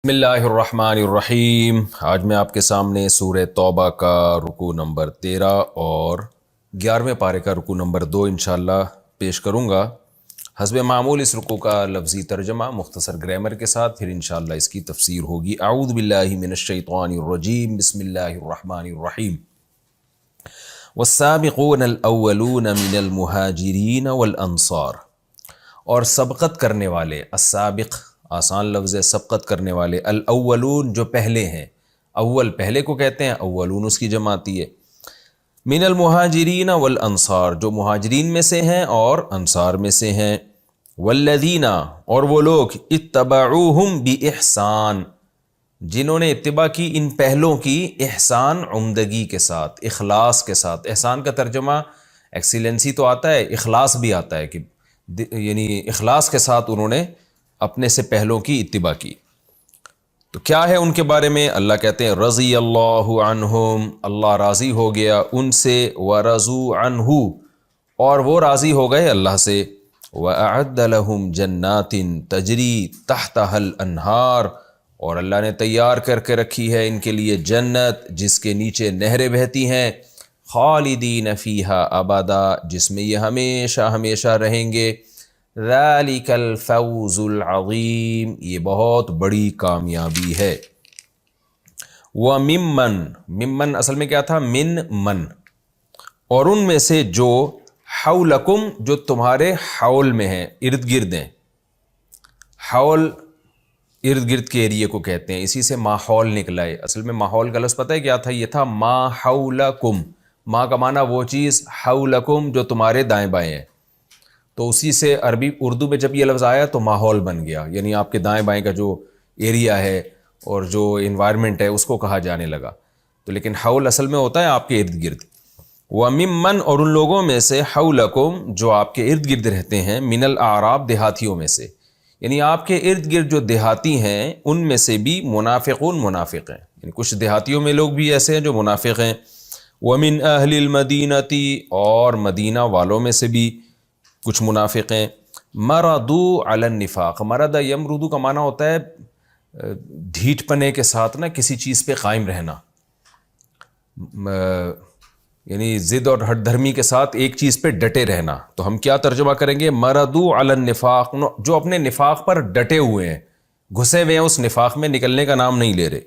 بسم اللہ الرحمن الرحیم۔ آج میں آپ کے سامنے سورہ توبہ کا رکوع نمبر 13 اور 11ویں پارے کا رکوع نمبر 2 انشاءاللہ پیش کروں گا۔ حسب معمول اس رکوع کا لفظی ترجمہ مختصر گرامر کے ساتھ، پھر انشاءاللہ اس کی تفسیر ہوگی۔ اعوذ باللہ من الشیطان الرجیم، بسم اللہ الرحمن الرحیم۔ والسابقون الاولون من المہاجرین والانصار، اور سبقت کرنے والے، السابق آسان لفظ ہے، سبقت کرنے والے، الاولون جو پہلے ہیں، اول پہلے کو کہتے ہیں، اولون اس کی جمع آتی ہے، من المہاجرین والانصار جو مہاجرین میں سے ہیں اور انصار میں سے ہیں، والذین اور وہ لوگ اتبعوہم باحسان جنہوں نے اتباع کی ان پہلوں کی، احسان عمدگی کے ساتھ، اخلاص کے ساتھ۔ احسان کا ترجمہ ایکسیلنسی تو آتا ہے، اخلاص بھی آتا ہے کہ یعنی اخلاص کے ساتھ انہوں نے اپنے سے پہلوں کی اتباع کی۔ تو کیا ہے ان کے بارے میں؟ اللہ کہتے ہیں رضی اللہ عنہم، اللہ راضی ہو گیا ان سے، ورضوا عنہ اور وہ راضی ہو گئے اللہ سے، وأعد لهم جنات تجری تحتها الانہار اور اللہ نے تیار کر کے رکھی ہے ان کے لیے جنت جس کے نیچے نہریں بہتی ہیں، خالدین فیہا ابدا جس میں یہ ہمیشہ ہمیشہ رہیں گے، ذالک الفوز العظیم یہ بہت بڑی کامیابی ہے۔ وَمِمَّن، ممن اصل میں کیا تھا؟ من، اور ان میں سے جو حولکم جو تمہارے حول میں ہیں، ارد گرد ہیں۔ حول ارد گرد کے ایریے کو کہتے ہیں، اسی سے ماحول نکلا ہے۔ اصل میں ماحول کا لفظ پتہ ہے کیا تھا؟ یہ تھا ما حولکم، ما کا معنی وہ چیز، حولکم جو تمہارے دائیں بائیں ہے، تو اسی سے عربی اردو میں جب یہ لفظ آیا تو ماحول بن گیا، یعنی آپ کے دائیں بائیں کا جو ایریا ہے اور جو انوائرمنٹ ہے اس کو کہا جانے لگا۔ تو لیکن حول اصل میں ہوتا ہے آپ کے ارد گرد۔ وَمِمَّن اور ان لوگوں میں سے، حولکم جو آپ کے ارد گرد رہتے ہیں، من الاعراب دیہاتیوں میں سے، یعنی آپ کے ارد گرد جو دیہاتی ہیں ان میں سے بھی منافقون منافق ہیں، یعنی کچھ دیہاتیوں میں لوگ بھی ایسے ہیں جو منافق ہیں۔ وَمِنْ أَهْلِ الْمَدِينَةِ اور مدینہ والوں میں سے بھی کچھ منافق ہیں۔ مردوا علی النفاق، مرد یمردو کا معنی ہوتا ہے ڈھیٹ پنے کے ساتھ نا کسی چیز پہ قائم رہنا، یعنی ضد اور ہٹ دھرمی کے ساتھ ایک چیز پہ ڈٹے رہنا۔ تو ہم کیا ترجمہ کریں گے؟ مردوا علی النفاق جو اپنے نفاق پر ڈٹے ہوئے ہیں، گھسے ہوئے ہیں اس نفاق میں، نکلنے کا نام نہیں لے رہے۔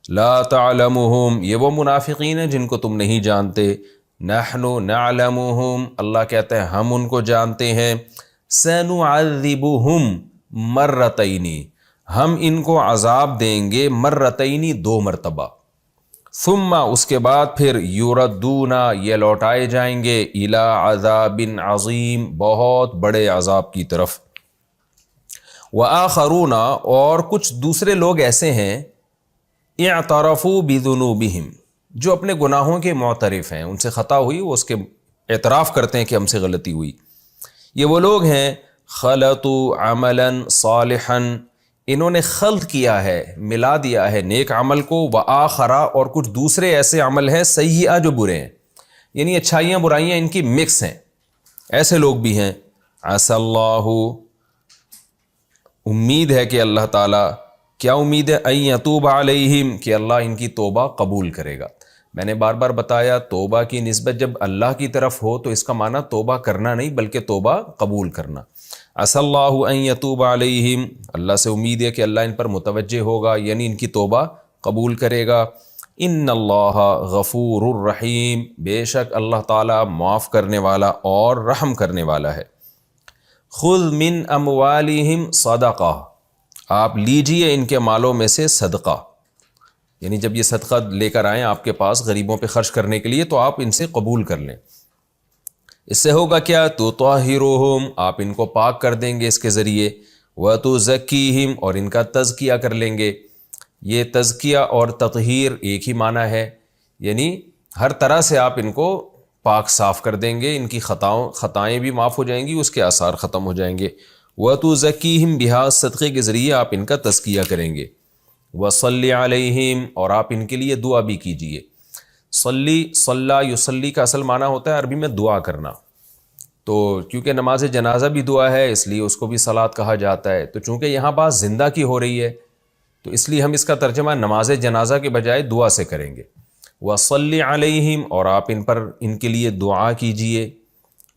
لا تعلمهم یہ وہ منافقین ہیں جن کو تم نہیں جانتے، نحن نعلمهم اللہ کہتے ہیں ہم ان کو جانتے ہیں، سنعذبهم مرتین ہم ان کو عذاب دیں گے، مرتین دو مرتبہ، ثم اس کے بعد پھر یردون یہ لوٹائے جائیں گے، الی عذاب عظیم بہت بڑے عذاب کی طرف۔ وآخرون اور کچھ دوسرے لوگ ایسے ہیں، اعترفوا بذنوبہم جو اپنے گناہوں کے معترف ہیں، ان سے خطا ہوئی وہ اس کے اعتراف کرتے ہیں کہ ہم سے غلطی ہوئی۔ یہ وہ لوگ ہیں خلطوا عملا صالحا انہوں نے خلط کیا ہے، ملا دیا ہے نیک عمل کو، وآخرا اور کچھ دوسرے ایسے عمل ہیں سیئہ جو برے ہیں، یعنی اچھائیاں برائیاں ان کی مکس ہیں، ایسے لوگ بھی ہیں۔ عسى اللہ امید ہے کہ اللہ تعالیٰ، کیا امید ہے؟ ان یتوب علیہم کہ اللہ ان کی توبہ قبول کرے گا۔ میں نے بار بار بتایا توبہ کی نسبت جب اللہ کی طرف ہو تو اس کا معنی توبہ کرنا نہیں بلکہ توبہ قبول کرنا۔ عسى اللہ ان یتوب علیہم اللہ سے امید ہے کہ اللہ ان پر متوجہ ہوگا، یعنی ان کی توبہ قبول کرے گا۔ ان اللہ غفور الرحیم بے شک اللہ تعالیٰ معاف کرنے والا اور رحم کرنے والا ہے۔ خذ من اموالہم صدقہ آپ لیجئے ان کے مالوں میں سے صدقہ، یعنی جب یہ صدقہ لے کر آئیں آپ کے پاس غریبوں پہ خرچ کرنے کے لیے تو آپ ان سے قبول کر لیں۔ اس سے ہوگا کیا؟ تطہرہم آپ ان کو پاک کر دیں گے اس کے ذریعے، وتزکیہم اور ان کا تزکیہ کر لیں گے۔ یہ تزکیہ اور تطہیر ایک ہی معنی ہے، یعنی ہر طرح سے آپ ان کو پاک صاف کر دیں گے، ان کی خطائیں بھی معاف ہو جائیں گی، اس کے آثار ختم ہو جائیں گے۔ وتزکیہم بہا صدقے کے ذریعے آپ ان کا تزکیہ کریں گے۔ وصلی علیہم اور آپ ان کے لیے دعا بھی کیجیے۔ صلی صلی یصلی کا اصل معنی ہوتا ہے عربی میں دعا کرنا، تو کیونکہ نماز جنازہ بھی دعا ہے اس لیے اس کو بھی صلاۃ کہا جاتا ہے۔ تو چونکہ یہاں بات زندہ کی ہو رہی ہے تو اس لیے ہم اس کا ترجمہ نماز جنازہ کے بجائے دعا سے کریں گے. وَصَلِّ عَلَيْهِمْ، اور آپ ان کے لیے دعا کیجئے.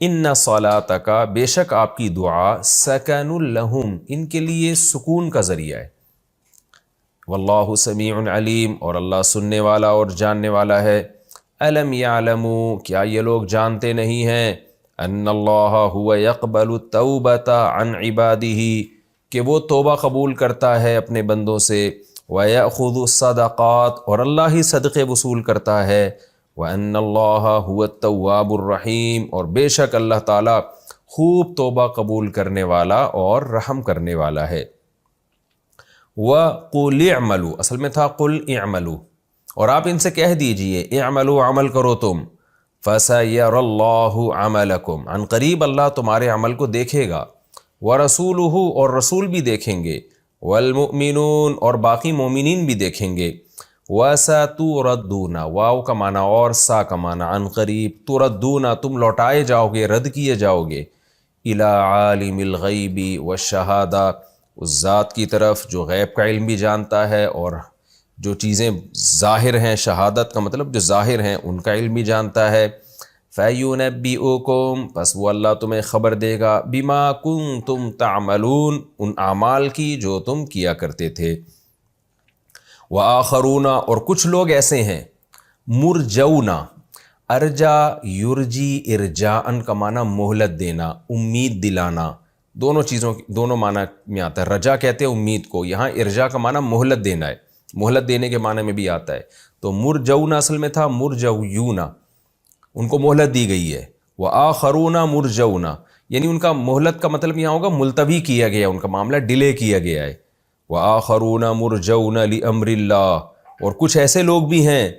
اِنَّ صَلَاتَكَ، بے شک آپ کی دعا، سَكَنٌ لَهُمْ، ان کے لیے سکون کا ذریعہ ہے. واللہ سمیع علیم، اور اللہ سننے والا اور جاننے والا ہے. الم یعلموا، کیا یہ لوگ جانتے نہیں ہیں، ان اللہ هو یقبل التوبۃ عن عبادہ، کہ وہ توبہ قبول کرتا ہے اپنے بندوں سے. ویأخذ الصدقات، اور اللہ ہی صدقے وصول کرتا ہے. وان اللہ هو التواب الرحیم، اور بے شک اللہ تعالی خوب توبہ قبول کرنے والا اور رحم کرنے والا ہے. وَقُلِ اعْمَلُوا، اصل میں تھا قُلْ اعْمَلُوا، اور آپ ان سے کہہ دیجئے اعملوا، عمل کرو تم. فَسَيَرَى اللَّهُ عَمَلَكُمْ، عن قریب اللہ تمہارے عمل کو دیکھے گا. وَرَسُولُهُ، اور رسول بھی دیکھیں گے. وَالْمُؤْمِنُونَ، اور باقی مومنین بھی دیکھیں گے. وَسَتُرَدُّونَ، واو کا معنی اور سا کا معنی عن قریب، تُرَدُّونَ، تم لوٹائے جاؤ گے، رد کیے جاؤ گے. إِلَى عَالِمِ الْغَيْبِ وَالشَّهَادَةِ، اس ذات کی طرف جو غیب کا علم بھی جانتا ہے اور جو چیزیں ظاہر ہیں، شہادت کا مطلب جو ظاہر ہیں ان کا علم بھی جانتا ہے. فَيُنَبِّئُكُم، پس وہ اللہ تمہیں خبر دے گا. بِمَا كُنتُمْ تَعْمَلُونَ، ان اعمال کی جو تم کیا کرتے تھے. وَآخَرُونَ، اور کچھ لوگ ایسے ہیں، مُرْجَوْنَ، ارجا یرجی ارجاءً کا معنی مہلت دینا، امید دلانا، دونوں چیزوں دونوں معنی میں آتا ہے. رجا کہتے ہیں امید کو، یہاں ارجا کا معنی مہلت دینا ہے، مہلت دینے کے معنی میں بھی آتا ہے. تو مرجون اصل میں تھا مرجویون، ان کو مہلت دی گئی ہے. وآخرون مرجون، یعنی ان کا مہلت کا مطلب یہاں ہوگا ملتوی کیا گیا، ان کا معاملہ ڈیلے کیا گیا ہے. وآخرون مرجون لأمر اللہ، اور کچھ ایسے لوگ بھی ہیں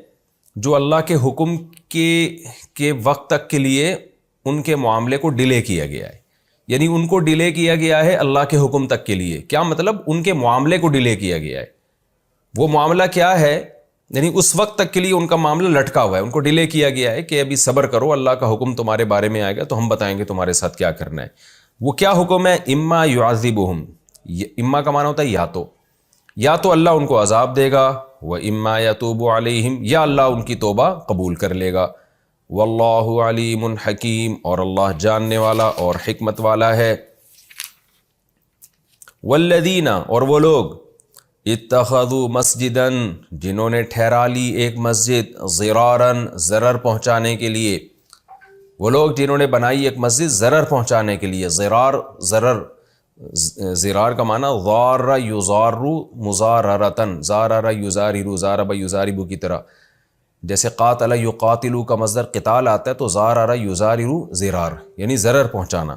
جو اللہ کے حکم کے وقت تک کے لیے ان کے معاملے کو ڈیلے کیا گیا ہے. یعنی ان کو ڈیلے کیا گیا ہے اللہ کے حکم تک کے لیے. کیا مطلب؟ ان کے معاملے کو ڈیلے کیا گیا ہے. وہ معاملہ کیا ہے؟ یعنی اس وقت تک کے لیے ان کا معاملہ لٹکا ہوا ہے، ان کو ڈیلے کیا گیا ہے کہ ابھی صبر کرو، اللہ کا حکم تمہارے بارے میں آئے گا تو ہم بتائیں گے تمہارے ساتھ کیا کرنا ہے. وہ کیا حکم ہے؟ اما یعذبہم، اما کا معنی ہوتا ہے یا تو اللہ ان کو عذاب دے گا، و اما یتوب علیہم، یا اللہ ان کی توبہ قبول کر لے گا. واللہ علیم حکیم، اور اللہ جاننے والا اور حکمت والا ہے. والذین، اور وہ لوگ، اتخذوا مسجدا، جنہوں نے ٹھہرا لی ایک مسجد، ضرارا، ضرر پہنچانے کے لیے. وہ لوگ جنہوں نے بنائی ایک مسجد ضرر پہنچانے کے لیے. ضرار کا معنی ضار یضار مضاررتن، زارر یزارر، ضارب یضارب کی طرح. جیسے قاتل یقاتلو کا مصدر قتال آتا ہے تو زارر یزارر ضرار، یعنی ضرر پہنچانا.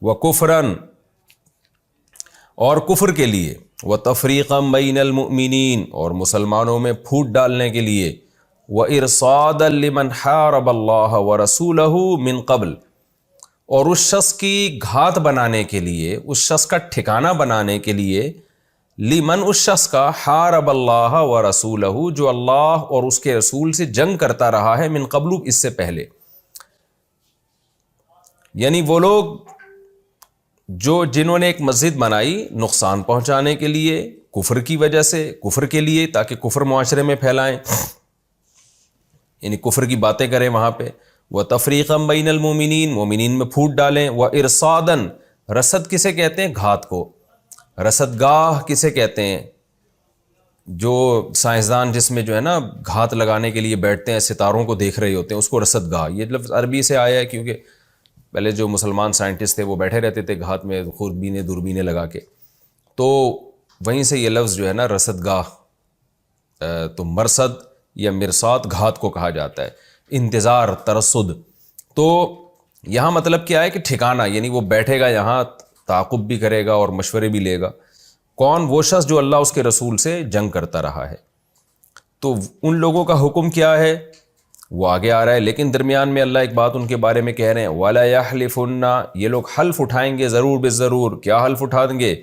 وکفرن، اور کفر کے لیے. وتفریقا بین المؤمنین، اور مسلمانوں میں پھوٹ ڈالنے کے لیے. وارصادا لمن حارب اللہ ورسولہ من قبل، اور اس شخص کی گھات بنانے کے لیے، اس شخص کا ٹھکانہ بنانے کے لیے. لمن، اس شخص کا، حارب اللہ ورسولہ، جو اللہ اور اس کے رسول سے جنگ کرتا رہا ہے، من قبل، اس سے پہلے. یعنی وہ لوگ جنہوں نے ایک مسجد بنائی نقصان پہنچانے کے لیے، کفر کی وجہ سے، کفر کے لیے، تاکہ کفر معاشرے میں پھیلائیں، یعنی کفر کی باتیں کریں وہاں پہ. وَتَفْرِيقًا بَيْنَ الْمُؤْمِنِينَ، مومنین میں پھوٹ ڈالیں. وَإِرْصَادًا، رصد کسے کہتے ہیں؟ گھات کو. رصدگاہ کسے کہتے ہیں؟ جو سائنسدان جس میں جو ہے نا گھات لگانے کے لیے بیٹھتے ہیں، ستاروں کو دیکھ رہے ہوتے ہیں، اس کو رصدگاہ. یہ لفظ عربی سے آیا ہے کیونکہ پہلے جو مسلمان سائنٹسٹ تھے وہ بیٹھے رہتے تھے گھات میں خوربینیں دوربینیں لگا کے، تو وہیں سے یہ لفظ جو ہے نا رصدگاہ، تو مرصد یا مرصاد گھات کو کہا جاتا ہے. انتظار، ترصد. تو یہاں مطلب کیا ہے کہ ٹھکانہ، یعنی وہ بیٹھے گا یہاں، تعاقب بھی کرے گا اور مشورے بھی لے گا. کون؟ وہ شخص جو اللہ اس کے رسول سے جنگ کرتا رہا ہے. تو ان لوگوں کا حکم کیا ہے وہ آگے آ رہا ہے، لیکن درمیان میں اللہ ایک بات ان کے بارے میں کہہ رہے ہیں. وَلَا يَحْلِفُنَّ، یہ لوگ حلف اٹھائیں گے ضرور بالضرور. کیا حلف اٹھائیں گے؟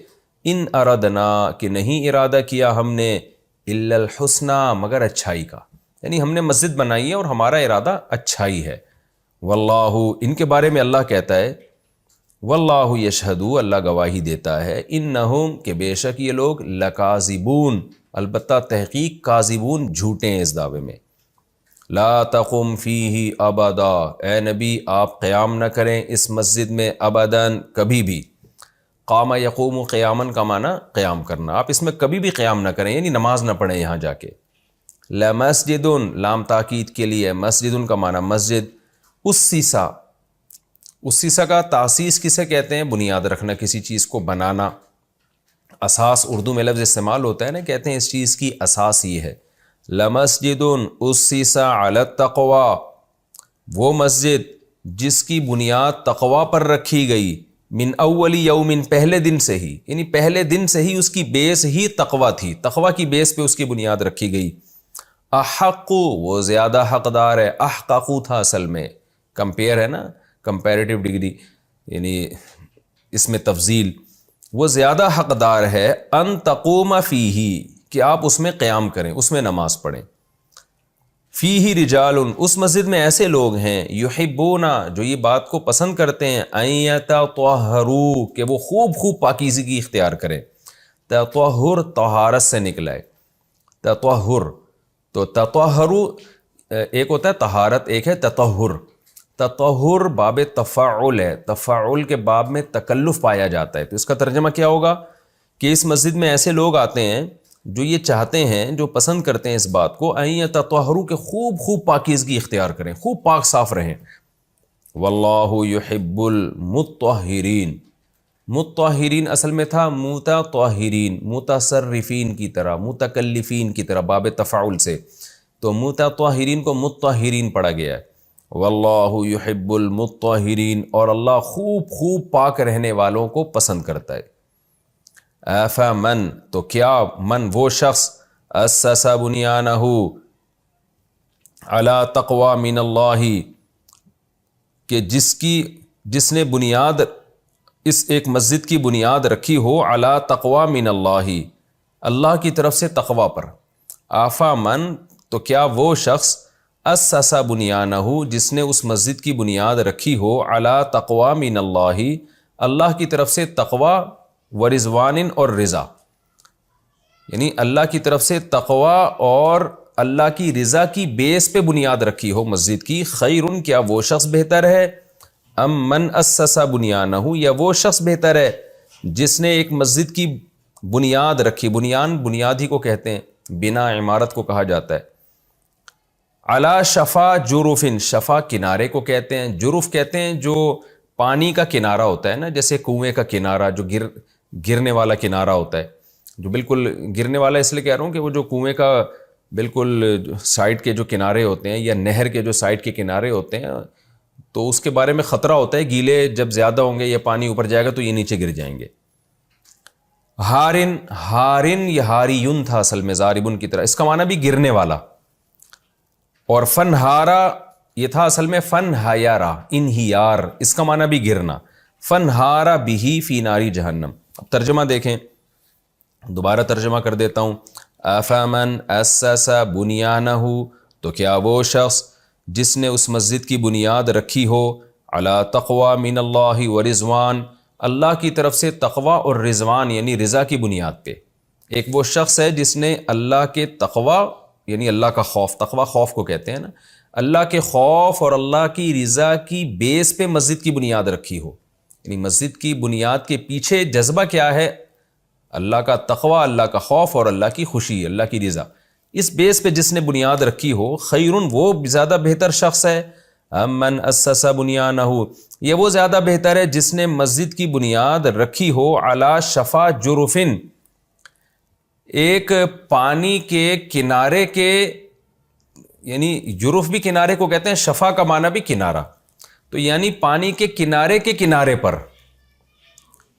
ان اردنا، کہ نہیں ارادہ کیا ہم نے، الا الحسنى، مگر اچھائی کا. یعنی ہم نے مسجد بنائی ہے اور ہمارا ارادہ اچھائی ہے. واللہ، ان کے بارے میں اللہ کہتا ہے واللہ یشہد، اللہ گواہی دیتا ہے، انہم کہ بے شک یہ لوگ لکاذبون، البتہ تحقیق کاذبون، جھوٹے ہیں اس دعوے میں۔ لا تقم فیہ ابدا، اے نبی آپ قیام نہ کریں اس مسجد میں ابداً، کبھی بھی۔ قام یقوم قیامن کا معنی قیام کرنا، آپ اس میں کبھی بھی قیام نہ کریں، یعنی نماز نہ پڑھیں یہاں جا کے۔ لمسجد، لام تاکید کے لیے، مسجد کا معنی مسجد، اسسا، اسسا کا تاسیس کسے کہتے ہیں؟ بنیاد رکھنا، کسی چیز کو بنانا۔ اساس اردو میں لفظ استعمال ہوتا ہے نا، کہتے ہیں اس چیز کی اساس یہ ہے۔ لمسجد اسس علی التقوی، وہ مسجد جس کی بنیاد تقوی پر رکھی گئی، من اول یوم، پہلے دن سے ہی، یعنی پہلے دن سے ہی اس کی بیس ہی تقوی تھی، تقوی کی بیس پہ اس کی بنیاد رکھی گئی۔ احق، وہ زیادہ حقدار ہے، احققو تھا اصل میں، کمپیئر ہے نا، کمپیریٹیو ڈگری، یعنی اس میں تفضیل، وہ زیادہ حقدار ہے ان تقوم فیہ، کہ آپ اس میں قیام کریں، اس میں نماز پڑھیں۔ فیہ رجال، اس مسجد میں ایسے لوگ ہیں، یحبون، جو یہ بات کو پسند کرتے ہیں، ان یتطہروا، کہ وہ خوب خوب پاکیزگی اختیار کریں۔ تطہر طہارت سے نکلا ہے، تطہر، تو تطہروا ایک ہوتا ہے طہارت، ایک ہے تطہر۔ تطہر باب تفاعل ہے، تفاعل کے باب میں تکلف پایا جاتا ہے، تو اس کا ترجمہ کیا ہوگا کہ اس مسجد میں ایسے لوگ آتے ہیں جو یہ چاہتے ہیں، جو پسند کرتے ہیں اس بات کو، ان یتطہروا، کہ خوب خوب پاکیزگی اختیار کریں، خوب پاک صاف رہیں۔ واللہ یحب المطہرین، مطہرین اصل میں تھا متطہرین، متصرفین کی طرح، متکلفین کی طرح، باب تفاعل سے، تو متطہرین کو مطہرین پڑھا گیا ہے۔ واللہ یحب المطہرین، اور اللہ خوب خوب پاک رہنے والوں کو پسند کرتا ہے۔ افمن، تو کیا، من وہ شخص، اسس بنیانہ علی تقوی من اللہ، کہ جس نے بنیاد، اس ایک مسجد کی بنیاد رکھی ہو علی تقوی من اللہ، اللہ کی طرف سے تقوی پر۔ آفا من، تو کیا وہ شخص، اسس بنیانہ، جس نے اس مسجد کی بنیاد رکھی ہو علی تقوی من اللہ، اللہ کی طرف سے تقوی، ورضوان، اور رضا، یعنی اللہ کی طرف سے تقوی اور اللہ کی رضا کی بیس پہ بنیاد رکھی ہو مسجد کی، خیرن، کیا وہ شخص بہتر ہے، ام من اسس بنیانہ، یا وہ شخص بہتر ہے جس نے ایک مسجد کی بنیاد رکھی، بنیاد ہی کو کہتے ہیں، بنا عمارت کو کہا جاتا ہے، علی شفا جرفن، شفا کنارے کو کہتے ہیں، جرف کہتے ہیں جو پانی کا کنارہ ہوتا ہے نا، جیسے کنویں کا کنارہ جو گرنے والا کنارہ ہوتا ہے، جو بالکل گرنے والا اس لیے کہہ رہا ہوں کہ وہ جو کنویں کا بالکل سائڈ کے جو کنارے ہوتے ہیں، یا نہر کے جو سائڈ کے کنارے ہوتے ہیں، تو اس کے بارے میں خطرہ ہوتا ہے، گیلے جب زیادہ ہوں گے یا پانی اوپر جائے گا تو یہ نیچے گر جائیں گے۔ ہارن، ہارن یہ ہاریون تھا اصل میں، زاربن کی طرح، اس کا معنی بھی گرنے والا، اور فنہارا یہ تھا اصل میں فنہیارا، انہیار، اس کا معنی بھی گرنا، فنہارا بہی فی ناری جہنم۔ اب ترجمہ دیکھیں، دوبارہ ترجمہ کر دیتا ہوں۔ افمن اسس بنیانہ، تو کیا وہ شخص جس نے اس مسجد کی بنیاد رکھی ہو علی تقوی من اللہ ورضوان، اللہ کی طرف سے تقوی اور رضوان یعنی رضا کی بنیاد پہ، ایک وہ شخص ہے جس نے اللہ کے تقوی یعنی اللہ کا خوف، تقوی خوف کو کہتے ہیں نا، اللہ کے خوف اور اللہ کی رضا کی بیس پہ مسجد کی بنیاد رکھی ہو، یعنی مسجد کی بنیاد کے پیچھے جذبہ کیا ہے؟ اللہ کا تقوی، اللہ کا خوف اور اللہ کی خوشی، اللہ کی رضا، اس بیس پہ جس نے بنیاد رکھی ہو، خیرن وہ زیادہ بہتر شخص ہے، امن اسس بنیانہ، یہ وہ زیادہ بہتر ہے جس نے مسجد کی بنیاد رکھی ہو علی شفا جرفن، ایک پانی کے کنارے کے، یعنی جرف بھی کنارے کو کہتے ہیں، شفا کا معنی بھی کنارہ، تو یعنی پانی کے کنارے پر،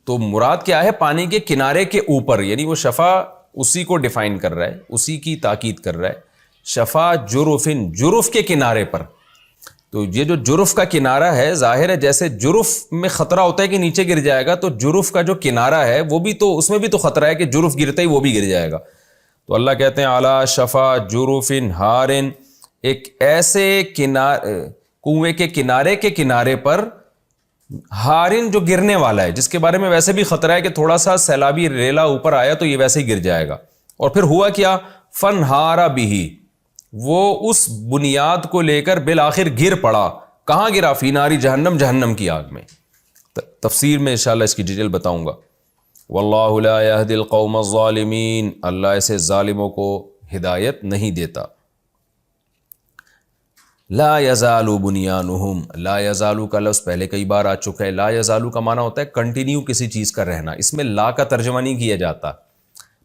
تو مراد کیا ہے؟ پانی کے کنارے کے اوپر، یعنی وہ شفا اسی کو ڈیفائن کر رہا ہے، اسی کی تاکید کر رہا ہے، شفا جرفن، جرف کے کنارے پر۔ تو یہ جو جرف کا کنارہ ہے، ظاہر ہے جیسے جرف میں خطرہ ہوتا ہے کہ نیچے گر جائے گا، تو جرف کا جو کنارہ ہے وہ بھی تو، اس میں بھی تو خطرہ ہے کہ جرف گرتے ہی وہ بھی گر جائے گا۔ تو اللہ کہتے ہیں علی شفا جرفن ہارن، ایک ایسے کنویں کے کنارے پر ہارن جو گرنے والا ہے، جس کے بارے میں ویسے بھی خطرہ ہے کہ تھوڑا سا سیلابی ریلا اوپر آیا تو یہ ویسے ہی گر جائے گا. اور پھر ہوا کیا؟ فن ہارا بھی، وہ اس بنیاد کو لے کر بالآخر گر پڑا. کہاں گرا؟ فی ناری جہنم، جہنم کی آگ میں. تفسیر میں انشاءاللہ اس کی ڈیٹیل بتاؤں گا. واللہ لا یہدی القوم الظالمین، اللہ ایسے ظالموں کو ہدایت نہیں دیتا. لا یزالو بنیانہم، لا یزالو کا لفظ پہلے کئی بار آ چکا ہے. لا یزالو کا معنی ہوتا ہے کنٹینیو کسی چیز کا رہنا. اس میں لا کا ترجمہ نہیں کیا جاتا.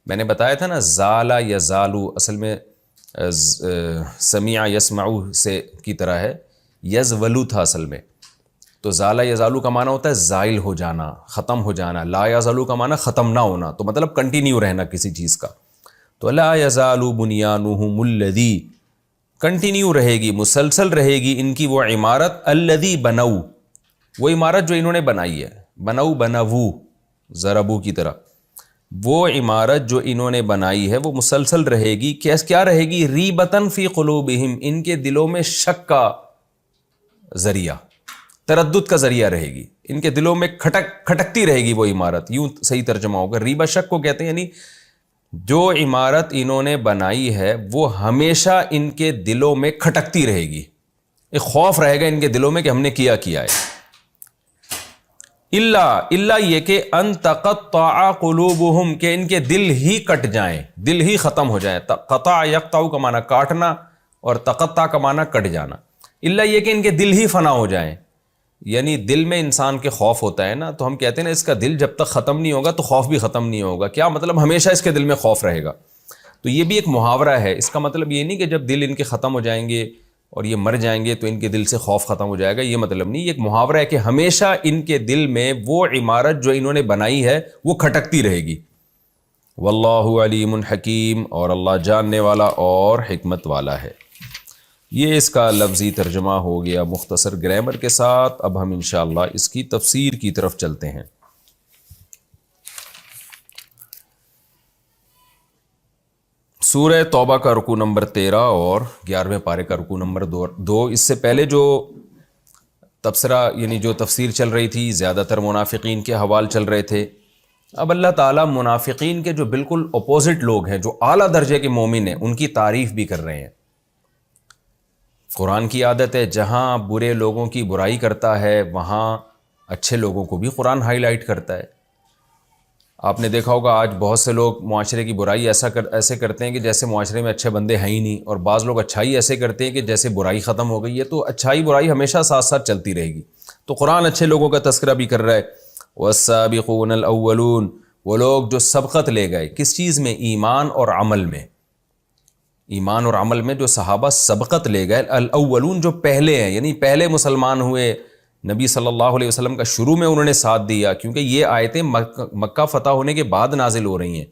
میں نے بتایا تھا نا زالا یزالو اصل میں سمیع یسمعو سے کی طرح ہے، یزولو تھا اصل میں. تو زالا یزالو کا معنی ہوتا ہے زائل ہو جانا، ختم ہو جانا. لا یزالو کا معنی ختم نہ ہونا، تو مطلب کنٹینیو رہنا کسی چیز کا. تو لا یزالو بنیانہم الذی، کنٹینیو رہے گی، مسلسل رہے گی ان کی وہ عمارت، الذی بنو، وہ عمارت جو انہوں نے بنائی ہے. بنو بنوو ضربو کی طرح، وہ عمارت جو انہوں نے بنائی ہے وہ مسلسل رہے گی. کیا رہے گی؟ ریبتن فی قلوبہم، ان کے دلوں میں شک کا ذریعہ، تردد کا ذریعہ رہے گی. ان کے دلوں میں کھٹکتی رہے گی وہ عمارت. یوں صحیح ترجمہ ہوگا. ریبہ شک کو کہتے ہیں، یعنی جو عمارت انہوں نے بنائی ہے وہ ہمیشہ ان کے دلوں میں کھٹکتی رہے گی. ایک خوف رہے گا ان کے دلوں میں کہ ہم نے کیا ہے. اللہ یہ کہ ان تقطع قلوبہم، کہ ان کے دل ہی کٹ جائیں، دل ہی ختم ہو جائیں. قطع یقطع کا معنی کاٹنا اور تقطع کا معنی کٹ جانا. اللہ یہ کہ ان کے دل ہی فنا ہو جائیں. یعنی دل میں انسان کے خوف ہوتا ہے نا، تو ہم کہتے ہیں نا اس کا دل جب تک ختم نہیں ہوگا تو خوف بھی ختم نہیں ہوگا. کیا مطلب؟ ہمیشہ اس کے دل میں خوف رہے گا. تو یہ بھی ایک محاورہ ہے. اس کا مطلب یہ نہیں کہ جب دل ان کے ختم ہو جائیں گے اور یہ مر جائیں گے تو ان کے دل سے خوف ختم ہو جائے گا، یہ مطلب نہیں. یہ ایک محاورہ ہے کہ ہمیشہ ان کے دل میں وہ عمارت جو انہوں نے بنائی ہے وہ کھٹکتی رہے گی. واللہ علیم حکیم، اور اللہ جاننے والا اور حکمت والا ہے. یہ اس کا لفظی ترجمہ ہو گیا مختصر گرامر کے ساتھ. اب ہم انشاءاللہ اس کی تفسیر کی طرف چلتے ہیں. سورہ توبہ کا رکوع نمبر 13 اور 11ویں پارے کا رکوع نمبر 2. اس سے پہلے جو تبصرہ یعنی جو تفسیر چل رہی تھی زیادہ تر منافقین کے حوال چل رہے تھے. اب اللہ تعالیٰ منافقین کے جو بالکل اپوزٹ لوگ ہیں، جو اعلیٰ درجے کے مومن ہیں، ان کی تعریف بھی کر رہے ہیں. قرآن کی عادت ہے جہاں برے لوگوں کی برائی کرتا ہے وہاں اچھے لوگوں کو بھی قرآن ہائی لائٹ کرتا ہے. آپ نے دیکھا ہوگا آج بہت سے لوگ معاشرے کی برائی ایسے کرتے ہیں کہ جیسے معاشرے میں اچھے بندے ہیں ہی نہیں، اور بعض لوگ اچھائی ایسے کرتے ہیں کہ جیسے برائی ختم ہو گئی ہے. تو اچھائی برائی ہمیشہ ساتھ ساتھ چلتی رہے گی. تو قرآن اچھے لوگوں کا تذکرہ بھی کر رہا ہے. والسابقون الاولون، وہ لوگ جو سبقت لے گئے کس چیز میں؟ ایمان اور عمل میں. ایمان اور عمل میں جو صحابہ سبقت لے گئے، الاولون جو پہلے ہیں، یعنی پہلے مسلمان ہوئے، نبی صلی اللہ علیہ وسلم کا شروع میں انہوں نے ساتھ دیا، کیونکہ یہ آیتیں مکہ فتح ہونے کے بعد نازل ہو رہی ہیں.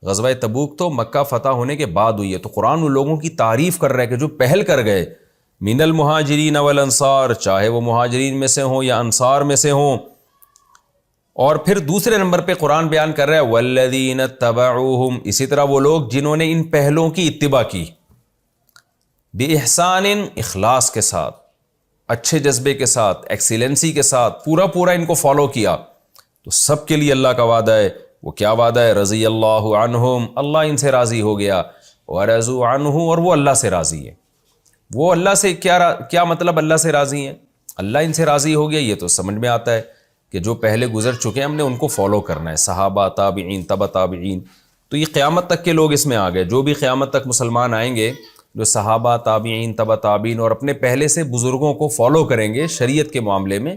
غزوہ تبوک تو مکہ فتح ہونے کے بعد ہوئی ہے. تو قرآن ان لوگوں کی تعریف کر رہا ہے کہ جو پہل کر گئے، من المہاجرین والانصار، چاہے وہ مہاجرین میں سے ہوں یا انصار میں سے ہوں. اور پھر دوسرے نمبر پہ قرآن بیان کر رہا ہے والذین اتبعوہم، اسی طرح وہ لوگ جنہوں نے ان پہلوں کی اتباع کی، بِإِحْسَانٍ، اخلاص کے ساتھ، اچھے جذبے کے ساتھ، ایکسیلنسی کے ساتھ پورا ان کو فالو کیا. تو سب کے لیے اللہ کا وعدہ ہے. وہ کیا وعدہ ہے؟ رضی اللہ عنہم، اللہ ان سے راضی ہو گیا. وَرَضُوا عَنْهُ، اور وہ اللہ سے راضی ہے. وہ اللہ سے کیا مطلب اللہ سے راضی ہیں؟ اللہ ان سے راضی ہو گیا، یہ تو سمجھ میں آتا ہے کہ جو پہلے گزر چکے ہیں ہم نے ان کو فالو کرنا ہے، صحابہ، تابعین، تبع تابعین. تو یہ قیامت تک کے لوگ اس میں آ گئے. جو بھی قیامت تک مسلمان آئیں گے، جو صحابہ، تابعین، تبع تابعین اور اپنے پہلے سے بزرگوں کو فالو کریں گے شریعت کے معاملے میں،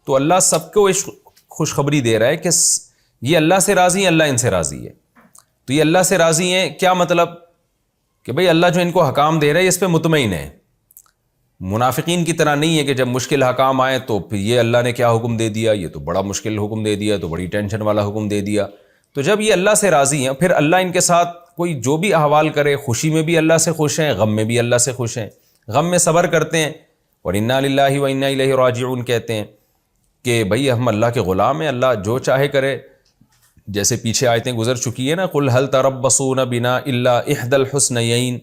تو اللہ سب کو خوشخبری دے رہا ہے کہ یہ اللہ سے راضی ہیں، اللہ ان سے راضی ہے. تو یہ اللہ سے راضی ہیں کیا مطلب؟ کہ بھئی اللہ جو ان کو حکام دے رہا ہے اس پہ مطمئن ہے. منافقین کی طرح نہیں ہے کہ جب مشکل حکام آئے تو پھر یہ اللہ نے کیا حکم دے دیا، یہ تو بڑا مشکل حکم دے دیا، تو بڑی ٹینشن والا حکم دے دیا. تو جب یہ اللہ سے راضی ہیں، پھر اللہ ان کے ساتھ کوئی جو بھی احوال کرے، خوشی میں بھی اللہ سے خوش ہیں، غم میں بھی اللہ سے خوش ہیں. غم میں صبر کرتے ہیں اور انا للہ و انا الیہ راجعون کہتے ہیں کہ بھئی ہم اللہ کے غلام ہیں، اللہ جو چاہے کرے. جیسے پیچھے آیتیں گزر چکی ہیں نا، قل هل تربصون بنا الا احدى الحسنیین،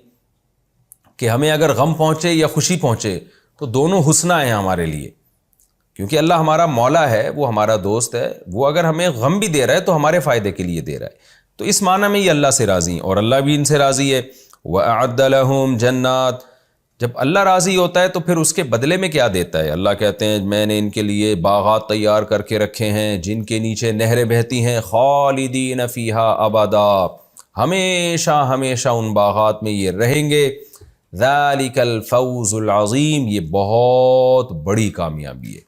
کہ ہمیں اگر غم پہنچے یا خوشی پہنچے تو دونوں حسنہ ہیں ہمارے لیے. کیونکہ اللہ ہمارا مولا ہے، وہ ہمارا دوست ہے، وہ اگر ہمیں غم بھی دے رہا ہے تو ہمارے فائدے کے لیے دے رہا ہے. تو اس معنی میں یہ اللہ سے راضی ہیں اور اللہ بھی ان سے راضی ہے. وَأَعَدَّ لَهُمْ جَنَّاتٍ، جب اللہ راضی ہوتا ہے تو پھر اس کے بدلے میں کیا دیتا ہے؟ اللہ کہتے ہیں میں نے ان کے لیے باغات تیار کر کے رکھے ہیں جن کے نیچے نہریں بہتی ہیں، خالدین فیہا ابدا، ہمیشہ ہمیشہ ان باغات میں یہ رہیں گے. ذالک الفوز العظیم، یہ بہت بڑی کامیابی ہے.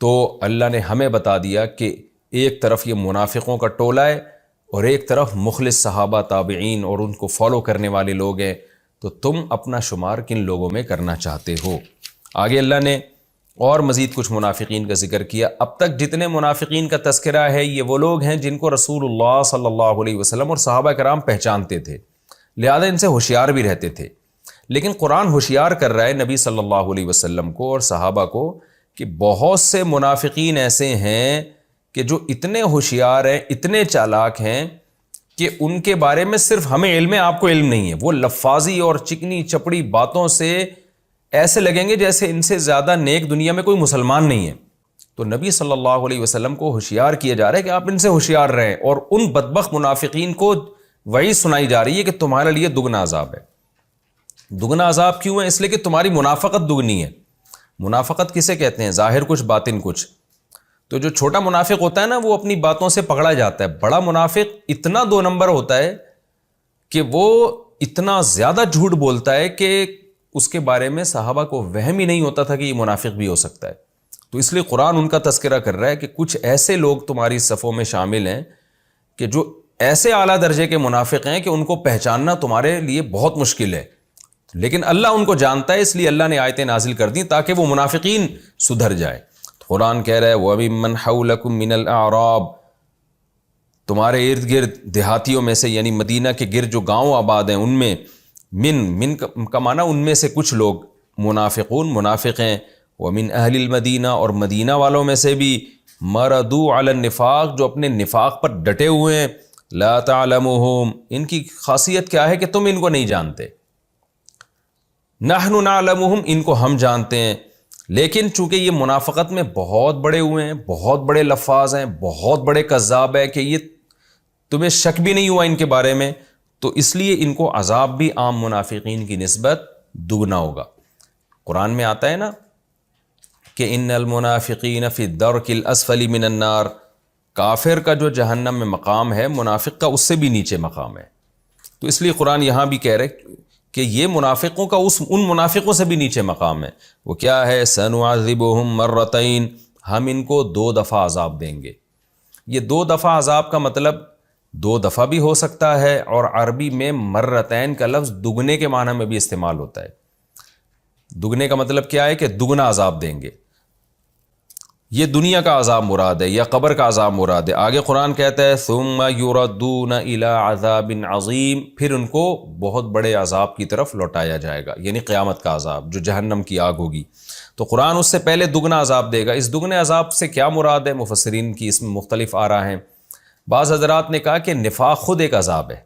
تو اللہ نے ہمیں بتا دیا کہ ایک طرف یہ منافقوں کا ٹولہ ہے اور ایک طرف مخلص صحابہ تابعین اور ان کو فالو کرنے والے لوگ ہیں. تو تم اپنا شمار کن لوگوں میں کرنا چاہتے ہو؟ آگے اللہ نے اور مزید کچھ منافقین کا ذکر کیا. اب تک جتنے منافقین کا تذکرہ ہے یہ وہ لوگ ہیں جن کو رسول اللہ صلی اللہ علیہ وسلم اور صحابہ کرام پہچانتے تھے، لہذا ان سے ہوشیار بھی رہتے تھے. لیکن قرآن ہوشیار کر رہا ہے نبی صلی اللہ علیہ وسلم کو اور صحابہ کو کہ بہت سے منافقین ایسے ہیں کہ جو اتنے ہوشیار ہیں، اتنے چالاک ہیں کہ ان کے بارے میں صرف ہمیں علم ہے، آپ کو علم نہیں ہے. وہ لفاظی اور چکنی چپڑی باتوں سے ایسے لگیں گے جیسے ان سے زیادہ نیک دنیا میں کوئی مسلمان نہیں ہے. تو نبی صلی اللہ علیہ وسلم کو ہوشیار کیا جا رہا ہے کہ آپ ان سے ہوشیار رہیں، اور ان بدبخت منافقین کو وعید سنائی جا رہی ہے کہ تمہارے لیے دگنا عذاب ہے. دگنا عذاب کیوں ہے؟ اس لیے کہ تمہاری منافقت دگنی ہے. منافقت کسے کہتے ہیں؟ ظاہر کچھ باطن کچھ. تو جو چھوٹا منافق ہوتا ہے نا وہ اپنی باتوں سے پکڑا جاتا ہے. بڑا منافق اتنا 2 نمبر ہوتا ہے کہ وہ اتنا زیادہ جھوٹ بولتا ہے کہ اس کے بارے میں صحابہ کو وہم ہی نہیں ہوتا تھا کہ یہ منافق بھی ہو سکتا ہے. تو اس لیے قرآن ان کا تذکرہ کر رہا ہے کہ کچھ ایسے لوگ تمہاری صفوں میں شامل ہیں کہ جو ایسے اعلیٰ درجے کے منافق ہیں کہ ان کو پہچاننا تمہارے لیے بہت مشکل ہے، لیکن اللہ ان کو جانتا ہے. اس لیے اللہ نے آیتیں نازل کر دیں تاکہ وہ منافقین سدھر جائے. قرآن کہہ رہا ہے وَمِمَّنْ حَوْلَكُمْ مِنَ الْأَعْرَابِ، تمہارے ارد گرد دیہاتیوں میں سے، یعنی مدینہ کے گرد جو گاؤں آباد ہیں ان میں، من کا معنی ان میں سے کچھ لوگ منافقون منافق ہیں. وَمِنْ أَهْلِ الْمَدِينَةِ، اور مدینہ والوں میں سے بھی، مَرَدُوا عَلَى النِّفَاقِ، جو اپنے نفاق پر ڈٹے ہوئے ہیں. لَا تَعْلَمُهُمْ، ان کی خاصیت کیا ہے کہ تم ان کو نہیں جانتے. نحن نعلمهم، ان کو ہم جانتے ہیں. لیکن چونکہ یہ منافقت میں بہت بڑے ہوئے ہیں، بہت بڑے لفاظ ہیں، بہت بڑے کذاب ہیں کہ یہ تمہیں شک بھی نہیں ہوا ان کے بارے میں، تو اس لیے ان کو عذاب بھی عام منافقین کی نسبت دگنا ہوگا. قرآن میں آتا ہے نا کہ ان المنافقین فی الدرک الاسفل من النار، کافر کا جو جہنم میں مقام ہے منافق کا اس سے بھی نیچے مقام ہے. تو اس لیے قرآن یہاں بھی کہہ رہے کہ یہ منافقوں کا ان منافقوں سے بھی نیچے مقام ہے. وہ کیا ہے؟ سنعذبہم مرتین، ہم ان کو 2 دفعہ عذاب دیں گے. یہ 2 دفعہ عذاب کا مطلب 2 دفعہ بھی ہو سکتا ہے، اور عربی میں مرتین کا لفظ دگنے کے معنی میں بھی استعمال ہوتا ہے. دگنے کا مطلب کیا ہے کہ دگنا عذاب دیں گے. یہ دنیا کا عذاب مراد ہے یا قبر کا عذاب مراد ہے. آگے قرآن کہتا ہے ثم یردون الی عذاب عظیم، پھر ان کو بہت بڑے عذاب کی طرف لوٹایا جائے گا، یعنی قیامت کا عذاب جو جہنم کی آگ ہوگی. تو قرآن اس سے پہلے دگنا عذاب دے گا. اس دگنے عذاب سے کیا مراد ہے؟ مفسرین کی اس میں مختلف آراء ہیں. بعض حضرات نے کہا کہ نفاق خود ایک عذاب ہے،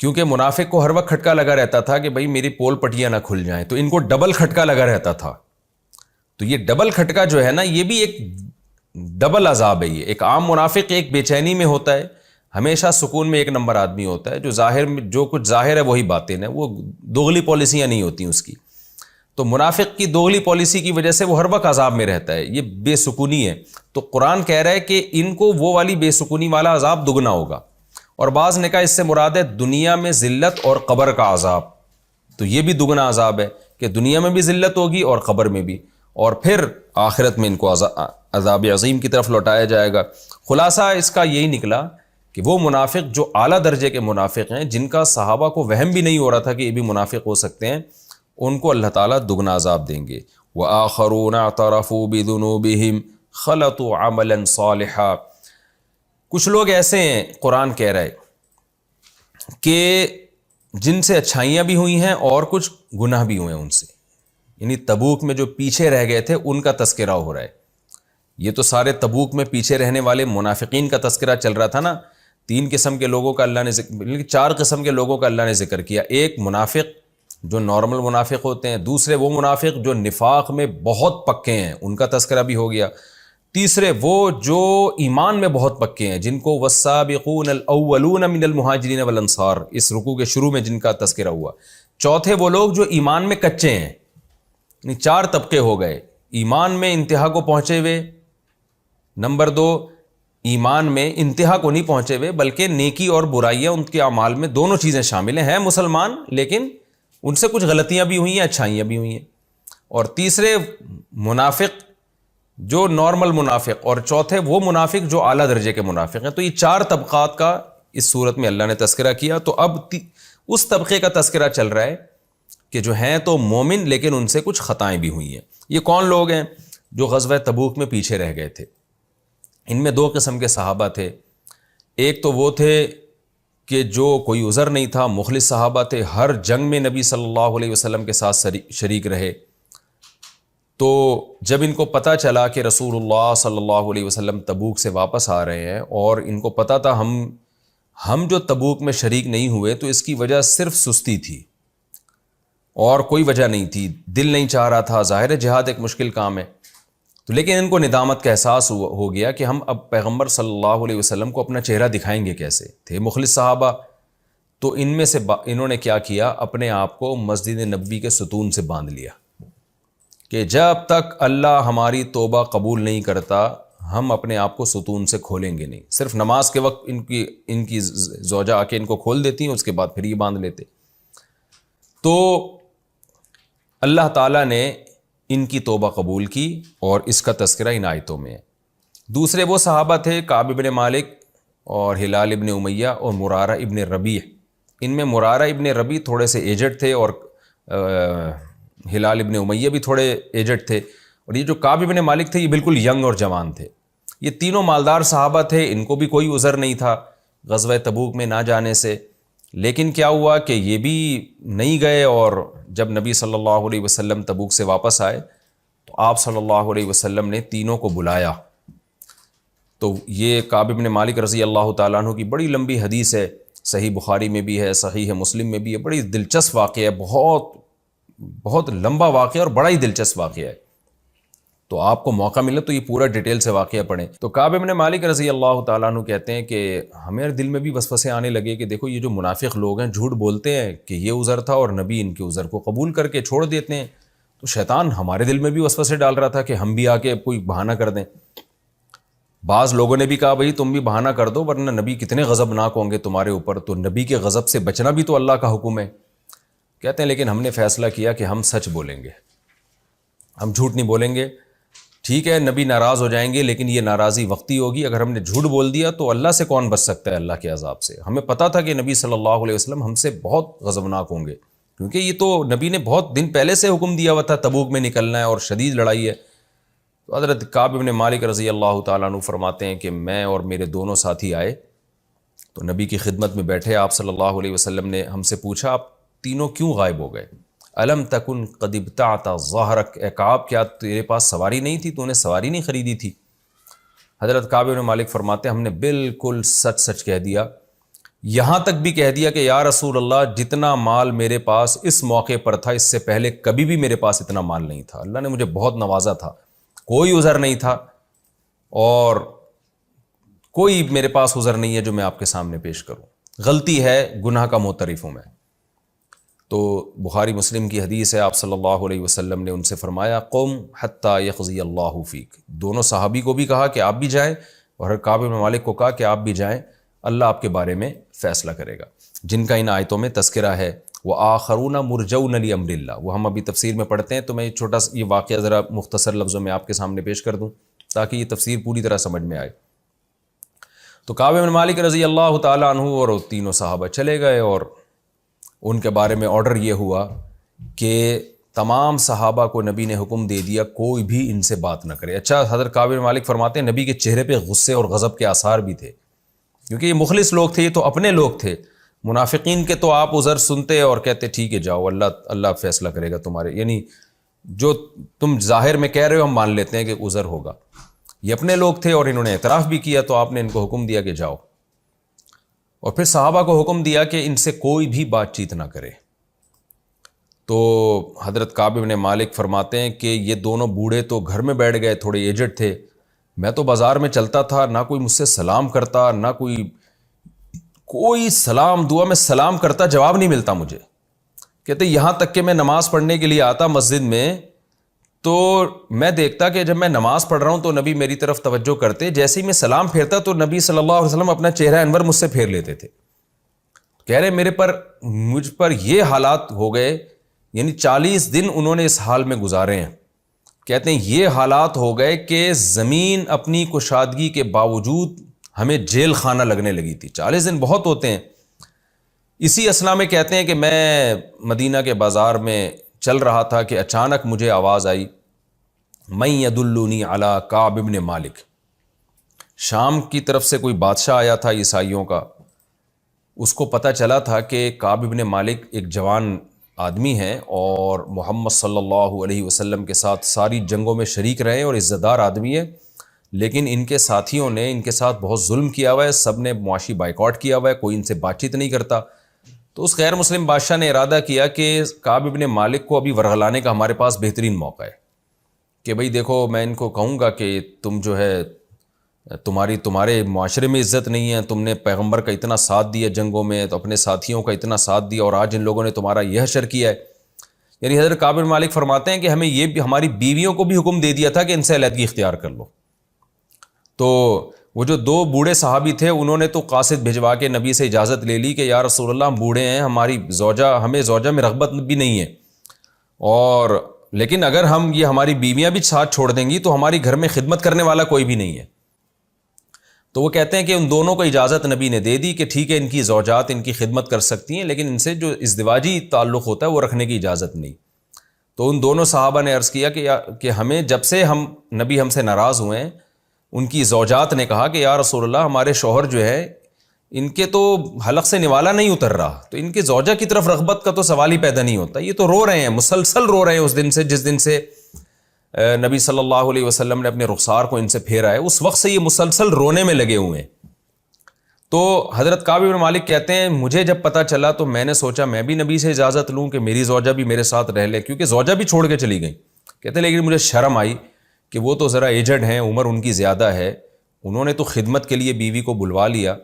کیونکہ منافق کو ہر وقت کھٹکا لگا رہتا تھا کہ بھئی میری پول پٹیاں نہ کھل جائیں، تو ان کو ڈبل کھٹکا لگا رہتا تھا. تو یہ ڈبل کھٹکا جو ہے نا یہ بھی ایک ڈبل عذاب ہے. یہ ایک عام منافق ایک بے چینی میں ہوتا ہے، ہمیشہ سکون میں 1 نمبر آدمی ہوتا ہے، جو ظاہر میں جو کچھ ظاہر ہے وہی باطن ہے، وہ دوغلی پالیسیاں نہیں ہوتی اس کی. تو منافق کی دوغلی پالیسی کی وجہ سے وہ ہر وقت عذاب میں رہتا ہے، یہ بے سکونی ہے. تو قرآن کہہ رہا ہے کہ ان کو وہ والی بے سکونی والا عذاب دگنا ہوگا. اور بعض نے کہا اس سے مراد ہے دنیا میں ذلت اور قبر کا عذاب. تو یہ بھی دگنا عذاب ہے کہ دنیا میں بھی ذلت ہوگی اور قبر میں بھی، اور پھر آخرت میں ان کو عذاب عظیم کی طرف لوٹایا جائے گا. خلاصہ اس کا یہی نکلا کہ وہ منافق جو اعلیٰ درجے کے منافق ہیں، جن کا صحابہ کو وہم بھی نہیں ہو رہا تھا کہ یہ بھی منافق ہو سکتے ہیں، ان کو اللہ تعالیٰ دگنا عذاب دیں گے. وَآخَرُونَ اعْتَرَفُوا بِذُنُوبِهِمْ خَلَطُوا عَمَلًا صَالِحًا، کچھ لوگ ایسے ہیں قرآن کہہ رہا ہے کہ جن سے اچھائیاں بھی ہوئی ہیں اور کچھ گناہ بھی ہوئے ہیں ان سے، یعنی تبوک میں جو پیچھے رہ گئے تھے ان کا تذکرہ ہو رہا ہے. یہ تو سارے تبوک میں پیچھے رہنے والے منافقین کا تذکرہ چل رہا تھا نا. 3 قسم کے لوگوں کا اللہ نے 4 قسم کے لوگوں کا اللہ نے ذکر کیا. ایک منافق جو نارمل منافق ہوتے ہیں، دوسرے وہ منافق جو نفاق میں بہت پکے ہیں، ان کا تذکرہ بھی ہو گیا، تیسرے وہ جو ایمان میں بہت پکے ہیں، جن کو والسابقون الاولون من المہاجرین والانصار اس رکوع کے شروع میں جن کا تذکرہ ہوا، چوتھے وہ لوگ جو ایمان میں کچے ہیں، یعنی 4 طبقے ہو گئے، ایمان میں انتہا کو پہنچے ہوئے، نمبر 2 ایمان میں انتہا کو نہیں پہنچے ہوئے بلکہ نیکی اور برائیاں ان کے اعمال میں دونوں چیزیں شامل ہیں مسلمان لیکن ان سے کچھ غلطیاں بھی ہوئی ہیں، اچھائیاں بھی ہوئی ہیں، اور تیسرے منافق جو نارمل منافق، اور چوتھے وہ منافق جو اعلیٰ درجے کے منافق ہیں۔ تو یہ 4 طبقات کا اس صورت میں اللہ نے تذکرہ کیا۔ تو اب اس طبقے کا تذکرہ چل رہا ہے کہ جو ہیں تو مومن لیکن ان سے کچھ خطائیں بھی ہوئی ہیں۔ یہ کون لوگ ہیں؟ جو غزوہ تبوک میں پیچھے رہ گئے تھے۔ ان میں 2 قسم کے صحابہ تھے، ایک تو وہ تھے کہ جو کوئی عذر نہیں تھا، مخلص صحابہ تھے، ہر جنگ میں نبی صلی اللہ علیہ وسلم کے ساتھ شریک رہے۔ تو جب ان کو پتہ چلا کہ رسول اللہ صلی اللہ علیہ وسلم تبوک سے واپس آ رہے ہیں، اور ان کو پتہ تھا ہم جو تبوک میں شریک نہیں ہوئے تو اس کی وجہ صرف سستی تھی اور کوئی وجہ نہیں تھی، دل نہیں چاہ رہا تھا، ظاہر ہے جہاد ایک مشکل کام ہے، تو لیکن ان کو ندامت کا احساس ہو گیا کہ ہم اب پیغمبر صلی اللہ علیہ وسلم کو اپنا چہرہ دکھائیں گے کیسے؟ تھے مخلص صحابہ۔ تو ان میں سے انہوں نے کیا کیا، اپنے آپ کو مسجد نبوی کے ستون سے باندھ لیا کہ جب تک اللہ ہماری توبہ قبول نہیں کرتا ہم اپنے آپ کو ستون سے کھولیں گے نہیں۔ صرف نماز کے وقت ان کی زوجہ آ کے ان کو کھول دیتی ہیں، اس کے بعد پھر یہ باندھ لیتے۔ تو اللہ تعالیٰ نے ان کی توبہ قبول کی اور اس کا تذکرہ ان آیتوں میں ہے۔ دوسرے وہ صحابہ تھے کعب ابن مالک اور ہلال ابن امیہ اور مرارہ ابن ربیع۔ ان میں مرارہ ابن ربیع تھوڑے سے ایجڈ تھے اور ہلال ابن امیہ بھی تھوڑے ایجڈ تھے، اور یہ جو کعب ابن مالک تھے یہ بالکل ینگ اور جوان تھے۔ یہ تینوں مالدار صحابہ تھے، ان کو بھی کوئی عذر نہیں تھا غزوہ تبوک میں نہ جانے سے، لیکن کیا ہوا کہ یہ بھی نہیں گئے، اور جب نبی صلی اللہ علیہ وسلم تبوک سے واپس آئے تو آپ صلی اللہ علیہ وسلم نے تینوں کو بلایا۔ تو یہ کعب ابن مالک رضی اللہ تعالیٰ عنہ کی بڑی لمبی حدیث ہے، صحیح بخاری میں بھی ہے، صحیح مسلم میں بھی ہے، بڑی دلچسپ واقعہ ہے، بہت لمبا واقعہ اور بڑا ہی دلچسپ واقعہ ہے۔ تو آپ کو موقع ملے تو یہ پورا ڈیٹیل سے واقعہ پڑھیں۔ تو کعب ابن مالک رضی اللہ تعالیٰ عنہ کہتے ہیں کہ ہمارے دل میں بھی وسوسے آنے لگے کہ دیکھو یہ جو منافق لوگ ہیں جھوٹ بولتے ہیں کہ یہ عذر تھا اور نبی ان کے عذر کو قبول کر کے چھوڑ دیتے ہیں، تو شیطان ہمارے دل میں بھی وسوسے ڈال رہا تھا کہ ہم بھی آ کے کوئی بہانہ کر دیں۔ بعض لوگوں نے بھی کہا بھائی تم بھی بہانہ کر دو ورنہ نبی کتنے غضبناک ہوں گے تمہارے اوپر، تو نبی کے غضب سے بچنا بھی تو اللہ کا حکم ہے۔ کہتے ہیں لیکن ہم نے فیصلہ کیا کہ ہم سچ بولیں گے، ہم جھوٹ نہیں بولیں گے۔ ٹھیک ہے نبی ناراض ہو جائیں گے لیکن یہ ناراضی وقتی ہوگی، اگر ہم نے جھوٹ بول دیا تو اللہ سے کون بچ سکتا ہے اللہ کے عذاب سے؟ ہمیں پتہ تھا کہ نبی صلی اللہ علیہ وسلم ہم سے بہت غضبناک ہوں گے، کیونکہ یہ تو نبی نے بہت دن پہلے سے حکم دیا ہوا تھا تبوک میں نکلنا ہے اور شدید لڑائی ہے۔ تو حضرت کعب ابن مالک رضی اللہ تعالیٰ عنہ فرماتے ہیں کہ میں اور میرے دونوں ساتھی آئے تو نبی کی خدمت میں بیٹھے، آپ صلی اللہ علیہ وسلم نے ہم سے پوچھا آپ تینوں کیوں غائب ہو گئے؟ الم تکن قد ابتعت ظہرک، اے کعب کیا تیرے پاس سواری نہیں تھی، تو نے سواری نہیں خریدی تھی؟ حضرت کعب بن مالک فرماتے ہیں ہم نے بالکل سچ سچ کہہ دیا، یہاں تک بھی کہہ دیا کہ یا رسول اللہ جتنا مال میرے پاس اس موقع پر تھا اس سے پہلے کبھی بھی میرے پاس اتنا مال نہیں تھا، اللہ نے مجھے بہت نوازا تھا، کوئی عذر نہیں تھا اور کوئی میرے پاس عذر نہیں ہے جو میں آپ کے سامنے پیش کروں، غلطی ہے، گناہ کا معترف ہوں میں۔ تو بخاری مسلم کی حدیث ہے، آپ صلی اللہ علیہ وسلم نے ان سے فرمایا قم حتی یقضی اللہ فیک، دونوں صحابی کو بھی کہا کہ آپ بھی جائیں اور کعب بن مالک کو کہا کہ آپ بھی جائیں، اللہ آپ کے بارے میں فیصلہ کرے گا، جن کا ان آیتوں میں تذکرہ ہے۔ وآخرون مرجون لامر اللہ، وہ ہم ابھی تفسیر میں پڑھتے ہیں، تو میں چھوٹا سا یہ واقعہ ذرا مختصر لفظوں میں آپ کے سامنے پیش کر دوں تاکہ یہ تفسیر پوری طرح سمجھ میں آئے۔ تو کعب بن مالک رضی اللہ تعالیٰ عنہ اور تینوں صحابہ چلے گئے اور ان کے بارے میں آرڈر یہ ہوا کہ تمام صحابہ کو نبی نے حکم دے دیا کوئی بھی ان سے بات نہ کرے۔ اچھا حضرت کعب بن مالک فرماتے ہیں نبی کے چہرے پہ غصے اور غضب کے آثار بھی تھے، کیونکہ یہ مخلص لوگ تھے، یہ تو اپنے لوگ تھے۔ منافقین کے تو آپ عذر سنتے اور کہتے ٹھیک ہے جاؤ اللہ فیصلہ کرے گا تمہارے، یعنی جو تم ظاہر میں کہہ رہے ہو ہم مان لیتے ہیں کہ عذر ہوگا۔ یہ اپنے لوگ تھے اور انہوں نے اعتراف بھی کیا، تو آپ نے ان کو حکم دیا کہ جاؤ، اور پھر صحابہ کو حکم دیا کہ ان سے کوئی بھی بات چیت نہ کرے۔ تو حضرت کعب بن مالک فرماتے ہیں کہ یہ دونوں بوڑھے تو گھر میں بیٹھ گئے، تھوڑے ایجڈ تھے، میں تو بازار میں چلتا تھا، نہ کوئی مجھ سے سلام کرتا، نہ کوئی سلام، دعا میں سلام کرتا جواب نہیں ملتا مجھے. کہتے یہاں تک کہ میں نماز پڑھنے کے لیے آتا مسجد میں تو میں دیکھتا کہ جب میں نماز پڑھ رہا ہوں تو نبی میری طرف توجہ کرتے، جیسے ہی میں سلام پھیرتا تو نبی صلی اللہ علیہ وسلم اپنا چہرہ انور مجھ سے پھیر لیتے تھے. کہہ رہے مجھ پر یہ حالات ہو گئے، یعنی 40 دن انہوں نے اس حال میں گزارے ہیں. کہتے ہیں یہ حالات ہو گئے کہ زمین اپنی کشادگی کے باوجود ہمیں جیل خانہ لگنے لگی تھی. 40 دن بہت ہوتے ہیں. اسی اثنا میں کہتے ہیں کہ میں مدینہ کے بازار میں چل رہا تھا کہ اچانک مجھے آواز آئی، من یدلنی علی کعب بن مالک. شام کی طرف سے کوئی بادشاہ آیا تھا عیسائیوں کا، اس کو پتہ چلا تھا کہ کعب بن مالک ایک جوان آدمی ہیں اور محمد صلی اللہ علیہ وسلم کے ساتھ ساری جنگوں میں شریک رہے اور عزت دار آدمی ہے، لیکن ان کے ساتھیوں نے ان کے ساتھ بہت ظلم کیا ہوا ہے، سب نے معاشی بائیکاٹ کیا ہوا ہے، کوئی ان سے بات چیت نہیں کرتا. تو اس غیر مسلم بادشاہ نے ارادہ کیا کہ کعب بن مالک کو ابھی ورغلانے کا ہمارے پاس بہترین موقع ہے کہ بھئی دیکھو میں ان کو کہوں گا کہ تم جو ہے تمہارے معاشرے میں عزت نہیں ہے، تم نے پیغمبر کا اتنا ساتھ دیا جنگوں میں، تو اپنے ساتھیوں کا اتنا ساتھ دیا اور آج ان لوگوں نے تمہارا یہ حشر کیا ہے. یعنی حضرت کعب بن مالک فرماتے ہیں کہ ہمیں یہ بھی ہماری بیویوں کو بھی حکم دے دیا تھا کہ ان سے علیحدگی اختیار کر لو. تو وہ جو 2 بوڑھے صحابی تھے انہوں نے تو قاصد بھجوا کے نبی سے اجازت لے لی کہ یا رسول اللہ ہم بوڑھے ہیں، ہمیں زوجہ میں رغبت بھی نہیں ہے، اور لیکن اگر ہم یہ ہماری بیویاں بھی ساتھ چھوڑ دیں گی تو ہماری گھر میں خدمت کرنے والا کوئی بھی نہیں ہے. تو وہ کہتے ہیں کہ ان دونوں کو اجازت نبی نے دے دی کہ ٹھیک ہے ان کی زوجات ان کی خدمت کر سکتی ہیں، لیکن ان سے جو ازدواجی تعلق ہوتا ہے وہ رکھنے کی اجازت نہیں. تو ان دونوں صحابہ نے عرض کیا کہ ہمیں جب سے نبی ہم سے ناراض ہوئے ہیں، ان کی زوجات نے کہا کہ یا رسول اللہ ہمارے شوہر جو ہے ان کے تو حلق سے نوالا نہیں اتر رہا، تو ان کے زوجہ کی طرف رغبت کا تو سوال ہی پیدا نہیں ہوتا، یہ تو رو رہے ہیں، مسلسل رو رہے ہیں اس دن سے جس دن سے نبی صلی اللہ علیہ وسلم نے اپنے رخسار کو ان سے پھیرا ہے، اس وقت سے یہ مسلسل رونے میں لگے ہوئے ہیں. تو حضرت کعب بن مالک کہتے ہیں مجھے جب پتہ چلا تو میں نے سوچا میں بھی نبی سے اجازت لوں کہ میری زوجہ بھی میرے ساتھ رہ لے، کیونکہ زوجہ بھی چھوڑ کے چلی گئی. کہتے لیکن مجھے شرم آئی کہ وہ تو ذرا ایجڈ ہیں، عمر ان کی زیادہ ہے، انہوں نے تو خدمت کے لیے بیوی کو بلوا لیا،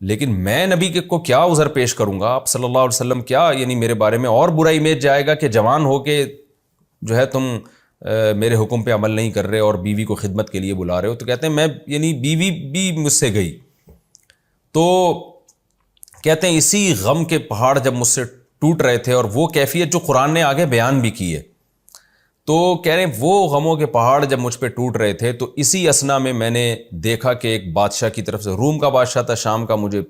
لیکن میں نبی کو کیا عذر پیش کروں گا؟ آپ صلی اللہ علیہ وسلم کیا یعنی میرے بارے میں اور برا امیج جائے گا کہ جوان ہو کے جو ہے تم میرے حکم پہ عمل نہیں کر رہے اور بیوی کو خدمت کے لیے بلا رہے ہو. تو کہتے ہیں میں یعنی بیوی بھی مجھ سے گئی. تو کہتے ہیں اسی غم کے پہاڑ جب مجھ سے ٹوٹ رہے تھے، اور وہ کیفیت جو قرآن نے آگے بیان بھی کی ہے، تو کہہ رہے ہیں وہ غموں کے پہاڑ جب مجھ پہ ٹوٹ رہے تھے تو اسی اثنا میں نے دیکھا کہ ایک بادشاہ کی طرف سے، روم کا بادشاہ تھا، شام کا مجھے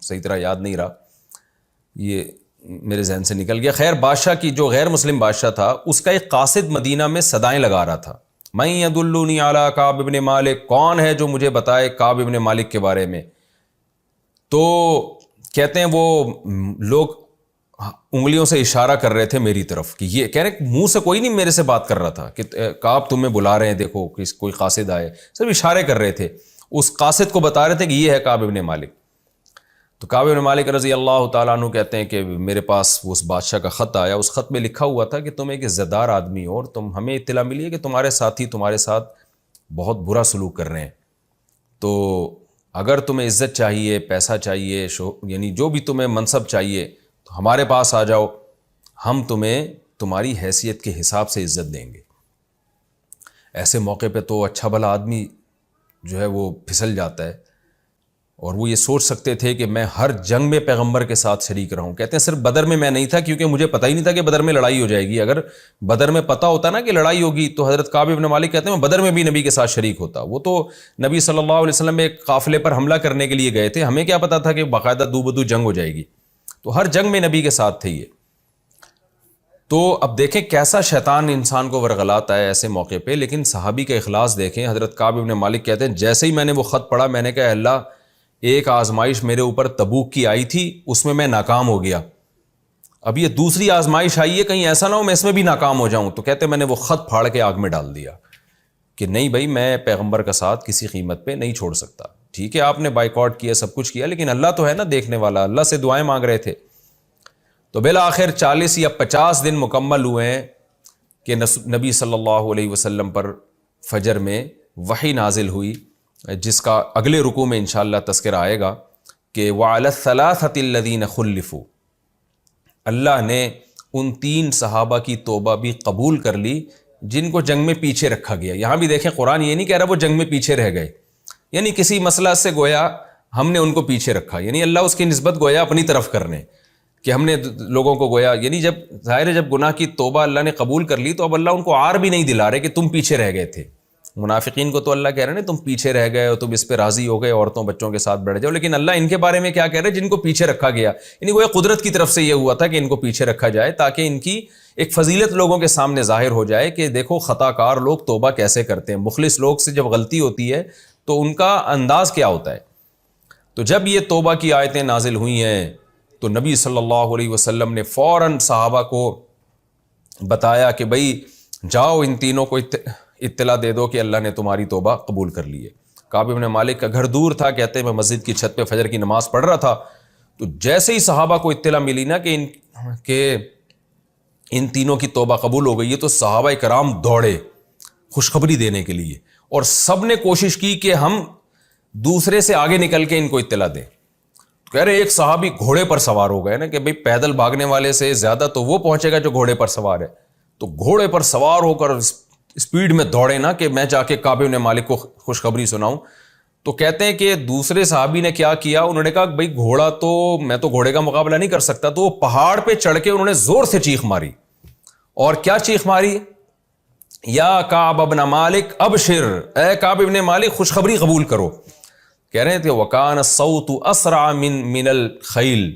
صحیح طرح یاد نہیں رہا، یہ میرے ذہن سے نکل گیا. خیر بادشاہ کی جو غیر مسلم بادشاہ تھا اس کا ایک قاصد مدینہ میں صدائیں لگا رہا تھا، من یدلنی علی کعب بن مالک، کون ہے جو مجھے بتائے کعب بن مالک کے بارے میں. تو کہتے ہیں وہ لوگ انگلیوں سے اشارہ کر رہے تھے میری طرف کہ یہ کہہ رہے منہ سے کوئی نہیں میرے سے بات کر رہا تھا کہ کعب تمہیں بلا رہے ہیں، دیکھو کوئی قاصد آئے، صرف اشارے کر رہے تھے، اس قاصد کو بتا رہے تھے کہ یہ ہے کعب بن مالک. تو کعب بن مالک رضی اللہ تعالیٰ عنہ کہتے ہیں کہ میرے پاس اس بادشاہ کا خط آیا، اس خط میں لکھا ہوا تھا کہ تم ایک عزت دار آدمی ہو اور ہمیں اطلاع ملی ہے کہ تمہارے ساتھی تمہارے ساتھ بہت برا سلوک کر رہے ہیں، تو اگر تمہیں عزت چاہیے، پیسہ چاہیے، یعنی جو بھی تمہیں منصب چاہیے تو ہمارے پاس آ جاؤ، ہم تمہیں تمہاری حیثیت کے حساب سے عزت دیں گے. ایسے موقع پہ تو اچھا بھلا آدمی جو ہے وہ پھسل جاتا ہے، اور وہ یہ سوچ سکتے تھے کہ میں ہر جنگ میں پیغمبر کے ساتھ شریک رہوں. کہتے ہیں صرف بدر میں نہیں تھا، کیونکہ مجھے پتہ ہی نہیں تھا کہ بدر میں لڑائی ہو جائے گی. اگر بدر میں پتہ ہوتا نا کہ لڑائی ہوگی تو حضرت کعب بن مالک کہتے ہیں میں بدر میں بھی نبی کے ساتھ شریک ہوتا. وہ تو نبی صلی اللہ علیہ وسلم ایک قافلے پر حملہ کرنے کے لیے گئے تھے، ہمیں کیا پتہ تھا کہ باقاعدہ دو بدو جنگ ہو جائے گی، تو ہر جنگ میں نبی کے ساتھ تھے یہ. تو اب دیکھیں کیسا شیطان انسان کو ورغلاتا ہے ایسے موقع پہ. لیکن صحابی کا اخلاص دیکھیں. حضرت کعب بن مالک کہتے ہیں جیسے ہی میں نے وہ خط پڑھا میں نے کہا اللہ ایک آزمائش میرے اوپر تبوک کی آئی تھی، اس میں ناکام ہو گیا، اب یہ دوسری آزمائش آئی ہے، کہیں ایسا نہ ہو میں اس میں بھی ناکام ہو جاؤں. تو کہتے ہیں میں نے وہ خط پھاڑ کے آگ میں ڈال دیا کہ نہیں بھائی میں پیغمبر کا ساتھ کسی قیمت پہ نہیں چھوڑ سکتا. ٹھیک ہے آپ نے بائیکاٹ کیا، سب کچھ کیا، لیکن اللہ تو ہے نا دیکھنے والا. اللہ سے دعائیں مانگ رہے تھے. تو بالآخر 40 یا 50 دن مکمل ہوئے ہیں کہ نبی صلی اللہ علیہ وسلم پر فجر میں وحی نازل ہوئی، جس کا اگلے رکوع میں انشاءاللہ تذکرہ آئے گا کہ وَعَلَى الثَّلَاثَةِ الَّذِينَ خُلِّفُوا، اللہ نے ان 3 صحابہ کی توبہ بھی قبول کر لی جن کو جنگ میں پیچھے رکھا گیا۔ یہاں بھی دیکھیں قرآن یہ نہیں کہہ رہا وہ جنگ میں پیچھے رہ گئے، یعنی کسی مسئلہ سے گویا ہم نے ان کو پیچھے رکھا، یعنی اللہ اس کی نسبت گویا اپنی طرف کرنے کہ ہم نے لوگوں کو گویا، یعنی جب ظاہر ہے جب گناہ کی توبہ اللہ نے قبول کر لی تو اب اللہ ان کو عار بھی نہیں دلا رہے کہ تم پیچھے رہ گئے تھے۔ منافقین کو تو اللہ کہہ رہے ہیں تم پیچھے رہ گئے ہو، تم اس پہ راضی ہو گئے، عورتوں بچوں کے ساتھ بیٹھ جاؤ، لیکن اللہ ان کے بارے میں کیا کہہ رہے ہیں؟ جن کو پیچھے رکھا گیا، یعنی وہ قدرت کی طرف سے یہ ہوا تھا کہ ان کو پیچھے رکھا جائے تاکہ ان کی ایک فضیلت لوگوں کے سامنے ظاہر ہو جائے کہ دیکھو خطا کار لوگ توبہ کیسے کرتے ہیں، مخلص لوگ سے جب غلطی ہوتی ہے تو ان کا انداز کیا ہوتا ہے۔ تو جب یہ توبہ کی آیتیں نازل ہوئی ہیں تو نبی صلی اللہ علیہ وسلم نے فوراً صحابہ کو بتایا کہ بھئی جاؤ ان تینوں کو اطلاع دے دو کہ اللہ نے تمہاری توبہ قبول کر لی ہے۔ کعب بن مالک کا گھر دور تھا، کہتے ہیں میں مسجد کی چھت پہ فجر کی نماز پڑھ رہا تھا، تو جیسے ہی صحابہ کو اطلاع ملی نا کہ ان تینوں کی توبہ قبول ہو گئی ہے تو صحابہ کرام دوڑے خوشخبری دینے کے لیے، اور سب نے کوشش کی کہ ہم دوسرے سے آگے نکل کے ان کو اطلاع دیں۔ کہہ رہے ایک صحابی گھوڑے پر سوار ہو گئے نا کہ بھئی پیدل بھاگنے والے سے زیادہ تو وہ پہنچے گا جو گھوڑے پر سوار ہے، تو گھوڑے پر سوار ہو کر اسپیڈ میں دوڑے نا کہ میں جا کے کعب بن مالک کو خوشخبری سناؤں۔ تو کہتے ہیں کہ دوسرے صحابی نے کیا کیا، انہوں نے کہا بھئی گھوڑا تو میں تو گھوڑے کا مقابلہ نہیں کر سکتا، تو وہ پہاڑ پہ چڑھ کے انہوں نے زور سے چیخ ماری، اور کیا چیخ ماری؟ یا کعب بن مالک ابشر، اے کعب بن مالک خوشخبری قبول کرو۔ کہہ رہے تھے وَكَانَ الصَّوْتُ أَسْرَعَ مِنَ الْخَيْلِ،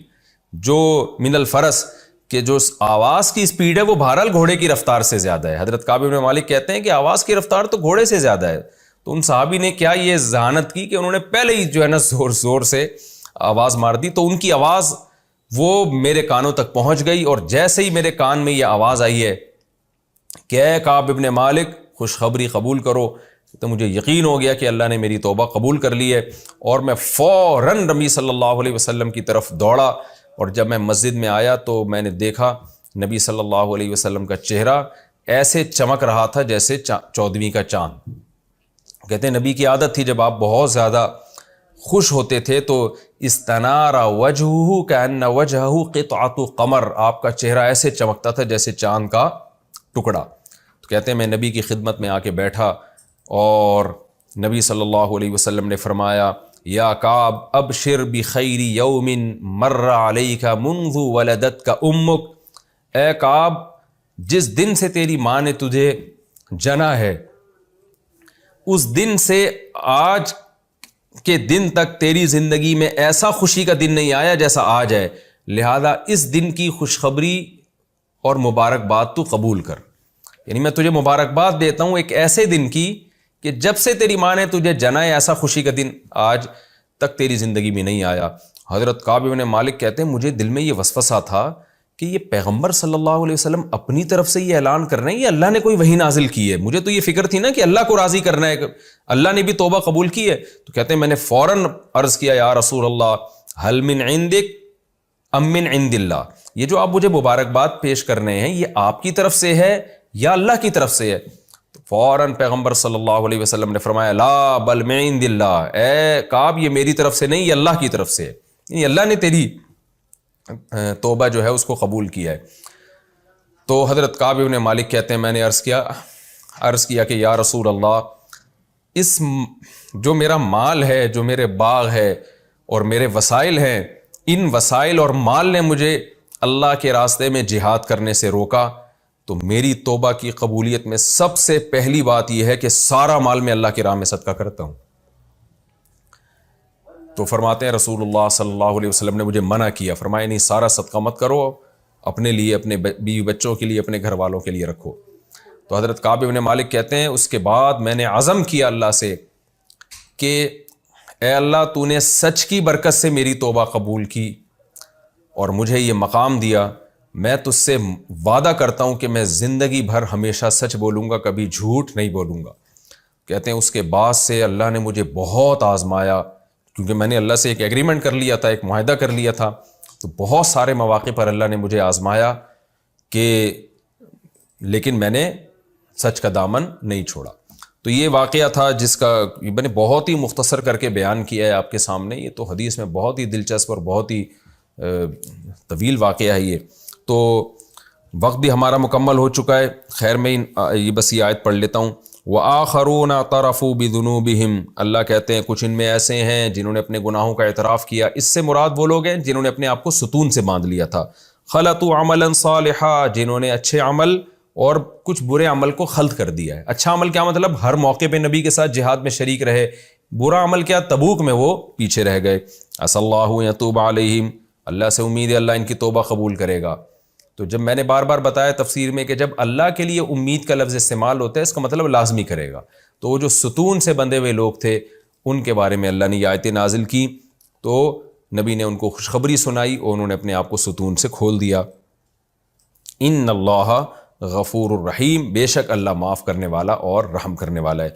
جو من الفرس، کہ جو آواز کی سپیڈ ہے وہ بہرحال گھوڑے کی رفتار سے زیادہ ہے۔ حضرت کعب بن مالک کہتے ہیں کہ آواز کی رفتار تو گھوڑے سے زیادہ ہے۔ تو ان صحابی نے کیا یہ ذہانت کی کہ انہوں نے پہلے ہی جو ہے نا زور زور سے آواز مار دی، تو ان کی آواز وہ میرے کانوں تک پہنچ گئی، اور جیسے ہی میرے کان میں یہ آواز آئی ہے کہ اے کعب بن مالک خوشخبری قبول کرو، تو مجھے یقین ہو گیا کہ اللہ نے میری توبہ قبول کر لی ہے، اور میں فوراً نبی صلی اللہ علیہ وسلم کی طرف دوڑا، اور جب میں مسجد میں آیا تو میں نے دیکھا نبی صلی اللہ علیہ وسلم کا چہرہ ایسے چمک رہا تھا جیسے 14ویں کا چاند۔ کہتے ہیں نبی کی عادت تھی جب آپ بہت زیادہ خوش ہوتے تھے تو استنار وجہہ کأن وجہہ قطعۃ قمر، آپ کا چہرہ ایسے چمکتا تھا جیسے چاند کا ٹکڑا۔ تو کہتے ہیں میں نبی کی خدمت میں آ کے بیٹھا، اور نبی صلی اللہ علیہ وسلم نے فرمایا یا کعب ابشر بخیر یوم مر علیک منذ ولدتک امک، اے کعب جس دن سے تیری ماں نے تجھے جنا ہے اس دن سے آج کے دن تک تیری زندگی میں ایسا خوشی کا دن نہیں آیا جیسا آج ہے، لہذا اس دن کی خوشخبری اور مبارکباد تو قبول کر۔ یعنی میں تجھے مبارکباد دیتا ہوں ایک ایسے دن کی کہ جب سے تیری ماں نے تجھے جنا ہے ایسا خوشی کا دن آج تک تیری زندگی میں نہیں آیا۔ حضرت کعب بن مالک کہتے ہیں مجھے دل میں یہ وسوسہ تھا کہ یہ پیغمبر صلی اللہ علیہ وسلم اپنی طرف سے یہ اعلان کر رہے ہیں، یہ اللہ نے کوئی وحی نازل کی ہے؟ مجھے تو یہ فکر تھی نا کہ اللہ کو راضی کرنا ہے، اللہ نے بھی توبہ قبول کی ہے۔ تو کہتے ہیں میں نے فوراً عرض کیا یا رسول اللہ هل من عندک ام من عند اللہ، یہ جو آپ مجھے مبارکباد پیش کر رہے ہیں یہ آپ کی طرف سے ہے یا اللہ کی طرف سے ہے؟ تو فوراً پیغمبر صلی اللہ علیہ وسلم نے فرمایا لا بل من عند اللہ، اے کعب یہ میری طرف سے نہیں، یہ اللہ کی طرف سے ہے، یعنی اللہ نے تیری توبہ جو ہے اس کو قبول کیا ہے۔ تو حضرت کعب بن مالک کہتے ہیں میں نے عرض کیا کہ یا رسول اللہ اس جو میرا مال ہے، جو میرے باغ ہے اور میرے وسائل ہیں، ان وسائل اور مال نے مجھے اللہ کے راستے میں جہاد کرنے سے روکا، تو میری توبہ کی قبولیت میں سب سے پہلی بات یہ ہے کہ سارا مال میں اللہ کی راہ میں صدقہ کرتا ہوں۔ تو فرماتے ہیں رسول اللہ صلی اللہ علیہ وسلم نے مجھے منع کیا، فرمایا نہیں سارا صدقہ مت کرو، اپنے لیے، اپنے بیوی بچوں کے لیے، اپنے گھر والوں کے لیے رکھو۔ تو حضرت کعب بن مالک کہتے ہیں اس کے بعد میں نے عزم کیا اللہ سے کہ اے اللہ تو نے سچ کی برکت سے میری توبہ قبول کی اور مجھے یہ مقام دیا، میں تجھ سے وعدہ کرتا ہوں کہ میں زندگی بھر ہمیشہ سچ بولوں گا، کبھی جھوٹ نہیں بولوں گا۔ کہتے ہیں اس کے بعد سے اللہ نے مجھے بہت آزمایا، کیونکہ میں نے اللہ سے ایک ایگریمنٹ کر لیا تھا، ایک معاہدہ کر لیا تھا، تو بہت سارے مواقع پر اللہ نے مجھے آزمایا کہ لیکن میں نے سچ کا دامن نہیں چھوڑا۔ تو یہ واقعہ تھا جس کا میں نے بہت ہی مختصر کر کے بیان کیا ہے آپ کے سامنے۔ یہ تو حدیث میں بہت ہی دلچسپ اور بہت ہی طویل واقعہ ہے یہ۔ تو وقت بھی ہمارا مکمل ہو چکا ہے، خیر میں یہ بس یہ آیت پڑھ لیتا ہوں۔ وَآخَرُونَ اعْتَرَفُوا بِذُنُوبِهِمْ، اللہ کہتے ہیں کچھ ان میں ایسے ہیں جنہوں نے اپنے گناہوں کا اعتراف کیا۔ اس سے مراد وہ لوگ ہیں جنہوں نے اپنے آپ کو ستون سے باندھ لیا تھا۔ خَلَطُوا عَمَلًا صَالِحًا، جنہوں نے اچھے عمل اور کچھ برے عمل کو خلط کر دیا ہے۔ اچھا عمل کیا مطلب؟ ہر موقع پہ نبی کے ساتھ جہاد میں شریک رہے۔ برا عمل کیا؟ تبوک میں وہ پیچھے رہ گئے۔ عَسَى اللَّهُ يَتُوبَ عَلَيْهِمْ، اللہ سے امید ہے اللہ ان کی توبہ قبول کرے گا۔ تو جب میں نے بار بار بتایا تفسیر میں کہ جب اللہ کے لیے امید کا لفظ استعمال ہوتا ہے اس کا مطلب لازمی کرے گا، تو وہ جو ستون سے بندھے ہوئے لوگ تھے ان کے بارے میں اللہ نے یہ آیتیں نازل کی، تو نبی نے ان کو خوشخبری سنائی اور انہوں نے اپنے آپ کو ستون سے کھول دیا۔ ان اللہ غفور الرحیم، بے شک اللہ معاف کرنے والا اور رحم کرنے والا ہے۔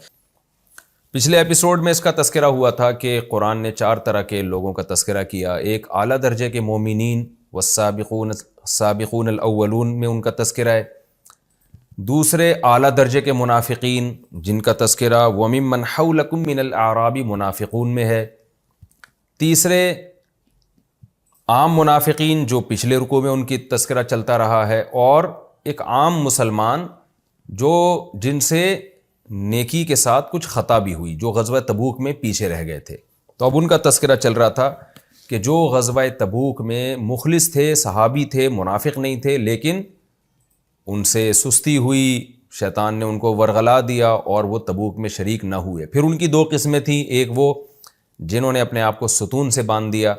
پچھلے ایپیسوڈ میں اس کا تذکرہ ہوا تھا کہ قرآن نے 4 طرح کے لوگوں کا تذکرہ کیا۔ ایک اعلیٰ درجے کے مومنین والسابقون الاولون میں ان کا تذکرہ ہے۔ دوسرے اعلیٰ درجے کے منافقین جن کا تذکرہ وَمِمَّنْ حَوْلَكُم مِّنَ الْأَعْرَابِ منافقون میں ہے۔ تیسرے عام منافقین جو پچھلے رکوع میں ان کی تذکرہ چلتا رہا ہے، اور ایک عام مسلمان جن سے نیکی کے ساتھ کچھ خطا بھی ہوئی، جو غزوہ تبوک میں پیچھے رہ گئے تھے۔ تو اب ان کا تذکرہ چل رہا تھا کہ جو غزوہ تبوک میں مخلص تھے، صحابی تھے، منافق نہیں تھے، لیکن ان سے سستی ہوئی، شیطان نے ان کو ورغلا دیا اور وہ تبوک میں شریک نہ ہوئے۔ پھر ان کی 2 قسمیں تھیں، ایک وہ جنہوں نے اپنے آپ کو ستون سے باندھ دیا،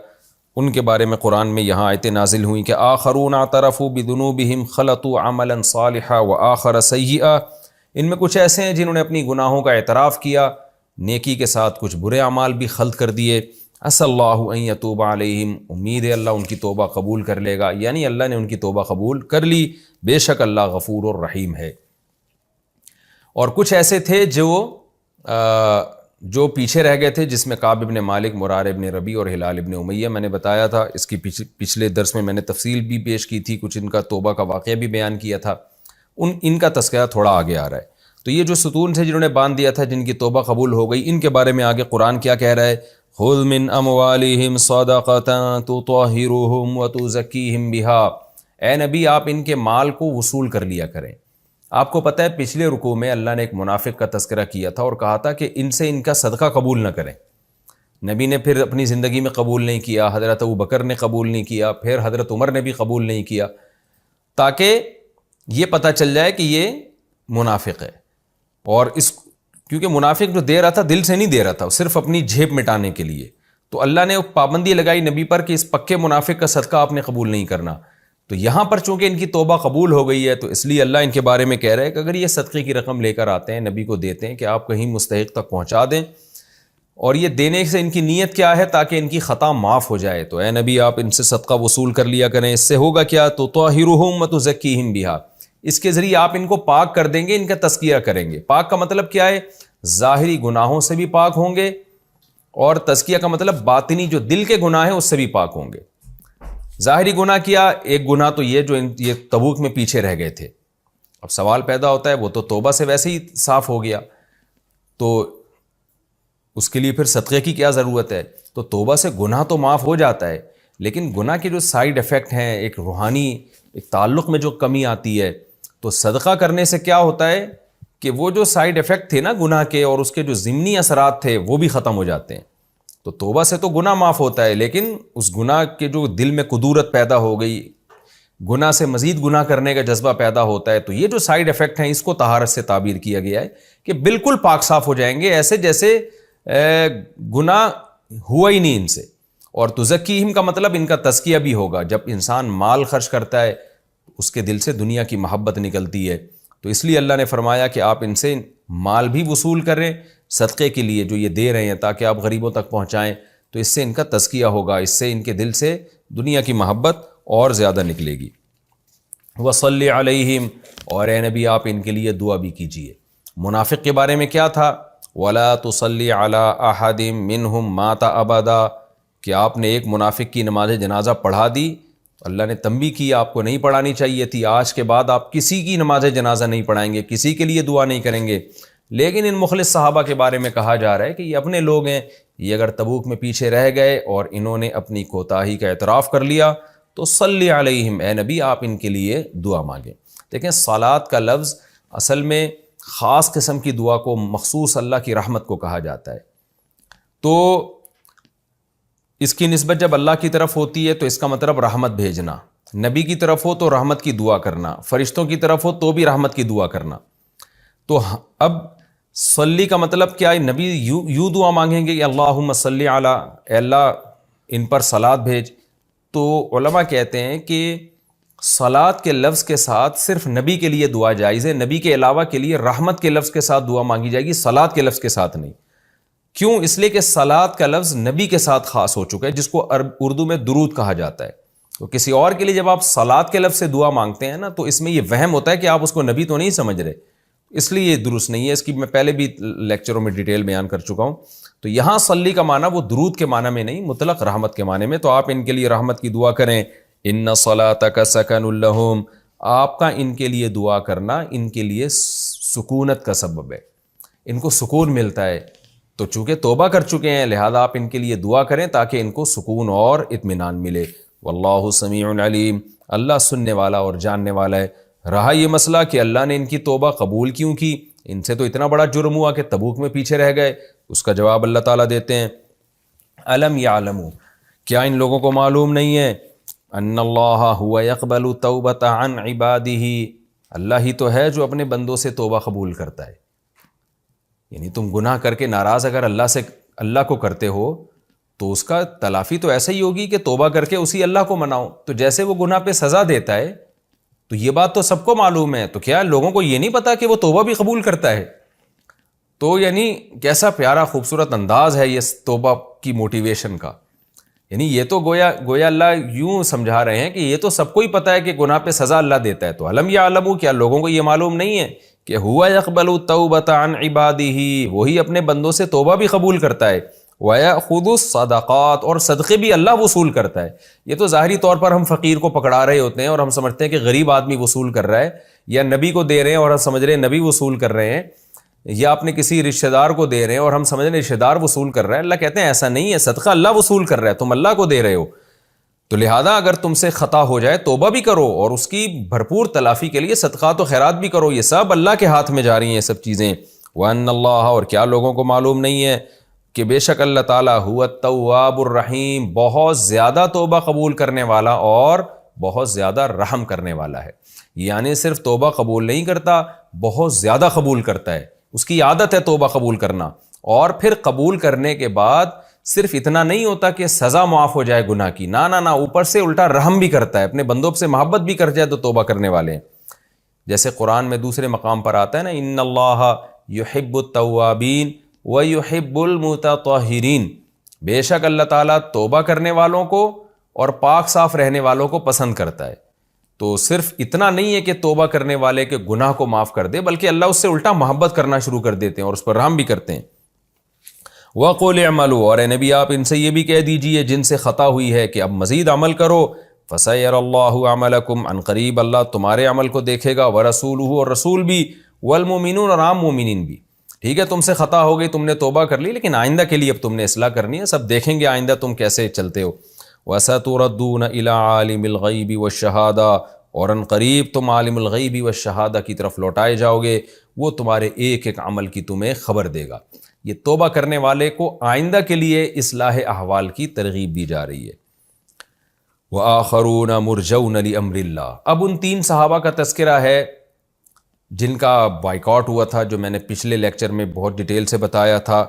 ان کے بارے میں قرآن میں یہاں آیتیں نازل ہوئیں کہ آخرون اعترفوا بذنوبہم خلطوا عملا صالحا وآخر سیئا، ان میں کچھ ایسے ہیں جنہوں نے اپنی گناہوں کا اعتراف کیا، نیکی کے ساتھ کچھ برے اعمال بھی خلط کر دیے۔ عسى اللہ ان یتوب علیہم، امید ہے اللہ ان کی توبہ قبول کر لے گا، یعنی اللہ نے ان کی توبہ قبول کر لی، بے شک اللہ غفور الرحیم ہے۔ اور کچھ ایسے تھے جو پیچھے رہ گئے تھے، جس میں کعب ابن مالک، مرار ابن ربیع اور ہلال ابن امیہ، میں نے بتایا تھا، اس کی پچھلے درس میں میں نے تفصیل بھی پیش کی تھی، کچھ ان کا توبہ کا واقعہ بھی بیان کیا تھا، ان کا تذکرہ تھوڑا آگے آ رہا ہے۔ تو یہ جو ستون سے جنہوں نے باندھ دیا تھا، جن کی توبہ قبول ہو گئی، ان کے بارے میں آگے قرآن کیا کہہ رہا ہے؟ خُذْ مِنْ أَمْوَالِهِمْ صَدَقَةً تُطَهِّرُهُمْ وَتُزَكِّيهِمْ بِهَا، اے نبی آپ ان کے مال کو وصول کر لیا کریں۔ آپ کو پتہ ہے پچھلے رکوع میں اللہ نے ایک منافق کا تذکرہ کیا تھا اور کہا تھا کہ ان سے ان کا صدقہ قبول نہ کریں۔ نبی نے پھر اپنی زندگی میں قبول نہیں کیا، حضرت ابوبکر نے قبول نہیں کیا، پھر حضرت عمر نے بھی قبول نہیں کیا، تاکہ یہ پتہ چل جائے کہ یہ منافق ہے۔ اور کیونکہ منافق جو دے رہا تھا دل سے نہیں دے رہا تھا، صرف اپنی جیب مٹانے کے لیے، تو اللہ نے پابندی لگائی نبی پر کہ اس پکے منافق کا صدقہ آپ نے قبول نہیں کرنا۔ تو یہاں پر چونکہ ان کی توبہ قبول ہو گئی ہے، تو اس لیے اللہ ان کے بارے میں کہہ رہا ہے کہ اگر یہ صدقے کی رقم لے کر آتے ہیں، نبی کو دیتے ہیں کہ آپ کہیں مستحق تک پہنچا دیں، اور یہ دینے سے ان کی نیت کیا ہے؟ تاکہ ان کی خطا معاف ہو جائے، تو اے نبی آپ ان سے صدقہ وصول کر لیا کریں۔ اس سے ہوگا کیا؟ تو طاہرہم وتزکیہم بہا، اس کے ذریعے آپ ان کو پاک کر دیں گے، ان کا تزکیہ کریں گے۔ پاک کا مطلب کیا ہے؟ ظاہری گناہوں سے بھی پاک ہوں گے، اور تزکیہ کا مطلب باطنی جو دل کے گناہ ہیں اس سے بھی پاک ہوں گے۔ ظاہری گناہ کیا؟ ایک گناہ تو یہ تبوک میں پیچھے رہ گئے تھے۔ اب سوال پیدا ہوتا ہے، وہ تو توبہ سے ویسے ہی صاف ہو گیا، تو اس کے لیے پھر صدقے کی کیا ضرورت ہے؟ تو توبہ سے گناہ تو معاف ہو جاتا ہے، لیکن گناہ کے جو سائیڈ ایفیکٹ ہیں، ایک روحانی ایک تعلق میں جو کمی آتی ہے، تو صدقہ کرنے سے کیا ہوتا ہے کہ وہ جو سائیڈ ایفیکٹ تھے نا گناہ کے، اور اس کے جو ضمنی اثرات تھے وہ بھی ختم ہو جاتے ہیں۔ تو توبہ سے تو گناہ معاف ہوتا ہے، لیکن اس گناہ کے جو دل میں قدورت پیدا ہو گئی، گناہ سے مزید گناہ کرنے کا جذبہ پیدا ہوتا ہے، تو یہ جو سائیڈ ایفیکٹ ہیں اس کو طہارت سے تعبیر کیا گیا ہے کہ بالکل پاک صاف ہو جائیں گے، ایسے جیسے گناہ ہوا ہی نہیں ان سے۔ اور تزکیہم کا مطلب ان کا تزکیہ بھی ہوگا۔ جب انسان مال خرچ کرتا ہے اس کے دل سے دنیا کی محبت نکلتی ہے، تو اس لیے اللہ نے فرمایا کہ آپ ان سے مال بھی وصول کریں صدقے کے لیے جو یہ دے رہے ہیں، تاکہ آپ غریبوں تک پہنچائیں، تو اس سے ان کا تزکیہ ہوگا، اس سے ان کے دل سے دنیا کی محبت اور زیادہ نکلے گی۔ وصلی علیہم، اور اے نبی آپ ان کے لیے دعا بھی کیجیے۔ منافق کے بارے میں کیا تھا؟ ولا تصلی علی احد منہم مات ابدا، کہ آپ نے ایک منافق کی نماز جنازہ پڑھا دی، اللہ نے تنبیہ کی آپ کو نہیں پڑھانی چاہیے تھی، آج کے بعد آپ کسی کی نماز جنازہ نہیں پڑھائیں گے، کسی کے لیے دعا نہیں کریں گے۔ لیکن ان مخلص صحابہ کے بارے میں کہا جا رہا ہے کہ یہ اپنے لوگ ہیں، یہ اگر تبوک میں پیچھے رہ گئے اور انہوں نے اپنی کوتاہی کا اعتراف کر لیا تو صلی علیہم، اے نبی آپ ان کے لیے دعا مانگیں۔ دیکھیں صلات کا لفظ اصل میں خاص قسم کی دعا کو، مخصوص اللہ کی رحمت کو کہا جاتا ہے، تو اس کی نسبت جب اللہ کی طرف ہوتی ہے تو اس کا مطلب رحمت بھیجنا، نبی کی طرف ہو تو رحمت کی دعا کرنا، فرشتوں کی طرف ہو تو بھی رحمت کی دعا کرنا۔ تو اب صلی کا مطلب کیا ہے؟ نبی یوں دعا مانگیں گے کہ اللہم صلی علی، اے اللہ ان پر صلات بھیج۔ تو علماء کہتے ہیں کہ صلات کے لفظ کے ساتھ صرف نبی کے لیے دعا جائز ہے، نبی کے علاوہ کے لیے رحمت کے لفظ کے ساتھ دعا مانگی جائے گی، صلات کے لفظ کے ساتھ نہیں۔ کیوں؟ اس لیے کہ صلات کا لفظ نبی کے ساتھ خاص ہو چکا ہے، جس کو اردو میں درود کہا جاتا ہے۔ تو کسی اور کے لیے جب آپ صلات کے لفظ سے دعا مانگتے ہیں نا تو اس میں یہ وہم ہوتا ہے کہ آپ اس کو نبی تو نہیں سمجھ رہے، اس لیے یہ درست نہیں ہے۔ اس کی میں پہلے بھی لیکچروں میں ڈیٹیل بیان کر چکا ہوں۔ تو یہاں صلی کا معنی وہ درود کے معنی میں نہیں، مطلق رحمت کے معنی میں، تو آپ ان کے لیے رحمت کی دعا کریں۔ ان صلاتک سکن لہم، آپ کا ان کے لیے دعا کرنا ان کے لیے سکونت کا سبب ہے، ان کو سکون ملتا ہے۔ تو چونکہ توبہ کر چکے ہیں لہذا آپ ان کے لیے دعا کریں تاکہ ان کو سکون اور اطمینان ملے۔ واللہ سمیع علیم، اللہ سننے والا اور جاننے والا ہے۔ رہا یہ مسئلہ کہ اللہ نے ان کی توبہ قبول کیوں کی، ان سے تو اتنا بڑا جرم ہوا کہ تبوک میں پیچھے رہ گئے، اس کا جواب اللہ تعالیٰ دیتے ہیں الم یعلموا، کیا ان لوگوں کو معلوم نہیں ہے ان اللہ هو یقبل توبۃ عن عبادہ، اللہ ہی تو ہے جو اپنے بندوں سے توبہ قبول کرتا ہے۔ یعنی تم گناہ کر کے ناراض اگر اللہ کو کرتے ہو تو اس کا تلافی تو ایسا ہی ہوگی کہ توبہ کر کے اسی اللہ کو مناؤ۔ تو جیسے وہ گناہ پہ سزا دیتا ہے تو یہ بات تو سب کو معلوم ہے، تو کیا لوگوں کو یہ نہیں پتا کہ وہ توبہ بھی قبول کرتا ہے؟ تو یعنی کیسا پیارا خوبصورت انداز ہے یہ توبہ کی موٹیویشن کا۔ یعنی یہ تو گویا اللہ یوں سمجھا رہے ہیں کہ یہ تو سب کو ہی پتا ہے کہ گناہ پہ سزا اللہ دیتا ہے، تو الم یعلموا، کیا لوگوں کو یہ معلوم نہیں ہے کہ ہوا یقبل التوبۃ عن عبادہ، وہی اپنے بندوں سے توبہ بھی قبول کرتا ہے، وَيَأْخُذُ الصَّدَقَاتِ، اور صدقے بھی اللہ وصول کرتا ہے۔ یہ تو ظاہری طور پر ہم فقیر کو پکڑا رہے ہوتے ہیں اور ہم سمجھتے ہیں کہ غریب آدمی وصول کر رہا ہے، یا نبی کو دے رہے ہیں اور ہم سمجھ رہے ہیں نبی وصول کر رہے ہیں، یا اپنے کسی رشتہ دار کو دے رہے ہیں اور ہم سمجھ رہے ہیں رشتہ دار وصول کر رہا ہے۔ اللہ کہتے ہیں ایسا نہیں ہے، صدقہ اللہ وصول کر رہا ہے، تم اللہ کو دے رہے ہو۔ تو لہذا اگر تم سے خطا ہو جائے توبہ بھی کرو اور اس کی بھرپور تلافی کے لیے صدقات و خیرات بھی کرو، یہ سب اللہ کے ہاتھ میں جاری ہیں یہ سب چیزیں۔ وَأَنَّ اللَّهَ، اور کیا لوگوں کو معلوم نہیں ہے کہ بے شک اللہ تعالیٰ هُوَ التَّوَّابُ الرَّحِيمُ، بہت زیادہ توبہ قبول کرنے والا اور بہت زیادہ رحم کرنے والا ہے۔ یعنی صرف توبہ قبول نہیں کرتا، بہت زیادہ قبول کرتا ہے، اس کی عادت ہے توبہ قبول کرنا، اور پھر قبول کرنے کے بعد صرف اتنا نہیں ہوتا کہ سزا معاف ہو جائے گناہ کی، نہ اوپر سے الٹا رحم بھی کرتا ہے، اپنے بندوں سے محبت بھی کر جائے تو توبہ کرنے والے ہیں۔ جیسے قرآن میں دوسرے مقام پر آتا ہے نا، ان اللہ یحب التوابین ویحب المتطہرین، بے شک اللہ تعالیٰ توبہ کرنے والوں کو اور پاک صاف رہنے والوں کو پسند کرتا ہے۔ تو صرف اتنا نہیں ہے کہ توبہ کرنے والے کے گناہ کو معاف کر دے، بلکہ اللہ اس سے الٹا محبت کرنا شروع کر دیتے ہیں اور اس پر رحم بھی کرتے ہیں۔ وَقُلِ اعْمَلُوا، اور اے نبی آپ ان سے یہ بھی کہہ دیجئے جن سے خطا ہوئی ہے کہ اب مزید عمل کرو، فَسَيَرَ اللَّهُ عَمَلَكُمْ، عن قریب اللہ تمہارے عمل کو دیکھے گا، وَرَسُولُهُ، اور رسول بھی، وَالْمُؤْمِنُونَ، اور عام مومنین بھی۔ ٹھیک ہے تم سے خطا ہو گئی، تم نے توبہ کر لی، لیکن آئندہ کے لیے اب تم نے اصلاح کرنی ہے، سب دیکھیں گے آئندہ تم کیسے چلتے ہو۔ وَسَتُرَدُّونَ إِلَىٰ عَالِمِ الْغَيْبِ وَالشَّهَادَةِ، اور ان قریب تم عالم الغیب والشہادہ کی طرف لوٹائے جاؤ گے، وہ تمہارے ایک ایک عمل کی تمہیں خبر دے گا۔ یہ توبہ کرنے والے کو آئندہ کے لیے اصلاح احوال کی ترغیب دی جا رہی ہے۔ وَآخَرُونَ مُرْجَوْنَ لِأَمْرِ اللَّهِ، اب ان تین صحابہ کا تذکرہ ہے جن کا بائیکاٹ ہوا تھا، جو میں نے پچھلے لیکچر میں بہت ڈیٹیل سے بتایا تھا۔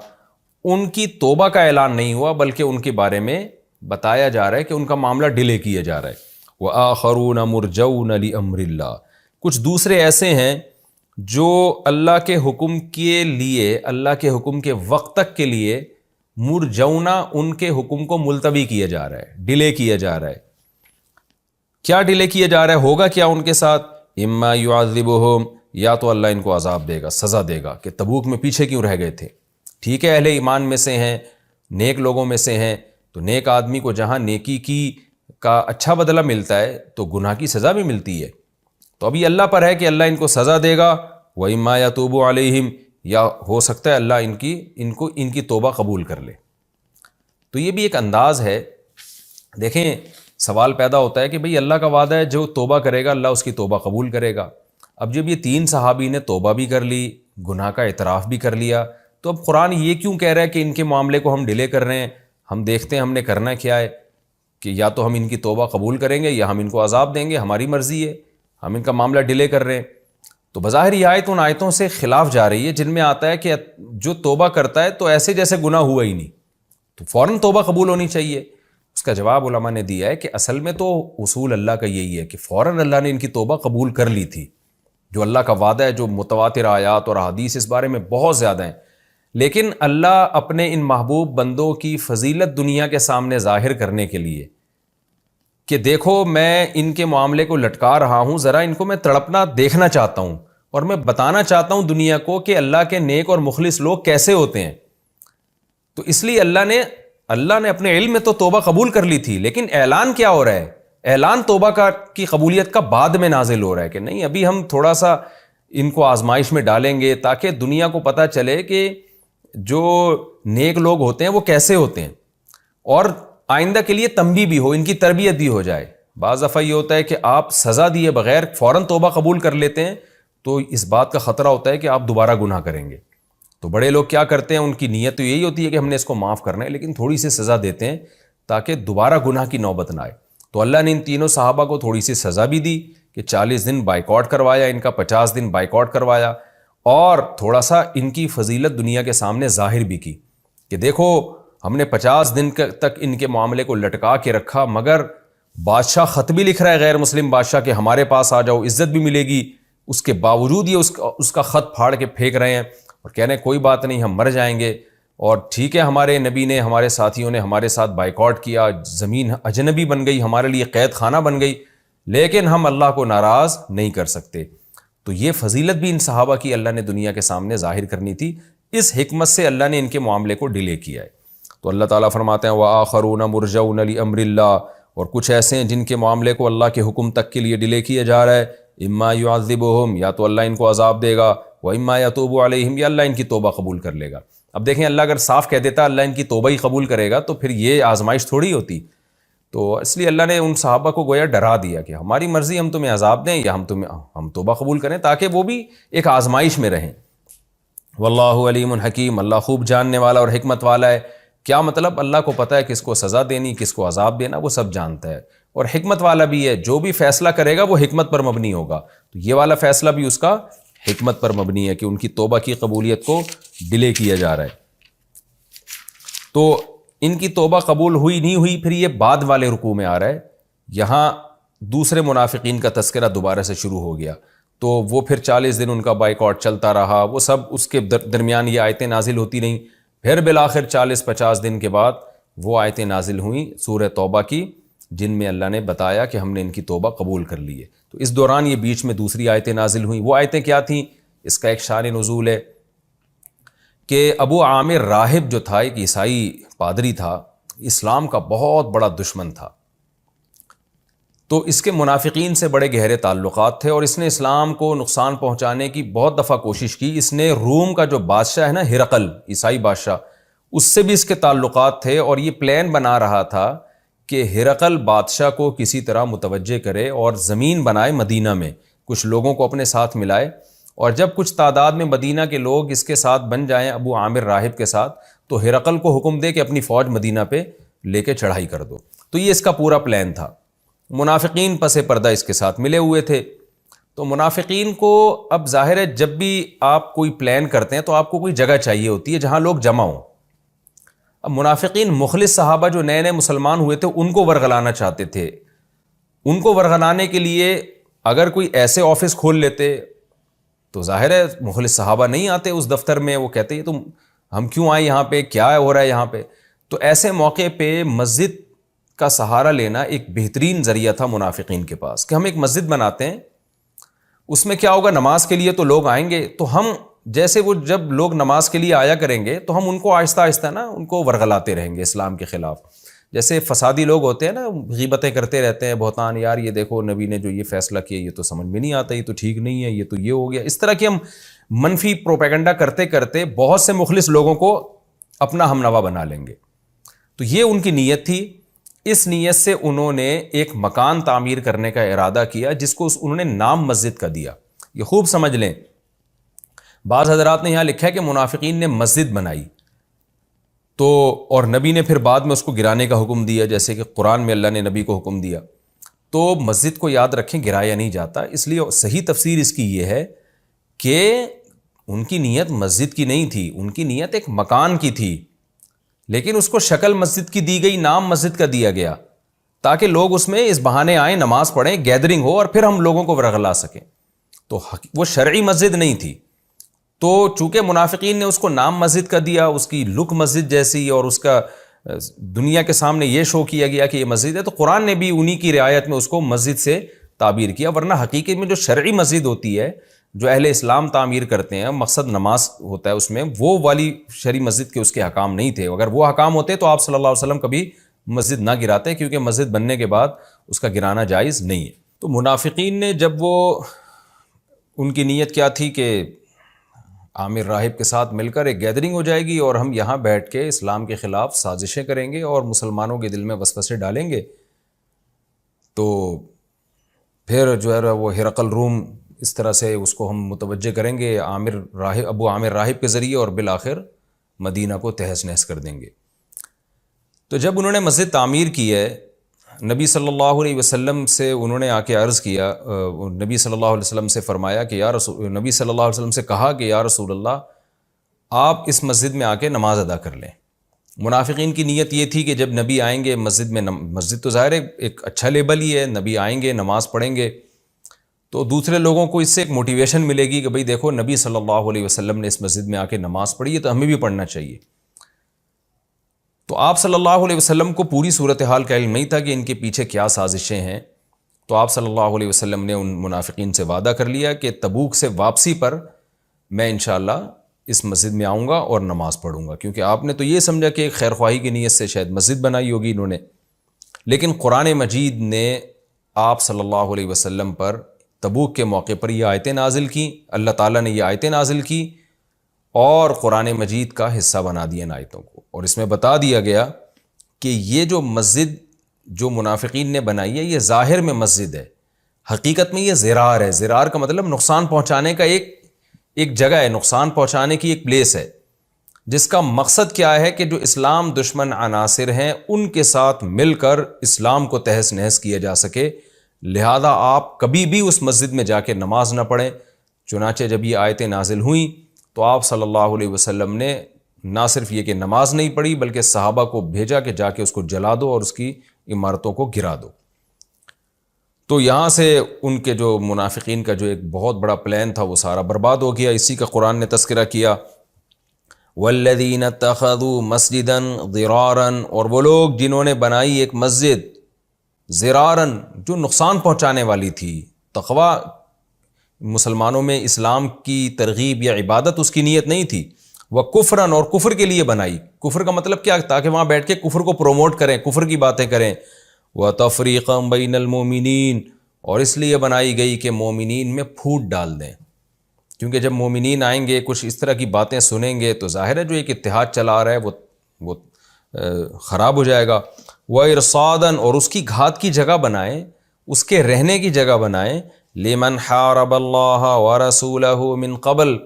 ان کی توبہ کا اعلان نہیں ہوا بلکہ ان کے بارے میں بتایا جا رہا ہے کہ ان کا معاملہ ڈیلے کیا جا رہا ہے۔ وَآخَرُونَ مُرْجَوْنَ لِأَمْرِ اللَّهِ، کچھ دوسرے ایسے ہیں جو اللہ کے حکم کے لیے، اللہ کے حکم کے وقت تک کے لیے مرجونا، ان کے حکم کو ملتوی کیا جا رہا ہے، ڈیلے کیا جا رہا ہے۔ کیا ڈیلے کیا جا رہا ہے؟ ہوگا کیا ان کے ساتھ؟ اما یعذبہم، یا تو اللہ ان کو عذاب دے گا، سزا دے گا کہ تبوک میں پیچھے کیوں رہ گئے تھے، ٹھیک ہے اہل ایمان میں سے ہیں، نیک لوگوں میں سے ہیں، تو نیک آدمی کو جہاں نیکی کی کا اچھا بدلہ ملتا ہے تو گناہ کی سزا بھی ملتی ہے. تو ابھی اللہ پر ہے کہ اللہ ان کو سزا دے گا. وَإِمَّا يَتُوبُ عَلَيْهِمْ، یا ہو سکتا ہے اللہ ان کی توبہ قبول کر لے. تو یہ بھی ایک انداز ہے. دیکھیں سوال پیدا ہوتا ہے کہ بھئی اللہ کا وعدہ ہے جو توبہ کرے گا اللہ اس کی توبہ قبول کرے گا. اب جب یہ 3 صحابی نے توبہ بھی کر لی، گناہ کا اعتراف بھی کر لیا، تو اب قرآن یہ کیوں کہہ رہا ہے کہ ان کے معاملے کو ہم ڈیلے کر رہے ہیں؟ ہم دیکھتے ہیں ہم نے کرنا کیا ہے، کہ یا تو ہم ان کی توبہ قبول کریں گے یا ہم ان کو عذاب دیں گے، ہماری مرضی ہے، ہم ان کا معاملہ ڈیلے کر رہے ہیں. تو بظاہر یہ آیت ان آیتوں سے خلاف جا رہی ہے جن میں آتا ہے کہ جو توبہ کرتا ہے تو ایسے جیسے گناہ ہوا ہی نہیں، تو فوراً توبہ قبول ہونی چاہیے. اس کا جواب علماء نے دیا ہے کہ اصل میں تو اصول اللہ کا یہی ہے کہ فوراً اللہ نے ان کی توبہ قبول کر لی تھی. جو اللہ کا وعدہ ہے، جو متواتر آیات اور احادیث اس بارے میں بہت زیادہ ہیں، لیکن اللہ اپنے ان محبوب بندوں کی فضیلت دنیا کے سامنے ظاہر کرنے کے لیے کہ دیکھو میں ان کے معاملے کو لٹکا رہا ہوں، ذرا ان کو میں تڑپنا دیکھنا چاہتا ہوں اور میں بتانا چاہتا ہوں دنیا کو کہ اللہ کے نیک اور مخلص لوگ کیسے ہوتے ہیں. تو اس لیے اللہ نے اپنے علم میں تو توبہ قبول کر لی تھی، لیکن اعلان کیا ہو رہا ہے؟ اعلان توبہ کی قبولیت کا بعد میں نازل ہو رہا ہے کہ نہیں، ابھی ہم تھوڑا سا ان کو آزمائش میں ڈالیں گے تاکہ دنیا کو پتہ چلے کہ جو نیک لوگ ہوتے ہیں وہ کیسے ہوتے ہیں، اور آئندہ کے لیے تنبیہ بھی ہو، ان کی تربیت بھی ہو جائے. بعض دفعہ یہ ہوتا ہے کہ آپ سزا دیے بغیر فوراً توبہ قبول کر لیتے ہیں تو اس بات کا خطرہ ہوتا ہے کہ آپ دوبارہ گناہ کریں گے. تو بڑے لوگ کیا کرتے ہیں، ان کی نیت تو یہی ہوتی ہے کہ ہم نے اس کو معاف کرنا ہے، لیکن تھوڑی سی سزا دیتے ہیں تاکہ دوبارہ گناہ کی نوبت نہ آئے. تو اللہ نے ان تینوں صحابہ کو تھوڑی سی سزا بھی دی کہ 40 دن بائیکاٹ کروایا، ان کا 50 دن بائیکاٹ کروایا، اور تھوڑا سا ان کی فضیلت دنیا کے سامنے ظاہر بھی کی کہ دیکھو ہم نے 50 دن تک ان کے معاملے کو لٹکا کے رکھا، مگر بادشاہ خط بھی لکھ رہا ہے غیر مسلم بادشاہ کہ ہمارے پاس آ جاؤ، عزت بھی ملے گی، اس کے باوجود یہ اس کا خط پھاڑ کے پھینک رہے ہیں اور کہہ رہے ہیں کوئی بات نہیں ہم مر جائیں گے. اور ٹھیک ہے ہمارے نبی نے، ہمارے ساتھیوں نے ہمارے ساتھ بائیکاٹ کیا، زمین اجنبی بن گئی، ہمارے لیے قید خانہ بن گئی، لیکن ہم اللہ کو ناراض نہیں کر سکتے. تو یہ فضیلت بھی ان صحابہ کی اللہ نے دنیا کے سامنے ظاہر کرنی تھی. اس حکمت سے اللہ نے ان کے معاملے کو ڈیلے کیا ہے. تو اللہ تعالیٰ فرماتے ہیں وَآخَرُونَ مُرْجَوْنَ لِأَمْرِ اللَّهِ، اور کچھ ایسے ہیں جن کے معاملے کو اللہ کے حکم تک کے لیے ڈیلے کیا جا رہا ہے. اما يعذبهم، یا تو اللہ ان کو عذاب دے گا، وَإِمَّا يَتُوبُ عَلَيْهِمْ، یا اللہ ان کی توبہ قبول کر لے گا. اب دیکھیں اللہ اگر صاف کہہ دیتا اللہ ان کی توبہ ہی قبول کرے گا تو پھر یہ آزمائش تھوڑی ہوتی. تو اس لیے اللہ نے ان صحابہ کو گویا ڈرا دیا کہ ہماری مرضی، ہم تمہیں عذاب دیں یا ہم توبہ قبول کریں، تاکہ وہ بھی ایک آزمائش میں رہیں. واللہ علیم حکیم، اللہ خوب جاننے والا اور حکمت والا ہے. کیا مطلب؟ اللہ کو پتہ ہے کس کو سزا دینی، کس کو عذاب دینا، وہ سب جانتا ہے. اور حکمت والا بھی ہے، جو بھی فیصلہ کرے گا وہ حکمت پر مبنی ہوگا. تو یہ والا فیصلہ بھی اس کا حکمت پر مبنی ہے کہ ان کی توبہ کی قبولیت کو ڈیلے کیا جا رہا ہے. تو ان کی توبہ قبول ہوئی نہیں ہوئی، پھر یہ بعد والے رکوع میں آ رہا ہے. یہاں دوسرے منافقین کا تذکرہ دوبارہ سے شروع ہو گیا. تو وہ پھر 40 دن ان کا بائیکاٹ چلتا رہا، وہ سب اس کے درمیان یہ آیتیں نازل ہوتی رہیں. پھر بالآخر 40-50 دن کے بعد وہ آیتیں نازل ہوئیں سورہ توبہ کی، جن میں اللہ نے بتایا کہ ہم نے ان کی توبہ قبول کر لی ہے. تو اس دوران یہ بیچ میں دوسری آیتیں نازل ہوئیں. وہ آیتیں کیا تھیں؟ اس کا ایک شان نزول ہے کہ ابو عامر راہب جو تھا، ایک عیسائی پادری تھا، اسلام کا بہت بڑا دشمن تھا. تو اس کے منافقین سے بڑے گہرے تعلقات تھے اور اس نے اسلام کو نقصان پہنچانے کی بہت دفعہ کوشش کی. اس نے روم کا جو بادشاہ ہے نا، ہرقل، عیسائی بادشاہ، اس سے بھی اس کے تعلقات تھے اور یہ پلان بنا رہا تھا کہ ہرقل بادشاہ کو کسی طرح متوجہ کرے اور زمین بنائے مدینہ میں، کچھ لوگوں کو اپنے ساتھ ملائے، اور جب کچھ تعداد میں مدینہ کے لوگ اس کے ساتھ بن جائیں ابو عامر راہب کے ساتھ، تو ہرقل کو حکم دے کہ اپنی فوج مدینہ پہ لے کے چڑھائی کر دو. تو یہ اس کا پورا پلان تھا. منافقین پس پردہ اس کے ساتھ ملے ہوئے تھے. تو منافقین کو اب ظاہر ہے جب بھی آپ کوئی پلان کرتے ہیں تو آپ کو کوئی جگہ چاہیے ہوتی ہے جہاں لوگ جمع ہوں. اب منافقین مخلص صحابہ جو نئے نئے مسلمان ہوئے تھے ان کو ورغلانا چاہتے تھے. ان کو ورغلانے کے لیے اگر کوئی ایسے آفس کھول لیتے تو ظاہر ہے مخلص صحابہ نہیں آتے اس دفتر میں، وہ کہتے ہیں تم ہم کیوں آئے یہاں پہ، کیا ہو رہا ہے یہاں پہ. تو ایسے موقع پہ مسجد کا سہارا لینا ایک بہترین ذریعہ تھا منافقین کے پاس کہ ہم ایک مسجد بناتے ہیں، اس میں کیا ہوگا، نماز کے لیے تو لوگ آئیں گے، تو ہم جیسے وہ جب لوگ نماز کے لیے آیا کریں گے تو ہم ان کو آہستہ آہستہ نا ان کو ورغلاتے رہیں گے اسلام کے خلاف. جیسے فسادی لوگ ہوتے ہیں نا، غیبتیں کرتے رہتے ہیں، بہتان، یار یہ دیکھو نبی نے جو یہ فیصلہ کیا یہ تو سمجھ میں نہیں آتا، یہ تو ٹھیک نہیں ہے، یہ تو یہ ہو گیا. اس طرح کی ہم منفی پروپیگنڈا کرتے کرتے بہت سے مخلص لوگوں کو اپنا ہم نوا بنا لیں گے. تو یہ ان کی نیت تھی. اس نیت سے انہوں نے ایک مکان تعمیر کرنے کا ارادہ کیا جس کو انہوں نے نام مسجد کا دیا. یہ خوب سمجھ لیں. بعض حضرات نے یہاں لکھا ہے کہ منافقین نے مسجد بنائی تو، اور نبی نے پھر بعد میں اس کو گرانے کا حکم دیا، جیسے کہ قرآن میں اللہ نے نبی کو حکم دیا. تو مسجد کو یاد رکھیں گرایا نہیں جاتا. اس لیے صحیح تفسیر اس کی یہ ہے کہ ان کی نیت مسجد کی نہیں تھی، ان کی نیت ایک مکان کی تھی، لیکن اس کو شکل مسجد کی دی گئی، نام مسجد کا دیا گیا تاکہ لوگ اس میں اس بہانے آئیں، نماز پڑھیں، گیدرنگ ہو، اور پھر ہم لوگوں کو ورغلا سکیں. تو وہ شرعی مسجد نہیں تھی. تو چونکہ منافقین نے اس کو نام مسجد کا دیا، اس کی لک مسجد جیسی، اور اس کا دنیا کے سامنے یہ شو کیا گیا کہ یہ مسجد ہے، تو قرآن نے بھی انہی کی رعایت میں اس کو مسجد سے تعبیر کیا. ورنہ حقیقت میں جو شرعی مسجد ہوتی ہے، جو اہل اسلام تعمیر کرتے ہیں، مقصد نماز ہوتا ہے اس میں، وہ والی شرعی مسجد کے اس کے حکام نہیں تھے. اگر وہ حکام ہوتے تو آپ صلی اللہ علیہ وسلم کبھی مسجد نہ گراتے، کیونکہ مسجد بننے کے بعد اس کا گرانا جائز نہیں ہے. تو منافقین نے جب ان کی نیت کیا تھی کہ عامر راہب کے ساتھ مل کر ایک گیدرنگ ہو جائے گی اور ہم یہاں بیٹھ کے اسلام کے خلاف سازشیں کریں گے اور مسلمانوں کے دل میں وسوسے ڈالیں گے، تو پھر جو ہے وہ ہرقل روم اس طرح سے اس کو ہم متوجہ کریں گے ابو عامر راہب کے ذریعے، اور بالآخر مدینہ کو تہس نہس کر دیں گے. تو جب انہوں نے مسجد تعمیر کی ہے، نبی صلی اللہ علیہ وسلم سے انہوں نے آ کے عرض کیا، نبی صلی اللہ علیہ وسلم سے فرمایا کہ نبی صلی اللہ علیہ وسلم سے کہا کہ یا رسول اللہ، آپ اس مسجد میں آ کے نماز ادا کر لیں. منافقین کی نیت یہ تھی کہ جب نبی آئیں گے مسجد میں، مسجد تو ظاہر ہے ایک اچھا لیبل ہی ہے، نبی آئیں گے نماز پڑھیں گے تو دوسرے لوگوں کو اس سے ایک موٹیویشن ملے گی کہ بھئی دیکھو نبی صلی اللہ علیہ وسلم نے اس مسجد میں آ کے نماز پڑھی ہے تو ہمیں بھی پڑھنا چاہیے. تو آپ صلی اللہ علیہ وسلم کو پوری صورتحال کا علم نہیں تھا کہ ان کے پیچھے کیا سازشیں ہیں. تو آپ صلی اللہ علیہ وسلم نے ان منافقین سے وعدہ کر لیا کہ تبوک سے واپسی پر میں انشاءاللہ اس مسجد میں آؤں گا اور نماز پڑھوں گا. کیونکہ آپ نے تو یہ سمجھا کہ ایک خیر خواہی کی نیت سے شاید مسجد بنائی ہوگی انہوں نے، لیکن قرآن مجید نے آپ صلی اللہ علیہ وسلم پر تبوک کے موقع پر یہ آیتیں نازل کی، اللہ تعالیٰ نے یہ آیتیں نازل کی اور قرآن مجید کا حصہ بنا دیا ان آیتوں کو. اور اس میں بتا دیا گیا کہ یہ جو مسجد جو منافقین نے بنائی ہے یہ ظاہر میں مسجد ہے، حقیقت میں یہ زرار ہے. زرار کا مطلب نقصان پہنچانے کا ایک جگہ ہے، نقصان پہنچانے کی ایک پلیس ہے، جس کا مقصد کیا ہے کہ جو اسلام دشمن عناصر ہیں ان کے ساتھ مل کر اسلام کو تہس نہس کیا جا سکے. لہذا آپ کبھی بھی اس مسجد میں جا کے نماز نہ پڑھیں. چنانچہ جب یہ آیتیں نازل ہوئیں تو آپ صلی اللہ علیہ وسلم نے نہ صرف یہ کہ نماز نہیں پڑھی بلکہ صحابہ کو بھیجا کہ جا کے اس کو جلا دو اور اس کی عمارتوں کو گرا دو. تو یہاں سے ان کے جو منافقین کا جو ایک بہت بڑا پلان تھا وہ سارا برباد ہو گیا. اسی کا قرآن نے تذکرہ کیا، والذین اتخذوا مسجدا ضرارا، اور وہ لوگ جنہوں نے بنائی ایک مسجد ضرارا جو نقصان پہنچانے والی تھی. تقویٰ مسلمانوں میں اسلام کی ترغیب یا عبادت اس کی نیت نہیں تھی. وہ کفرن، اور کفر کے لیے بنائی. کفر کا مطلب کیا؟ تاکہ وہاں بیٹھ کے کفر کو پروموٹ کریں، کفر کی باتیں کریں. وَتَفْرِيقًا بَيْنَ الْمُؤْمِنِينَ، اور اس لیے بنائی گئی کہ مومنین میں پھوٹ ڈال دیں. کیونکہ جب مومنین آئیں گے کچھ اس طرح کی باتیں سنیں گے تو ظاہر ہے جو ایک اتحاد چلا رہا ہے وہ خراب ہو جائے گا. وَإِرْصَادًا، اور اس کی گھات کی جگہ بنائیں، اس کے رہنے کی جگہ بنائیں. لِمَنْ حَارَبَ اللَّهَ وَرَسُولَهُ مِنْ قَبْلُ،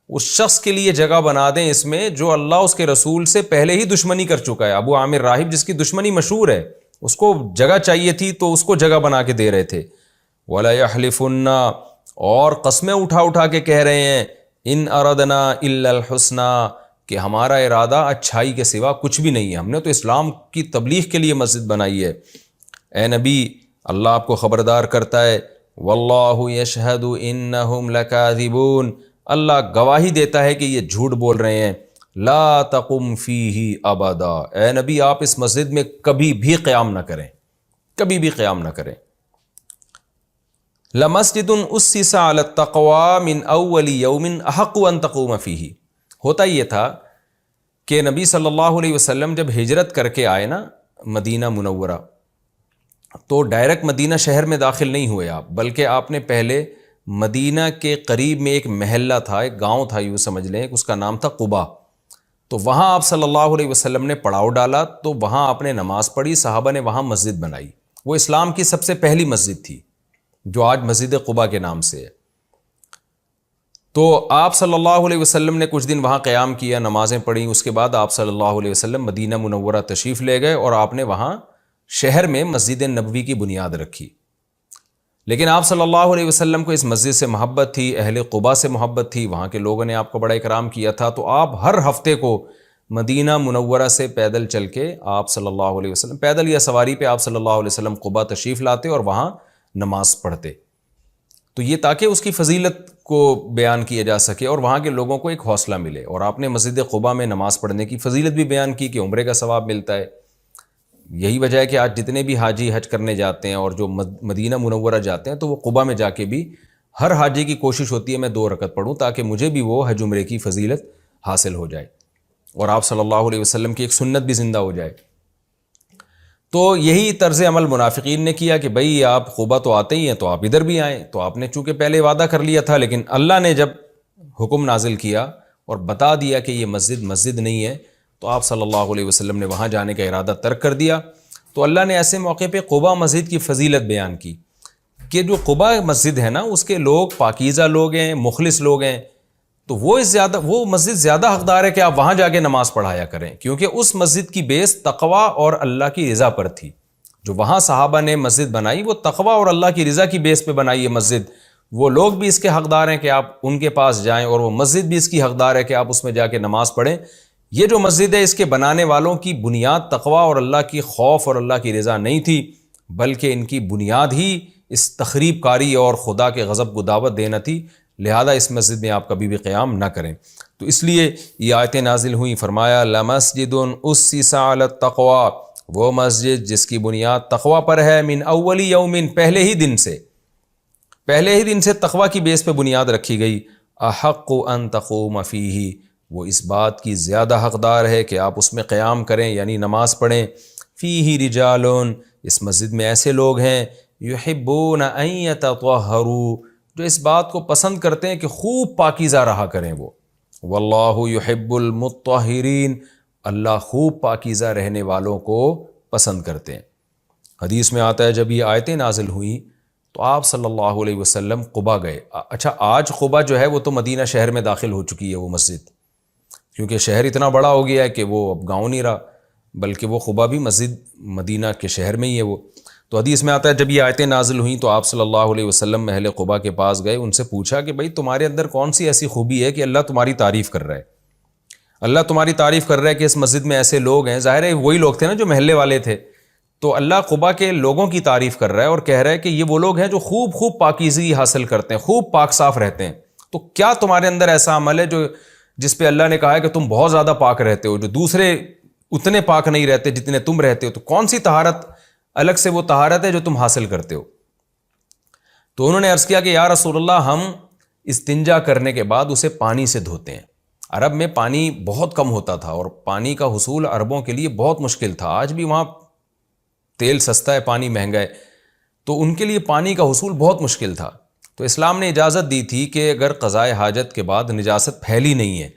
اس شخص کے لیے جگہ بنا دیں اس میں جو اللہ اس کے رسول سے پہلے ہی دشمنی کر چکا ہے. ابو عامر راہب جس کی دشمنی مشہور ہے، اس کو جگہ چاہیے تھی تو اس کو جگہ بنا کے دے رہے تھے. وَلَا يَحْلِفُنَّ، اور قسمیں اٹھا کے کہہ رہے ہیں، ان اردنا الا الحسنى، کہ ہمارا ارادہ اچھائی کے سوا کچھ بھی نہیں ہے، ہم نے تو اسلام کی تبلیغ کے لیے مسجد بنائی ہے. اے نبی، اللہ آپ کو خبردار کرتا ہے، واللہ یشہد انہم لکاذبون، اللہ گواہی دیتا ہے کہ یہ جھوٹ بول رہے ہیں. لا تقم فیہ ابدا، اے نبی آپ اس مسجد میں کبھی بھی قیام نہ کریں، کبھی بھی قیام نہ کریں. لمسجد اسس علی التقوی من اول یوم احق ان تقوم فیہ. ہوتا یہ تھا کہ نبی صلی اللہ علیہ وسلم جب ہجرت کر کے آئے نا مدینہ منورہ، تو ڈائریکٹ مدینہ شہر میں داخل نہیں ہوئے آپ، بلکہ آپ نے پہلے مدینہ کے قریب میں ایک محلہ تھا، ایک گاؤں تھا، یوں سمجھ لیں، اس کا نام تھا قبا، تو وہاں آپ صلی اللہ علیہ وسلم نے پڑاؤ ڈالا، تو وہاں آپ نے نماز پڑھی، صحابہ نے وہاں مسجد بنائی، وہ اسلام کی سب سے پہلی مسجد تھی جو آج مسجد قبا کے نام سے ہے۔ تو آپ صلی اللہ علیہ وسلم نے کچھ دن وہاں قیام کیا، نمازیں پڑھیں، اس کے بعد آپ صلی اللہ علیہ وسلم مدینہ منورہ تشریف لے گئے اور آپ نے وہاں شہر میں مسجد نبوی کی بنیاد رکھی۔ لیکن آپ صلی اللہ علیہ وسلم کو اس مسجد سے محبت تھی، اہل قبا سے محبت تھی، وہاں کے لوگوں نے آپ کو بڑا اکرام کیا تھا، تو آپ ہر ہفتے کو مدینہ منورہ سے پیدل چل کے آپ صلی اللہ علیہ وسلم، پیدل یا سواری پہ آپ صلی اللہ علیہ وسلم قبا تشریف لاتے اور وہاں نماز پڑھتے، تو یہ تاکہ اس کی فضیلت کو بیان کیا جا سکے اور وہاں کے لوگوں کو ایک حوصلہ ملے۔ اور آپ نے مسجد قبا میں نماز پڑھنے کی فضیلت بھی بیان کی کہ عمرے کا ثواب ملتا ہے۔ یہی وجہ ہے کہ آج جتنے بھی حاجی حج کرنے جاتے ہیں اور جو مدینہ منورہ جاتے ہیں، تو وہ قبا میں جا کے بھی ہر حاجی کی کوشش ہوتی ہے میں 2 رکعت پڑھوں تاکہ مجھے بھی وہ حج عمرے کی فضیلت حاصل ہو جائے اور آپ صلی اللہ علیہ وسلم کی ایک سنت بھی زندہ ہو جائے۔ تو یہی طرز عمل منافقین نے کیا کہ بھئی آپ قبا تو آتے ہی ہیں تو آپ ادھر بھی آئیں، تو آپ نے چونکہ پہلے وعدہ کر لیا تھا، لیکن اللہ نے جب حکم نازل کیا اور بتا دیا کہ یہ مسجد نہیں ہے، تو آپ صلی اللہ علیہ وسلم نے وہاں جانے کا ارادہ ترک کر دیا۔ تو اللہ نے ایسے موقع پہ قبا مسجد کی فضیلت بیان کی کہ جو قبا مسجد ہے نا، اس کے لوگ پاکیزہ لوگ ہیں، مخلص لوگ ہیں، تو وہ مسجد زیادہ حقدار ہے کہ آپ وہاں جا کے نماز پڑھایا کریں، کیونکہ اس مسجد کی بیس تقوی اور اللہ کی رضا پر تھی۔ جو وہاں صحابہ نے مسجد بنائی وہ تقوی اور اللہ کی رضا کی بیس پہ بنائی ہے مسجد، وہ لوگ بھی اس کے حقدار ہیں کہ آپ ان کے پاس جائیں، اور وہ مسجد بھی اس کی حقدار ہے کہ آپ اس میں جا کے نماز پڑھیں۔ یہ جو مسجد ہے، اس کے بنانے والوں کی بنیاد تقوی اور اللہ کی خوف اور اللہ کی رضا نہیں تھی، بلکہ ان کی بنیاد ہی اس تخریب کاری اور خدا کے غضب کو دعوت دینا تھی، لہذا اس مسجد میں آپ کبھی بھی قیام نہ کریں۔ تو اس لیے یہ آیتیں نازل ہوئیں، فرمایا لَمَسْجِدٌ أُسِّسَ عَلَى التَّقْوَى، وہ مسجد جس کی بنیاد تقوی پر ہے، من اول یوم، پہلے ہی دن سے تقوی کی بیس پہ بنیاد رکھی گئی، احق ان تقوم فیہ، وہ اس بات کی زیادہ حقدار ہے کہ آپ اس میں قیام کریں، یعنی نماز پڑھیں، فیہ رجال، اس مسجد میں ایسے لوگ ہیں، یحبون ان یتطہروا، جو اس بات کو پسند کرتے ہیں کہ خوب پاکیزہ رہا کریں وہ، واللہ یحب المطہرین، اللہ خوب پاکیزہ رہنے والوں کو پسند کرتے ہیں۔ حدیث میں آتا ہے جب یہ آیتیں نازل ہوئیں تو آپ صلی اللہ علیہ وسلم قبا گئے۔ اچھا، آج قبا جو ہے وہ تو مدینہ شہر میں داخل ہو چکی ہے وہ مسجد، کیونکہ شہر اتنا بڑا ہو گیا ہے کہ وہ اب گاؤں نہیں رہا، بلکہ وہ قبا بھی مسجد مدینہ کے شہر میں ہی ہے وہ۔ تو حدیث میں آتا ہے جب یہ آیتیں نازل ہوئیں تو آپ صلی اللہ علیہ وسلم اہل قبا کے پاس گئے، ان سے پوچھا کہ بھئی تمہارے اندر کون سی ایسی خوبی ہے کہ اللہ تمہاری تعریف کر رہا ہے، اللہ تمہاری تعریف کر رہا ہے کہ اس مسجد میں ایسے لوگ ہیں، ظاہر ہے وہی لوگ تھے نا جو محلے والے تھے، تو اللہ قبا کے لوگوں کی تعریف کر رہا ہے اور کہہ رہا ہے کہ یہ وہ لوگ ہیں جو خوب پاکیزگی حاصل کرتے ہیں، خوب پاک صاف رہتے ہیں، تو کیا تمہارے اندر ایسا عمل ہے جس پہ اللہ نے کہا ہے کہ تم بہت زیادہ پاک رہتے ہو، جو دوسرے اتنے پاک نہیں رہتے جتنے تم رہتے ہو، تو کون سی طہارت الگ سے وہ طہارت ہے جو تم حاصل کرتے ہو؟ تو انہوں نے عرض کیا کہ یا رسول اللہ، ہم استنجا کرنے کے بعد اسے پانی سے دھوتے ہیں۔ عرب میں پانی بہت کم ہوتا تھا اور پانی کا حصول عربوں کے لیے بہت مشکل تھا، آج بھی وہاں تیل سستا ہے، پانی مہنگا ہے، تو ان کے لیے پانی کا حصول بہت مشکل تھا۔ تو اسلام نے اجازت دی تھی کہ اگر قضائے حاجت کے بعد نجاست پھیلی نہیں ہے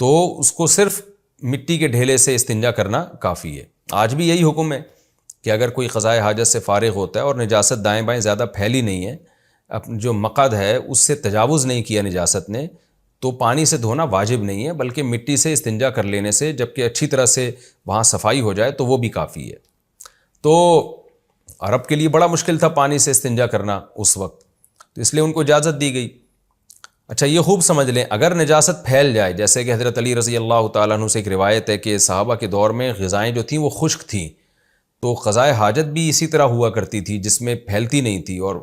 تو اس کو صرف مٹی کے ڈھیلے سے استنجا کرنا کافی ہے۔ آج بھی یہی حکم ہے کہ اگر کوئی قضائے حاجت سے فارغ ہوتا ہے اور نجاست دائیں بائیں زیادہ پھیلی نہیں ہے، جو مقد ہے اس سے تجاوز نہیں کیا نجاست نے، تو پانی سے دھونا واجب نہیں ہے، بلکہ مٹی سے استنجا کر لینے سے، جبکہ اچھی طرح سے وہاں صفائی ہو جائے تو وہ بھی کافی ہے۔ تو عرب کے لیے بڑا مشکل تھا پانی سے استنجا کرنا اس وقت، تو اس لیے ان کو اجازت دی گئی۔ اچھا، یہ خوب سمجھ لیں، اگر نجاست پھیل جائے، جیسے کہ حضرت علی رضی اللہ تعالیٰ عنہ سے ایک روایت ہے کہ صحابہ کے دور میں غذائیں جو تھیں وہ خشک تھیں، تو قضائے حاجت بھی اسی طرح ہوا کرتی تھی جس میں پھیلتی نہیں تھی۔ اور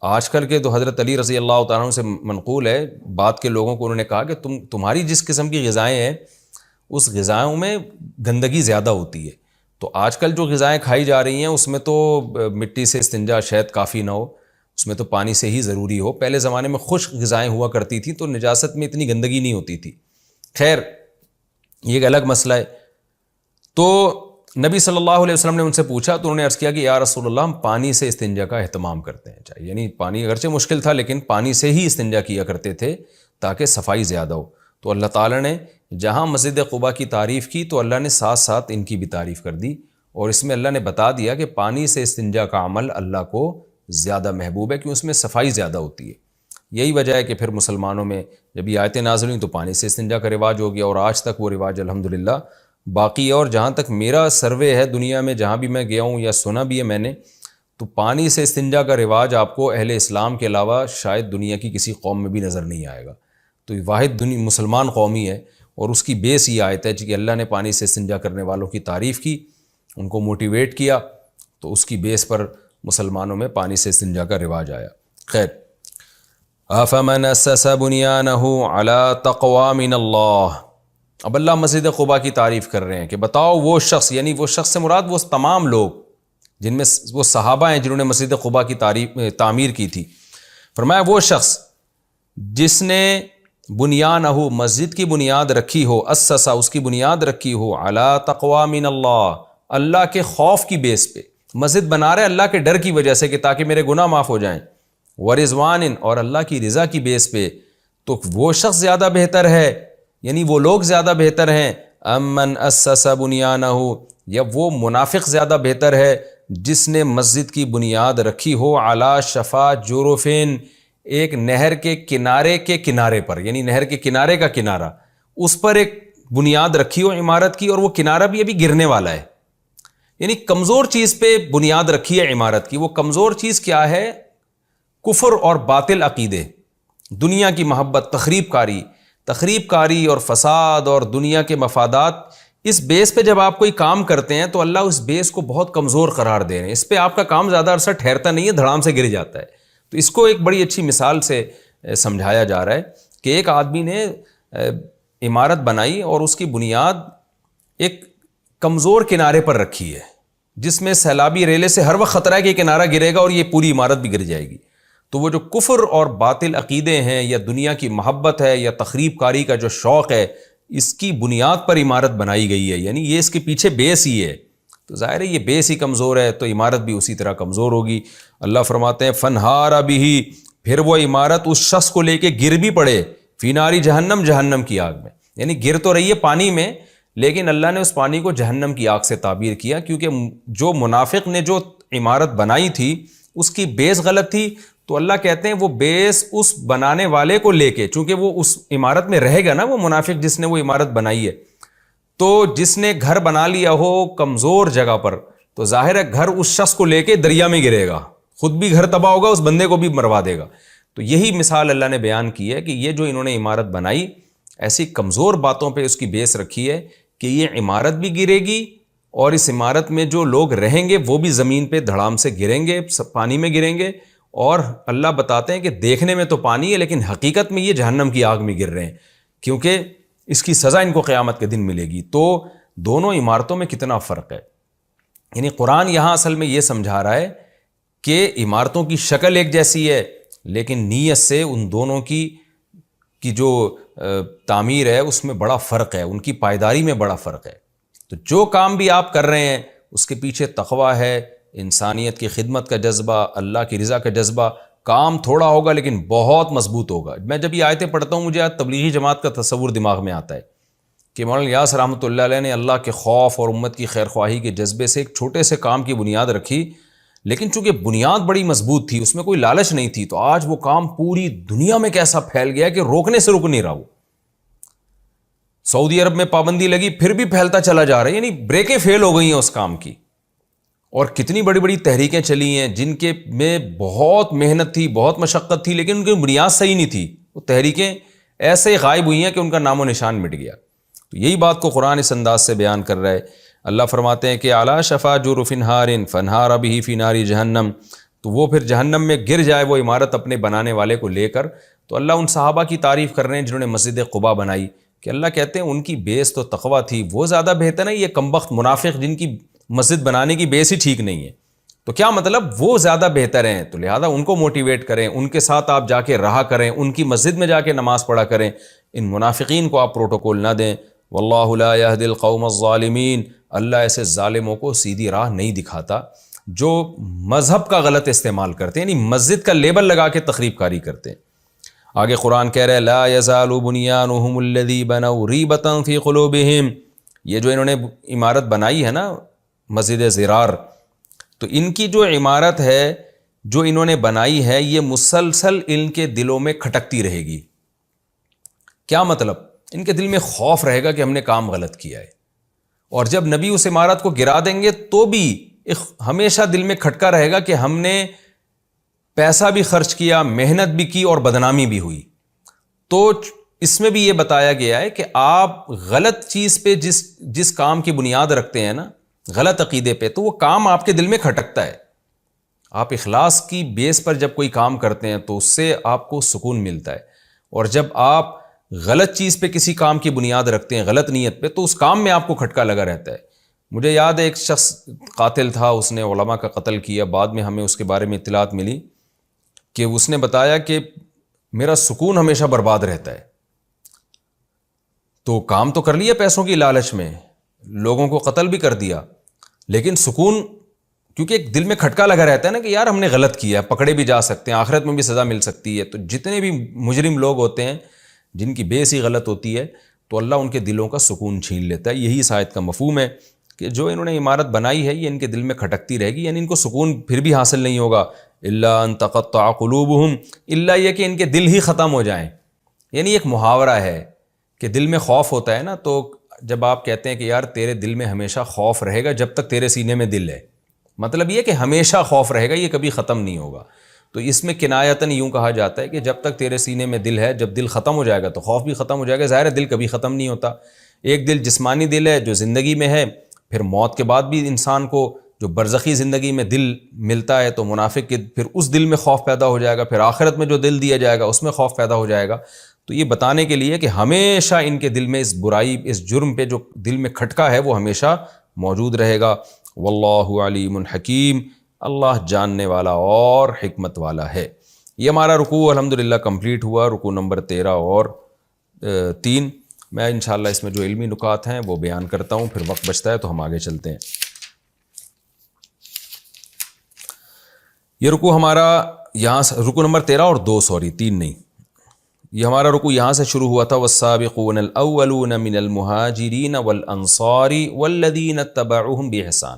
آج کل کے تو حضرت علی رضی اللہ تعالیٰ عنہ سے منقول ہے، بعد کے لوگوں کو انہوں نے کہا کہ تمہاری جس قسم کی غذائیں ہیں اس غذاؤں میں گندگی زیادہ ہوتی ہے، تو آج کل جو غذائیں کھائی جا رہی ہیں اس میں تو مٹی سے استنجا شاید کافی نہ ہو، اس میں تو پانی سے ہی ضروری ہو۔ پہلے زمانے میں خشک غذائیں ہوا کرتی تھیں تو نجاست میں اتنی گندگی نہیں ہوتی تھی۔ خیر، یہ ایک الگ مسئلہ ہے۔ تو نبی صلی اللہ علیہ وسلم نے ان سے پوچھا تو انہوں نے عرض کیا کہ یا رسول اللہ ہم پانی سے استنجا کا اہتمام کرتے ہیں، چاہیے یعنی پانی اگرچہ مشکل تھا لیکن پانی سے ہی استنجا کیا کرتے تھے تاکہ صفائی زیادہ ہو۔ تو اللہ تعالیٰ نے جہاں مسجد قباء کی تعریف کی تو اللہ نے ساتھ ساتھ ان کی بھی تعریف کر دی، اور اس میں اللہ نے بتا دیا کہ پانی سے استنجا کا عمل اللہ کو زیادہ محبوب ہے کیوں اس میں صفائی زیادہ ہوتی ہے۔ یہی وجہ ہے کہ پھر مسلمانوں میں جب یہ آیتیں نازل ہوئیں تو پانی سے استنجا کا رواج ہو گیا، اور آج تک وہ رواج الحمدللہ باقی ہے۔ اور جہاں تک میرا سروے ہے دنیا میں جہاں بھی میں گیا ہوں یا سنا بھی ہے میں نے، تو پانی سے استنجا کا رواج آپ کو اہل اسلام کے علاوہ شاید دنیا کی کسی قوم میں بھی نظر نہیں آئے گا۔ تو یہ واحد مسلمان قومی ہے، اور اس کی بیس یہ آیت ہے کہ اللہ نے پانی سے استنجا کرنے والوں کی تعریف کی، ان کو موٹیویٹ کیا، تو اس کی بیس پر مسلمانوں میں پانی سے استنجا کا رواج آیا۔ خیر، افمن اسس بنیانہ علی تقوی من اللہ، اب اللہ مسجد قباء کی تعریف کر رہے ہیں کہ بتاؤ وہ شخص، یعنی وہ شخص سے مراد وہ تمام لوگ جن میں وہ صحابہ ہیں جنہوں نے مسجد قباء کی تعمیر کی تھی، فرمایا وہ شخص جس نے بنیانہ مسجد کی بنیاد رکھی ہو، اسسا اس کی بنیاد رکھی ہو، علی تقوی من اللہ اللہ کے خوف کی بیس پہ، مسجد بنا رہے اللہ کے ڈر کی وجہ سے کہ تاکہ میرے گناہ معاف ہو جائیں، ورضوان اور اللہ کی رضا کی بیس پہ، تو وہ شخص زیادہ بہتر ہے، یعنی وہ لوگ زیادہ بہتر ہیں، امن اسس بنیانہ، یا وہ منافق زیادہ بہتر ہے جس نے مسجد کی بنیاد رکھی ہو علی شفا جرفین، ایک نہر کے کنارے پر، یعنی نہر کے کنارے کا کنارہ، اس پر ایک بنیاد رکھی ہو عمارت کی، اور وہ کنارہ بھی ابھی گرنے والا ہے، یعنی کمزور چیز پہ بنیاد رکھی ہے عمارت کی۔ وہ کمزور چیز کیا ہے؟ کفر اور باطل عقیدے، دنیا کی محبت، تخریب کاری اور فساد اور دنیا کے مفادات، اس بیس پہ جب آپ کوئی کام کرتے ہیں تو اللہ اس بیس کو بہت کمزور قرار دے رہے ہیں، اس پہ آپ کا کام زیادہ عرصہ ٹھہرتا نہیں ہے، دھڑام سے گر جاتا ہے۔ تو اس کو ایک بڑی اچھی مثال سے سمجھایا جا رہا ہے کہ ایک آدمی نے عمارت بنائی اور اس کی بنیاد ایک کمزور کنارے پر رکھی ہے، جس میں سیلابی ریلے سے ہر وقت خطرہ ہے کہ کنارہ گرے گا اور یہ پوری عمارت بھی گر جائے گی۔ تو وہ جو کفر اور باطل عقیدے ہیں، یا دنیا کی محبت ہے، یا تخریب کاری کا جو شوق ہے، اس کی بنیاد پر عمارت بنائی گئی ہے، یعنی یہ اس کے پیچھے بیس ہی ہے، تو ظاہر ہے یہ بیس ہی کمزور ہے تو عمارت بھی اسی طرح کمزور ہوگی۔ اللہ فرماتے ہیں فنہار بہ، پھر وہ عمارت اس شخص کو لے کے گر بھی پڑے، فی ناری جہنم، جہنم کی آگ میں، یعنی گر تو رہی ہے پانی میں لیکن اللہ نے اس پانی کو جہنم کی آگ سے تعبیر کیا، کیونکہ جو منافق نے جو عمارت بنائی تھی اس کی بیس غلط تھی، تو اللہ کہتے ہیں وہ بیس اس بنانے والے کو لے کے، چونکہ وہ اس عمارت میں رہے گا نا، وہ منافق جس نے وہ عمارت بنائی ہے، تو جس نے گھر بنا لیا ہو کمزور جگہ پر تو ظاہر ہے گھر اس شخص کو لے کے دریا میں گرے گا، خود بھی گھر تباہ ہوگا، اس بندے کو بھی مروا دے گا۔ تو یہی مثال اللہ نے بیان کی ہے کہ یہ جو انہوں نے عمارت بنائی، ایسی کمزور باتوں پہ اس کی بیس رکھی ہے کہ یہ عمارت بھی گرے گی، اور اس عمارت میں جو لوگ رہیں گے وہ بھی زمین پہ دھڑام سے گریں گے، پانی میں گریں گے، اور اللہ بتاتے ہیں کہ دیکھنے میں تو پانی ہے لیکن حقیقت میں یہ جہنم کی آگ میں گر رہے ہیں، کیونکہ اس کی سزا ان کو قیامت کے دن ملے گی۔ تو دونوں عمارتوں میں کتنا فرق ہے، یعنی قرآن یہاں اصل میں یہ سمجھا رہا ہے کہ عمارتوں کی شکل ایک جیسی ہے لیکن نیت سے ان دونوں کی جو تعمیر ہے اس میں بڑا فرق ہے، ان کی پائیداری میں بڑا فرق ہے۔ تو جو کام بھی آپ کر رہے ہیں اس کے پیچھے تقویٰ ہے، انسانیت کی خدمت کا جذبہ، اللہ کی رضا کا جذبہ، کام تھوڑا ہوگا لیکن بہت مضبوط ہوگا۔ میں جب یہ آیتیں پڑھتا ہوں مجھے تبلیغی جماعت کا تصور دماغ میں آتا ہے کہ مولانا الیاس رحمۃ اللہ علیہ نے اللہ کے خوف اور امت کی خیر خواہی کے جذبے سے ایک چھوٹے سے کام کی بنیاد رکھی، لیکن چونکہ بنیاد بڑی مضبوط تھی، اس میں کوئی لالچ نہیں تھی، تو آج وہ کام پوری دنیا میں کیسا پھیل گیا کہ روکنے سے رک نہیں رہا۔ وہ سعودی عرب میں پابندی لگی پھر بھی پھیلتا چلا جا رہا ہے، یعنی بریکیں فیل ہو گئی ہیں اس کام کی، اور کتنی بڑی بڑی تحریکیں چلی ہیں جن کے میں بہت محنت تھی، بہت مشقت تھی، لیکن ان کی بنیاد صحیح نہیں تھی، وہ تحریکیں ایسے غائب ہوئی ہیں کہ ان کا نام و نشان مٹ گیا۔ تو یہی بات کو قرآن اس انداز سے بیان کر رہا ہے۔ اللہ فرماتے ہیں کہ اعلیٰ شفا جرف نہار فنہار بہ فی نار جہنم، تو وہ پھر جہنم میں گر جائے وہ عمارت اپنے بنانے والے کو لے کر۔ تو اللہ ان صحابہ کی تعریف کر رہے ہیں جنہوں نے مسجد قباء بنائی، کہ اللہ کہتے ہیں ان کی بیس تو تقویٰ تھی، وہ زیادہ بہتر ہے، یہ کمبخت منافق جن کی مسجد بنانے کی بیس ہی ٹھیک نہیں ہے۔ تو کیا مطلب وہ زیادہ بہتر ہیں، تو لہٰذا ان کو موٹیویٹ کریں، ان کے ساتھ آپ جا کے رہا کریں، ان کی مسجد میں جا کے نماز پڑھا کریں، ان منافقین کو آپ پروٹوکول نہ دیں۔ واللہ لا یہدی القوم الظالمین، اللہ ایسے ظالموں کو سیدھی راہ نہیں دکھاتا جو مذہب کا غلط استعمال کرتے ہیں، یعنی مسجد کا لیبل لگا کے تخریب کاری کرتے ہیں۔ آگے قرآن کہہ رہے لا یزال بنیانہم الذی بنوا ریبۃ فی قلوبہم، یہ جو انہوں نے عمارت بنائی ہے نا مسجد زرار، تو ان کی جو عمارت ہے جو انہوں نے بنائی ہے یہ مسلسل ان کے دلوں میں کھٹکتی رہے گی۔ کیا مطلب؟ ان کے دل میں خوف رہے گا کہ ہم نے کام غلط کیا ہے، اور جب نبی اس عمارت کو گرا دیں گے تو بھی ہمیشہ دل میں کھٹکا رہے گا کہ ہم نے پیسہ بھی خرچ کیا، محنت بھی کی اور بدنامی بھی ہوئی۔ تو اس میں بھی یہ بتایا گیا ہے کہ آپ غلط چیز پہ جس کام کی بنیاد رکھتے ہیں نا، غلط عقیدے پہ، تو وہ کام آپ کے دل میں کھٹکتا ہے۔ آپ اخلاص کی بیس پر جب کوئی کام کرتے ہیں تو اس سے آپ کو سکون ملتا ہے، اور جب آپ غلط چیز پہ کسی کام کی بنیاد رکھتے ہیں، غلط نیت پہ، تو اس کام میں آپ کو کھٹکا لگا رہتا ہے۔ مجھے یاد ہے ایک شخص قاتل تھا، اس نے علماء کا قتل کیا، بعد میں ہمیں اس کے بارے میں اطلاعات ملی کہ اس نے بتایا کہ میرا سکون ہمیشہ برباد رہتا ہے۔ تو کام تو کر لیا پیسوں کی لالچ میں، لوگوں کو قتل بھی کر دیا، لیکن سکون، کیونکہ ایک دل میں کھٹکا لگا رہتا ہے نا کہ یار ہم نے غلط کیا، پکڑے بھی جا سکتے ہیں، آخرت میں بھی سزا مل سکتی ہے۔ تو جتنے بھی مجرم لوگ ہوتے ہیں جن کی بیس ہی غلط ہوتی ہے، تو اللہ ان کے دلوں کا سکون چھین لیتا ہے۔ یہی اس آیت کا مفہوم ہے کہ جو انہوں نے عمارت بنائی ہے یہ ان کے دل میں کھٹکتی رہے گی، یعنی ان کو سکون پھر بھی حاصل نہیں ہوگا۔ الا ان تقطع قلوبہم، الا یہ کہ ان کے دل ہی ختم ہو جائیں۔ یعنی ایک محاورہ ہے کہ دل میں خوف ہوتا ہے نا، تو جب آپ کہتے ہیں کہ یار تیرے دل میں ہمیشہ خوف رہے گا جب تک تیرے سینے میں دل ہے، مطلب یہ کہ ہمیشہ خوف رہے گا، یہ کبھی ختم نہیں ہوگا۔ تو اس میں کنایتاً یوں کہا جاتا ہے کہ جب تک تیرے سینے میں دل ہے، جب دل ختم ہو جائے گا تو خوف بھی ختم ہو جائے گا۔ ظاہر ہے دل کبھی ختم نہیں ہوتا۔ ایک دل جسمانی دل ہے جو زندگی میں ہے، پھر موت کے بعد بھی انسان کو جو برزخی زندگی میں دل ملتا ہے تو منافق کے پھر اس دل میں خوف پیدا ہو جائے گا، پھر آخرت میں جو دل دیا جائے گا اس میں خوف پیدا ہو جائے گا۔ تو یہ بتانے کے لیے کہ ہمیشہ ان کے دل میں اس برائی، اس جرم پہ جو دل میں کھٹکا ہے وہ ہمیشہ موجود رہے گا۔ واللہ علیم حکیم، اللہ جاننے والا اور حکمت والا ہے۔ یہ ہمارا رکوع الحمدللہ کمپلیٹ ہوا، رکوع نمبر 13 اور 3۔ میں انشاءاللہ اس میں جو علمی نکات ہیں وہ بیان کرتا ہوں، پھر وقت بچتا ہے تو ہم آگے چلتے ہیں۔ یہ رکوع ہمارا یہاں سے رکوع نمبر 13 اور 2، 3 نہیں، یہ ہمارا رکوع یہاں سے شروع ہوا تھا۔ والسابقون الاولون من المہاجرین والانصار والذین اتبعوہم باحسان۔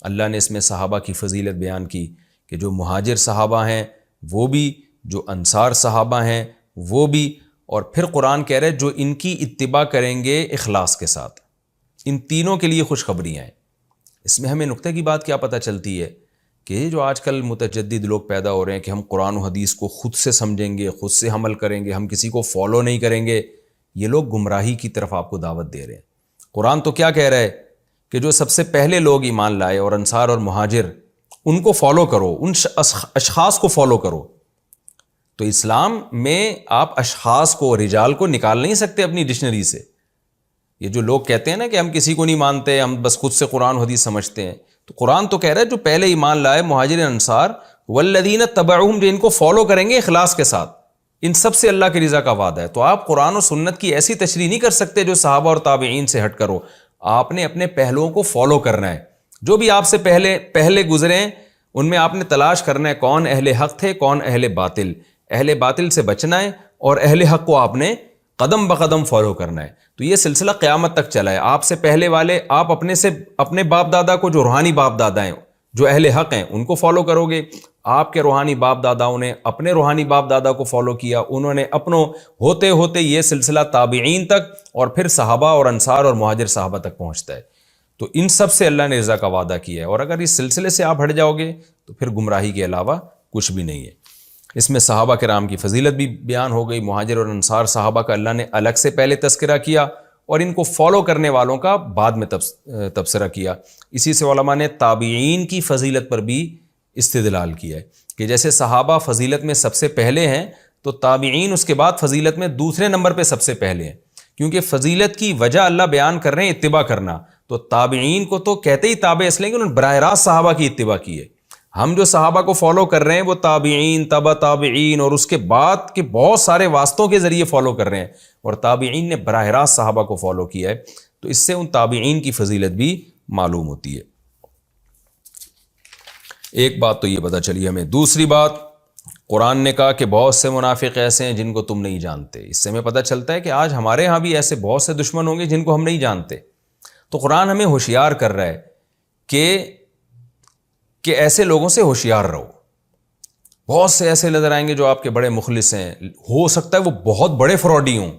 اللہ نے اس میں صحابہ کی فضیلت بیان کی کہ جو مہاجر صحابہ ہیں وہ بھی، جو انصار صحابہ ہیں وہ بھی، اور پھر قرآن کہہ رہے جو ان کی اتباع کریں گے اخلاص کے ساتھ، ان تینوں کے لیے خوشخبریاں ہیں۔ اس میں ہمیں نقطے کی بات کیا پتہ چلتی ہے کہ جو آج کل متجدد لوگ پیدا ہو رہے ہیں کہ ہم قرآن و حدیث کو خود سے سمجھیں گے، خود سے عمل کریں گے، ہم کسی کو فالو نہیں کریں گے، یہ لوگ گمراہی کی طرف آپ کو دعوت دے رہے ہیں۔ قرآن تو کیا کہہ رہا ہے کہ جو سب سے پہلے لوگ ایمان لائے اور انصار اور مہاجر، ان کو فالو کرو، ان اشخاص کو فالو کرو۔ تو اسلام میں آپ اشخاص کو، رجال کو نکال نہیں سکتے اپنی ڈکشنری سے۔ یہ جو لوگ کہتے ہیں نا کہ ہم کسی کو نہیں مانتے، ہم بس خود سے قرآن و حدیث سمجھتے ہیں، تو قرآن تو کہہ رہا ہے جو پہلے ایمان لائے مہاجر انصار والذین تبعوہم، جو ان کو فالو کریں گے اخلاص کے ساتھ، ان سب سے اللہ کی رضا کا وعدہ ہے۔ تو آپ قرآن و سنت کی ایسی تشریح نہیں کر سکتے جو صحابہ اور تابعین سے ہٹ کرو، آپ نے اپنے پہلوؤں کو فالو کرنا ہے۔ جو بھی آپ سے پہلے گزرے ہیں ان میں آپ نے تلاش کرنا ہے کون اہل حق تھے، کون اہل باطل، اہل باطل سے بچنا ہے اور اہل حق کو آپ نے قدم بقدم فالو کرنا ہے۔ تو یہ سلسلہ قیامت تک چلا ہے۔ آپ سے پہلے والے، آپ اپنے باپ دادا کو، جو روحانی باپ دادا ہیں، جو اہل حق ہیں، ان کو فالو کرو گے۔ آپ کے روحانی باپ داداؤں نے اپنے روحانی باپ دادا کو فالو کیا، انہوں نے اپنوں ہوتے ہوتے یہ سلسلہ تابعین تک اور پھر صحابہ اور انصار اور مہاجر صحابہ تک پہنچتا ہے۔ تو ان سب سے اللہ نے رضا کا وعدہ کیا ہے، اور اگر اس سلسلے سے آپ ہٹ جاؤ گے تو پھر گمراہی کے علاوہ کچھ بھی نہیں ہے۔ اس میں صحابہ کرام کی فضیلت بھی بیان ہو گئی، مہاجر اور انصار صحابہ کا اللہ نے الگ سے پہلے تذکرہ کیا اور ان کو فالو کرنے والوں کا بعد میں تبصرہ کیا۔ اسی سے علماء نے تابعین کی فضیلت پر بھی استدلال کیا ہے کہ جیسے صحابہ فضیلت میں سب سے پہلے ہیں تو تابعین اس کے بعد فضیلت میں دوسرے نمبر پہ سب سے پہلے ہیں، کیونکہ فضیلت کی وجہ اللہ بیان کر رہے ہیں اتباع کرنا۔ تو تابعین کو تو کہتے ہی تابع اس لیے کہ انہوں نے براہ راست صحابہ کی اتباع کی ہے۔ ہم جو صحابہ کو فالو کر رہے ہیں وہ تابعین، تبع تابعین اور اس کے بعد کے بہت سارے واسطوں کے ذریعے فالو کر رہے ہیں، اور تابعین نے براہ راست صحابہ کو فالو کیا ہے۔ تو اس سے ان تابعین کی فضیلت بھی معلوم ہوتی ہے۔ ایک بات تو یہ پتہ چلی ہمیں۔ دوسری بات، قرآن نے کہا کہ بہت سے منافق ایسے ہیں جن کو تم نہیں جانتے۔ اس سے ہمیں پتہ چلتا ہے کہ آج ہمارے ہاں بھی ایسے بہت سے دشمن ہوں گے جن کو ہم نہیں جانتے۔ تو قرآن ہمیں ہوشیار کر رہا ہے کہ ایسے لوگوں سے ہوشیار رہو۔ بہت سے ایسے نظر آئیں گے جو آپ کے بڑے مخلص ہیں، ہو سکتا ہے وہ بہت بڑے فراڈی ہوں،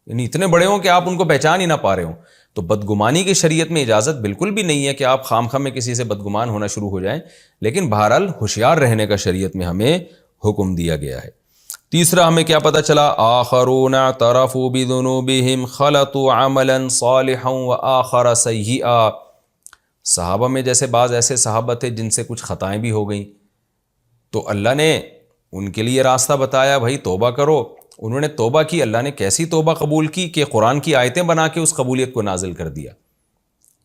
یعنی اتنے بڑے ہوں کہ آپ ان کو پہچان ہی نہ پا رہے ہوں۔ تو بدگمانی کی شریعت میں اجازت بالکل بھی نہیں ہے کہ آپ خام خواہ میں کسی سے بدگمان ہونا شروع ہو جائیں، لیکن بہرحال ہوشیار رہنے کا شریعت میں ہمیں حکم دیا گیا ہے۔ تیسرا ہمیں کیا پتہ چلا؟ آخرون اعترفوا بذنوبہم خلطوا عملا صالحا وآخر سیئا۔ صحابہ میں جیسے بعض ایسے صحابہ تھے جن سے کچھ خطائیں بھی ہو گئیں، تو اللہ نے ان کے لیے راستہ بتایا، بھائی توبہ کرو۔ انہوں نے توبہ کی، اللہ نے کیسی توبہ قبول کی کہ قرآن کی آیتیں بنا کے اس قبولیت کو نازل کر دیا۔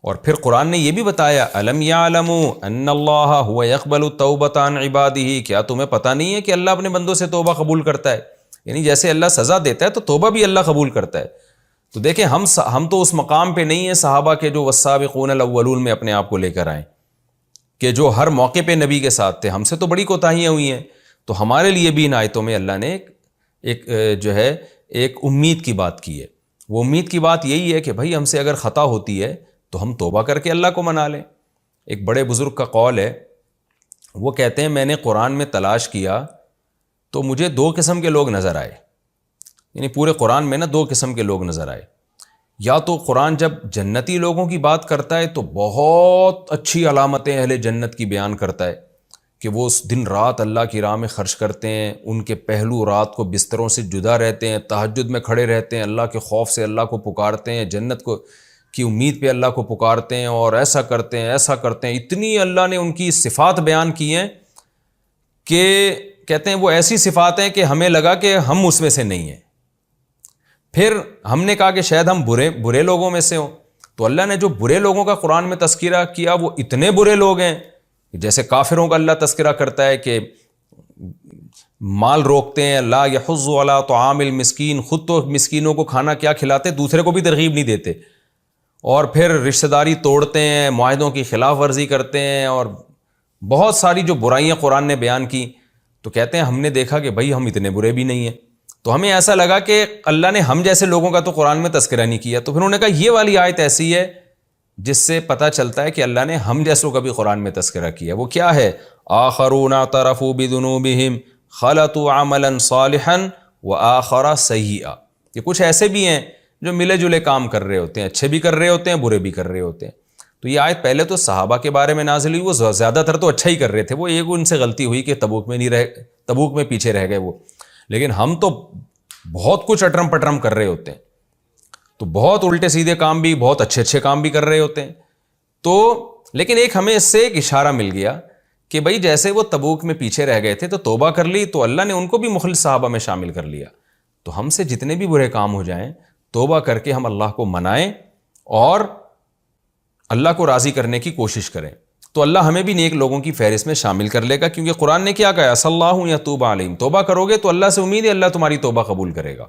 اور پھر قرآن نے یہ بھی بتایا، الم یعلموا ان اللہ هو یقبل التوبۃ عن عبادہ، کیا تمہیں پتہ نہیں ہے کہ اللہ اپنے بندوں سے توبہ قبول کرتا ہے؟ یعنی جیسے اللہ سزا دیتا ہے تو توبہ بھی اللہ قبول کرتا ہے۔ تو دیکھیں ہم تو اس مقام پہ نہیں ہیں صحابہ کے جو والسابقون الاولون میں اپنے آپ کو لے کر آئیں کہ جو ہر موقع پہ نبی کے ساتھ تھے۔ ہم سے تو بڑی کوتاہیاں ہوئی ہیں۔ تو ہمارے لیے بھی ان آیتوں میں اللہ نے ایک امید کی بات کی ہے۔ وہ امید کی بات یہی ہے کہ بھائی ہم سے اگر خطا ہوتی ہے تو ہم توبہ کر کے اللہ کو منا لیں۔ ایک بڑے بزرگ کا قول ہے، وہ کہتے ہیں میں نے قرآن میں تلاش کیا تو مجھے دو قسم کے لوگ نظر آئے، یعنی پورے قرآن میں دو قسم کے لوگ نظر آئے۔ یا تو قرآن جب جنتی لوگوں کی بات کرتا ہے تو بہت اچھی علامتیں اہل جنت کی بیان کرتا ہے کہ وہ اس دن رات اللہ کی راہ میں خرچ کرتے ہیں، ان کے پہلو رات کو بستروں سے جدا رہتے ہیں، تہجد میں کھڑے رہتے ہیں، اللہ کے خوف سے اللہ کو پکارتے ہیں، جنت کی امید پہ اللہ کو پکارتے ہیں، اور ایسا کرتے ہیں ایسا کرتے ہیں۔ اتنی اللہ نے ان کی صفات بیان کی ہیں کہ کہتے ہیں وہ ایسی صفات ہیں کہ ہمیں لگا کہ ہم اس میں سے نہیں ہیں۔ پھر ہم نے کہا کہ شاید ہم برے لوگوں میں سے ہوں، تو اللہ نے جو برے لوگوں کا قرآن میں تذکرہ کیا وہ اتنے برے لوگ ہیں، جیسے کافروں کا اللہ تذکرہ کرتا ہے کہ مال روکتے ہیں، لا یحض علی طعام المسکین، خود تو مسکینوں کو کھانا کیا کھلاتے، دوسرے کو بھی ترغیب نہیں دیتے، اور پھر رشتہ داری توڑتے ہیں، معاہدوں کی خلاف ورزی کرتے ہیں، اور بہت ساری جو برائیاں قرآن نے بیان کی۔ تو کہتے ہیں ہم نے دیکھا کہ بھائی ہم اتنے برے بھی نہیں ہیں، تو ہمیں ایسا لگا کہ اللہ نے ہم جیسے لوگوں کا تو قرآن میں تذکرہ نہیں کیا۔ تو پھر انہوں نے کہا یہ والی آیت ایسی ہے جس سے پتہ چلتا ہے کہ اللہ نے ہم جیسوں کا بھی قرآن میں تذکرہ کیا۔ وہ کیا ہے؟ آخرون اعترفوا بذنوبہم خلطوا عملا صالحا وآخر سیئا، کہ کچھ ایسے بھی ہیں جو ملے جلے کام کر رہے ہوتے ہیں، اچھے بھی کر رہے ہوتے ہیں، برے بھی کر رہے ہوتے ہیں۔ تو یہ آیت پہلے تو صحابہ کے بارے میں نازل ہوئی، وہ زیادہ تر تو اچھا ہی کر رہے تھے، وہ ایک ان سے غلطی ہوئی کہ تبوک میں پیچھے رہ گئے وہ، لیکن ہم تو بہت کچھ اٹرم پٹرم کر رہے ہوتے ہیں، تو بہت الٹے سیدھے کام بھی، بہت اچھے اچھے کام بھی کر رہے ہوتے ہیں۔ تو لیکن ایک ہمیں اس سے ایک اشارہ مل گیا کہ بھائی جیسے وہ تبوک میں پیچھے رہ گئے تھے تو توبہ کر لی، تو اللہ نے ان کو بھی مخلص صحابہ میں شامل کر لیا۔ تو ہم سے جتنے بھی برے کام ہو جائیں، توبہ کر کے ہم اللہ کو منائیں اور اللہ کو راضی کرنے کی کوشش کریں، تو اللہ ہمیں بھی نیک لوگوں کی فہرست میں شامل کر لے گا، کیونکہ قرآن نے کیا کہا؟ صلی اللہ یتوب علیہم، توبہ کرو گے تو اللہ سے امید ہے اللہ تمہاری توبہ قبول کرے گا۔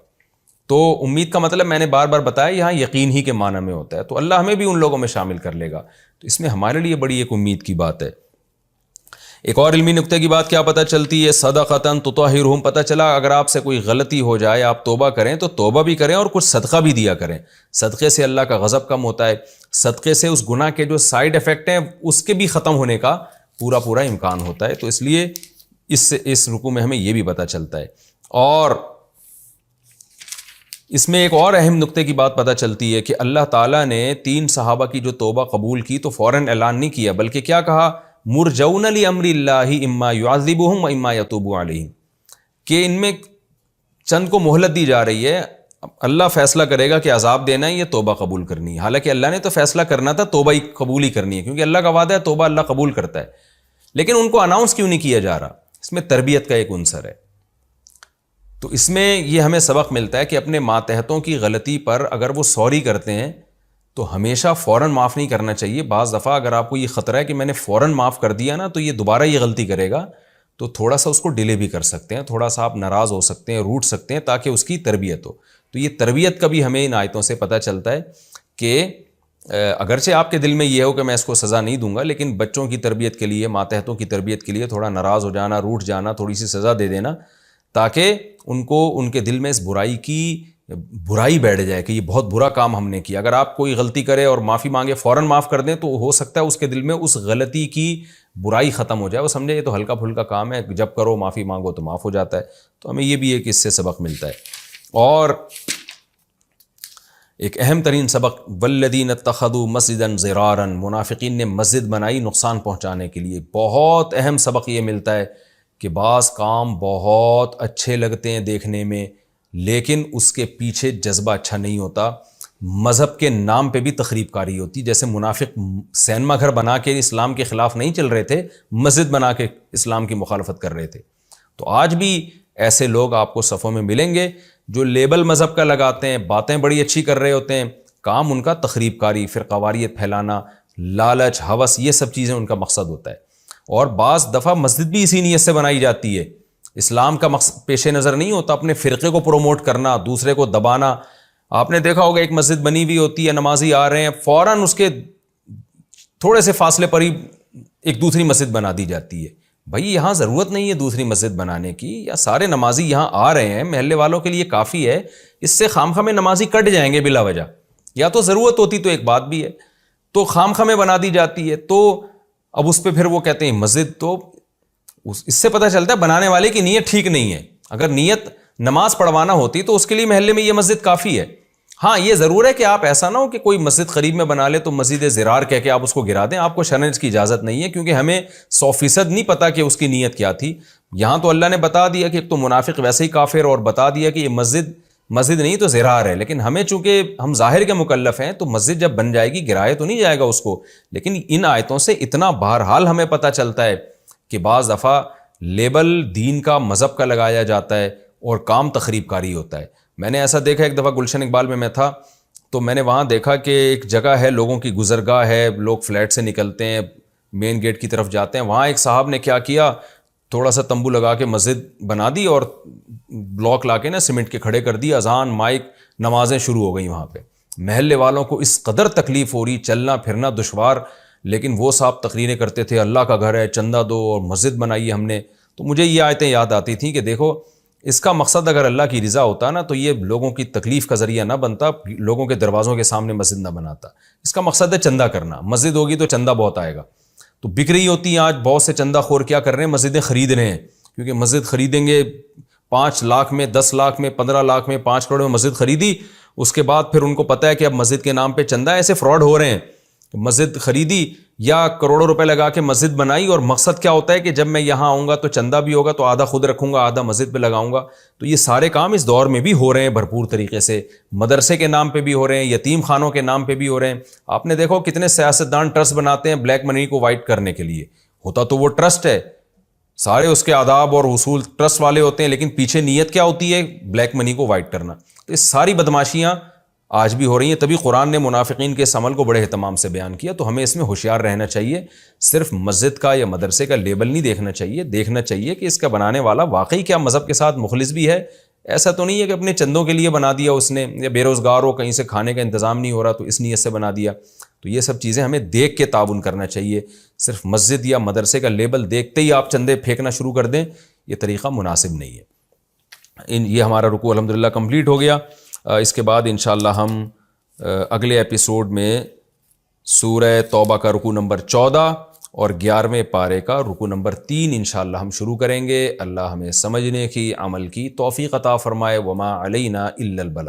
تو امید کا مطلب میں نے بار بار بتایا یہاں یقین ہی کے معنی میں ہوتا ہے، تو اللہ ہمیں بھی ان لوگوں میں شامل کر لے گا۔ تو اس میں ہمارے لیے بڑی ایک امید کی بات ہے۔ ایک اور علمی نکتے کی بات کیا پتہ چلتی ہے؟ صدقۃ تطہرہم، پتہ چلا اگر آپ سے کوئی غلطی ہو جائے، آپ توبہ کریں تو توبہ بھی کریں اور کچھ صدقہ بھی دیا کریں۔ صدقے سے اللہ کا غضب کم ہوتا ہے، صدقے سے اس گناہ کے جو سائیڈ ایفیکٹ ہیں اس کے بھی ختم ہونے کا پورا امکان ہوتا ہے۔ تو اس لیے اس رکوع میں ہمیں یہ بھی پتہ چلتا ہے۔ اور اس میں ایک اور اہم نکتے کی بات پتہ چلتی ہے کہ اللہ تعالیٰ نے 3 صحابہ کی جو توبہ قبول کی تو فوراً اعلان نہیں کیا، بلکہ کیا کہا؟ مرجون لامر اللہ اما یعذبہم و اما یتوب علیہم، کہ ان میں چند کو مہلت دی جا رہی ہے، اللہ فیصلہ کرے گا کہ عذاب دینا ہے یا توبہ قبول کرنی ہے۔ حالانکہ اللہ نے تو فیصلہ کرنا تھا توبہ ہی قبول ہی کرنی ہے، کیونکہ اللہ کا وعدہ ہے توبہ اللہ قبول کرتا ہے، لیکن ان کو اناؤنس کیوں نہیں کیا جا رہا؟ اس میں تربیت کا ایک عنصر ہے۔ تو اس میں یہ ہمیں سبق ملتا ہے کہ اپنے ماتحتوں کی غلطی پر اگر وہ سوری کرتے ہیں تو ہمیشہ فوراً معاف نہیں کرنا چاہیے۔ بعض دفعہ اگر آپ کو یہ خطرہ ہے کہ میں نے فوراً معاف کر دیا نا تو یہ دوبارہ یہ غلطی کرے گا، تو تھوڑا سا اس کو ڈیلے بھی کر سکتے ہیں، تھوڑا سا آپ ناراض ہو سکتے ہیں، روٹ سکتے ہیں، تاکہ اس کی تربیت ہو۔ تو یہ تربیت کا بھی ہمیں ان آیتوں سے پتہ چلتا ہے کہ اگرچہ آپ کے دل میں یہ ہو کہ میں اس کو سزا نہیں دوں گا، لیکن بچوں کی تربیت کے لیے، ماتحتوں کی تربیت کے لیے تھوڑا ناراض ہو جانا، روٹھ جانا، تھوڑی سی سزا دے دینا، تاکہ ان کو ان کے دل میں اس برائی بیٹھ جائے کہ یہ بہت برا کام ہم نے کیا۔ اگر آپ کوئی غلطی کرے اور معافی مانگے، فوراً معاف کر دیں، تو ہو سکتا ہے اس کے دل میں اس غلطی کی برائی ختم ہو جائے، وہ سمجھے یہ تو ہلکا پھلکا کام ہے، جب کرو معافی مانگو تو معاف ہو جاتا ہے۔ تو ہمیں یہ بھی ایک اس سے سبق ملتا ہے۔ اور ایک اہم ترین سبق، والذین اتخذوا مسجدا ضرارا، منافقین نے مسجد بنائی نقصان پہنچانے کے لیے۔ بہت اہم سبق یہ ملتا ہے کہ بعض کام بہت اچھے لگتے ہیں دیکھنے میں، لیکن اس کے پیچھے جذبہ اچھا نہیں ہوتا، مذہب کے نام پہ بھی تخریب کاری ہوتی۔ جیسے منافق سینما گھر بنا کے اسلام کے خلاف نہیں چل رہے تھے، مسجد بنا کے اسلام کی مخالفت کر رہے تھے۔ تو آج بھی ایسے لوگ آپ کو صفوں میں ملیں گے جو لیبل مذہب کا لگاتے ہیں، باتیں بڑی اچھی کر رہے ہوتے ہیں، کام ان کا تخریب کاری، فرقہ واریت پھیلانا، لالچ، ہوس، یہ سب چیزیں ان کا مقصد ہوتا ہے۔ اور بعض دفعہ مسجد بھی اسی نیت سے بنائی جاتی ہے، اسلام کا مقصد پیش نظر نہیں ہوتا، اپنے فرقے کو پروموٹ کرنا، دوسرے کو دبانا۔ آپ نے دیکھا ہوگا ایک مسجد بنی ہوئی ہوتی ہے، نمازی آ رہے ہیں، فوراً اس کے تھوڑے سے فاصلے پر ہی ایک دوسری مسجد بنا دی جاتی ہے۔ بھائی یہاں ضرورت نہیں ہے دوسری مسجد بنانے کی، یا سارے نمازی یہاں آ رہے ہیں، محلے والوں کے لیے کافی ہے، اس سے خام میں نمازی کٹ جائیں گے بلا وجہ، یا تو ضرورت ہوتی تو ایک بات بھی ہے، تو خام میں بنا دی جاتی ہے۔ تو اب اس پہ پھر وہ کہتے ہیں مسجد، تو اس سے پتہ چلتا ہے بنانے والے کی نیت ٹھیک نہیں ہے۔ اگر نیت نماز پڑھوانا ہوتی تو اس کے لیے محلے میں یہ مسجد کافی ہے۔ ہاں یہ ضرور ہے کہ آپ ایسا نہ ہو کہ کوئی مسجد قریب میں بنا لے تو مسجد ضرار کہہ کے آپ اس کو گرا دیں، آپ کو شرعاً اس کی اجازت نہیں ہے، کیونکہ ہمیں 100% نہیں پتا کہ اس کی نیت کیا تھی۔ یہاں تو اللہ نے بتا دیا کہ ایک تو منافق ویسے ہی کافر، اور بتا دیا کہ یہ مسجد نہیں تو ضرار ہے، لیکن ہمیں چونکہ ہم ظاہر کے مکلف ہیں تو مسجد جب بن جائے گی گرائے تو نہیں جائے گا اس کو۔ لیکن ان آیتوں سے اتنا بہرحال ہمیں پتہ چلتا ہے کہ بعض دفعہ لیبل دین کا، مذہب کا لگایا جاتا ہے اور کام تخریب کاری ہوتا ہے۔ میں نے ایسا دیکھا، ایک دفعہ گلشن اقبال میں تھا تو میں نے وہاں دیکھا کہ ایک جگہ ہے، لوگوں کی گزرگاہ ہے، لوگ فلیٹ سے نکلتے ہیں، مین گیٹ کی طرف جاتے ہیں، وہاں ایک صاحب نے کیا کیا، تھوڑا سا تمبو لگا کے مسجد بنا دی اور بلاک لا کے نا سیمنٹ کے کھڑے کر دی، اذان، مائک، نمازیں شروع ہو گئیں وہاں پہ۔ محلے والوں کو اس قدر تکلیف ہو رہی، چلنا پھرنا دشوار، لیکن وہ صاحب تقریریں کرتے تھے، اللہ کا گھر ہے، چندہ دو اور مسجد بنائی ہے ہم نے۔ تو مجھے یہ آیتیں یاد آتی تھیں کہ دیکھو اس کا مقصد اگر اللہ کی رضا ہوتا نا تو یہ لوگوں کی تکلیف کا ذریعہ نہ بنتا، لوگوں کے دروازوں کے سامنے مسجد نہ بناتا۔ اس کا مقصد ہے چندہ کرنا، مسجد ہوگی تو چندہ بہت آئے گا۔ تو بک رہی ہوتی ہیں آج بہت سے چندہ خور، کیا کر رہے ہیں، مسجدیں خرید رہے ہیں، کیونکہ مسجد خریدیں گے 5 لاکھ میں، 10 لاکھ میں، 15 لاکھ میں، 5 کروڑ میں مسجد خریدی، اس کے بعد پھر ان کو پتہ ہے کہ اب مسجد کے نام پہ چندہ، ایسے فراڈ ہو رہے ہیں۔ مسجد خریدی یا کروڑوں روپے لگا کے مسجد بنائی، اور مقصد کیا ہوتا ہے کہ جب میں یہاں آؤں گا تو چندہ بھی ہوگا تو آدھا خود رکھوں گا، آدھا مسجد پہ لگاؤں گا۔ تو یہ سارے کام اس دور میں بھی ہو رہے ہیں بھرپور طریقے سے، مدرسے کے نام پہ بھی ہو رہے ہیں، یتیم خانوں کے نام پہ بھی ہو رہے ہیں۔ آپ نے دیکھو کتنے سیاستدان ٹرسٹ بناتے ہیں بلیک منی کو وائٹ کرنے کے لیے، ہوتا تو وہ ٹرسٹ ہے، سارے اس کے آداب اور اصول ٹرسٹ والے ہوتے ہیں، لیکن پیچھے نیت کیا ہوتی ہے، بلیک منی کو وائٹ کرنا۔ تو یہ ساری بدماشیاں آج بھی ہو رہی ہیں، تبھی قرآن نے منافقین کے اس عمل کو بڑے اہتمام سے بیان کیا۔ تو ہمیں اس میں ہوشیار رہنا چاہیے، صرف مسجد کا یا مدرسے کا لیبل نہیں دیکھنا چاہیے، دیکھنا چاہیے کہ اس کا بنانے والا واقعی کیا مذہب کے ساتھ مخلص بھی ہے۔ ایسا تو نہیں ہے کہ اپنے چندوں کے لیے بنا دیا اس نے، یا بے روزگار ہو، کہیں سے کھانے کا انتظام نہیں ہو رہا تو اس نیت سے بنا دیا۔ تو یہ سب چیزیں ہمیں دیکھ کے تعاون کرنا چاہیے، صرف مسجد یا مدرسے کا لیبل دیکھتے ہی آپ چندے پھینکنا شروع کر دیں، یہ طریقہ مناسب نہیں ہے۔ یہ ہمارا رکوع الحمدللہ کمپلیٹ ہو گیا۔ اس کے بعد انشاءاللہ ہم اگلے ایپیسوڈ میں سورہ توبہ کا رکوع نمبر 14 اور 11ویں پارے کا رکوع نمبر 3 انشاءاللہ ہم شروع کریں گے۔ اللہ ہمیں سمجھنے کی، عمل کی توفیق عطا فرمائے۔ وما علینا الا البلاغ۔